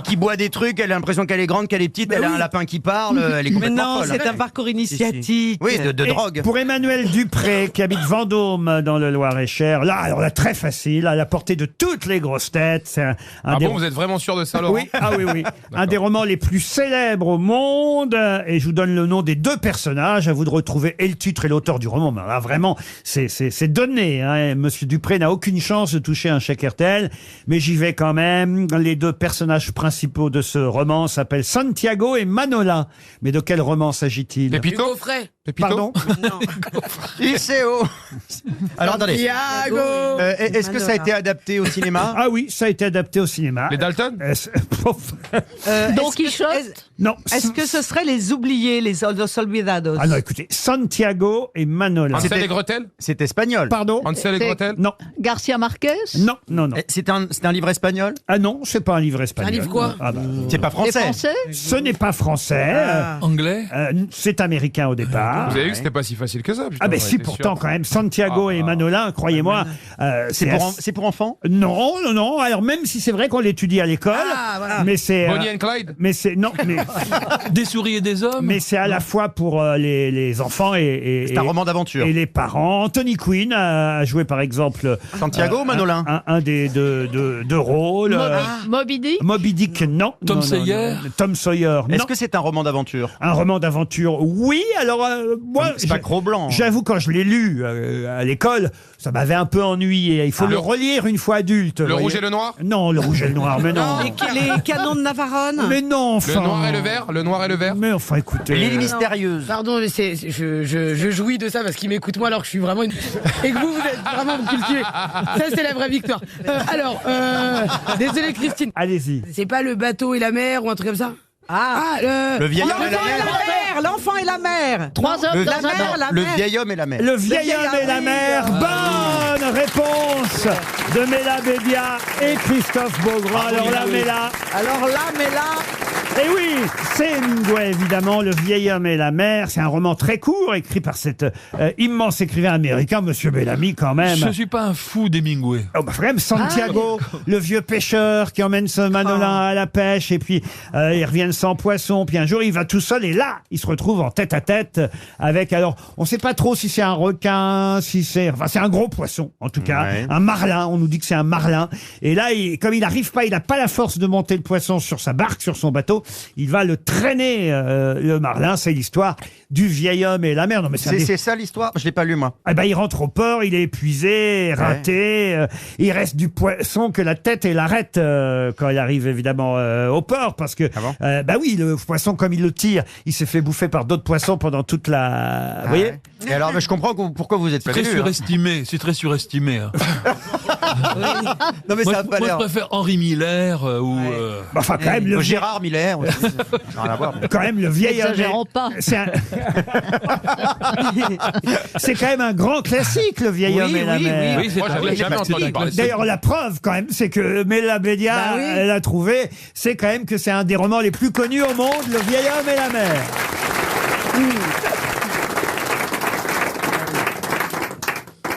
qui boit des trucs, elle a l'impression qu'elle est grande, qu'elle est petite, elle a un lapin qui parle, elle est Mais complètement non, folle. c'est un parcours initiatique. Oui, de Et drogue. Pour Emmanuel Dupré, qui habite Vendôme, dans le Loir-et-Cher, alors là, très facile, à la portée de toutes les grosses têtes. C'est un des... vous êtes vraiment sûr de ça, Laurent? Oui, oui. Un des romans les plus célèbres au monde. Et je vous donne le nom des 2 personnages. À vous de retrouver et le titre et l'auteur du roman. Mais là, vraiment, c'est donné. Hein. Monsieur Dupré n'a aucune chance de toucher un chèque RTL. Mais j'y vais quand même. Les 2 personnages principaux de ce roman s'appellent Santiago et Manola. Mais de quel roman s'agit-il? Pépito? Hugo Frey. Pardon? ICO. Alors attendez. Santiago. Est-ce que ça a été adapté au cinéma? Ah oui, ça a été adapté au cinéma. Les Dalton? Don Quichotte? Non. Est-ce que ce serait les oubliés, les Los Olvidados? Ah non, écoutez, Santiago et Manola. Hansel et Gretel? C'est espagnol. Pardon? Hansel et Gretel? Non, Garcia Marquez? non. C'est un livre espagnol? Ah non, c'est pas un livre espagnol. Un livre quoi? Ah bah, C'est pas Les français. Français? ce n'est pas français. Anglais? C'est américain au départ. Vous avez vu que c'était pas si facile que ça, putain, Ah ben j'en si, étais pourtant sûr. quand même, Santiago et Manola, croyez-moi, C'est pour enfants? Non. Alors même si c'est vrai qu'on l'étudie à l'école, mais c'est Bonnie and Clyde? mais c'est non, mais Des souris et des hommes. mais c'est à la fois pour les enfants et C'est un roman d'aventure. et les parents. Anthony Quinn a joué par exemple Santiago ou Manolin? un des deux rôles. Moby Dick? Moby Dick, non. Tom Non, Sawyer? non. Tom Sawyer, non. Est-ce que c'est un roman d'aventure? Un roman d'aventure, oui. Alors, moi, C'est pas Cro-Blanc. j'avoue, quand je l'ai lu à l'école, ça m'avait un peu ennuyé. Il faut le relire une fois adulte. Le vous Rouge voyez. et le Noir? Non, le rouge et le noir, mais non. Les canons de Navarone? Mais non, enfin. Le Noir et le Vert? Le Noir et le Vert? Mais enfin, écoutez. L'île mystérieuse. Pardon, mais je jouis de ça parce qu'il m'écoute moi alors que je suis vraiment une... Et que vous êtes vraiment cultivé. Ça, c'est la vraie victoire. Alors, désolé Christine. Allez-y. C'est pas le bateau et la mer ou un truc comme ça? Le vieil homme et la mer. L'enfant et la mer. 3 hommes Le, dans la un mer, bain. la le mer. vieil homme et la mer. Le vieil homme et la mer. Bonne réponse de Mela Bédia et Christophe Beaugrand. Alors là, Mela. Et oui, c'est Hemingway, évidemment, Le vieil homme et la mer. C'est un roman très court, écrit par cet immense écrivain américain, Monsieur Bellamy, quand même. Je suis pas un fou d'Hemingway. Oh, bah, quand même, Santiago, le vieux pêcheur qui emmène ce Manolin à la pêche, et puis ils reviennent sans poisson, puis un jour il va tout seul, et là, il se retrouve en tête à tête avec, alors, on sait pas trop si c'est un requin, si c'est, enfin, c'est un gros poisson, en tout cas, Ouais. un marlin, on nous dit que c'est un marlin, et là, comme il n'arrive pas, il n'a pas la force de monter le poisson sur sa barque, sur son bateau, il va le traîner, le Marlin. C'est l'histoire du vieil homme et la mer. Non, mais C'est ça l'histoire? Je l'ai pas lu, moi. Ah ben, il rentre au port, il est épuisé, raté. Il reste du poisson que la tête et l'arrête quand il arrive évidemment au port, parce que bah oui, le poisson, comme il le tire, il s'est fait bouffer par d'autres poissons pendant toute la. Vous voyez? Et alors, je comprends pourquoi vous êtes Très prévenu, hein. surestimé, c'est très surestimé. Hein. Non, mais moi, ça a pas moi, je l'air. préfère Henri Miller ou. Enfin, quand même, le Gérard Miller. Rien à voir. Quand même, le vieil homme. N'exagérons pas. C'est quand même un grand classique, le vieil homme et la mer. Oui, moi, j'avais jamais entendu parler. D'ailleurs, la preuve, quand même, c'est que Mela Bédia l'a trouvé, c'est quand même que c'est un des romans les plus connus au monde, Le vieil homme et la mer.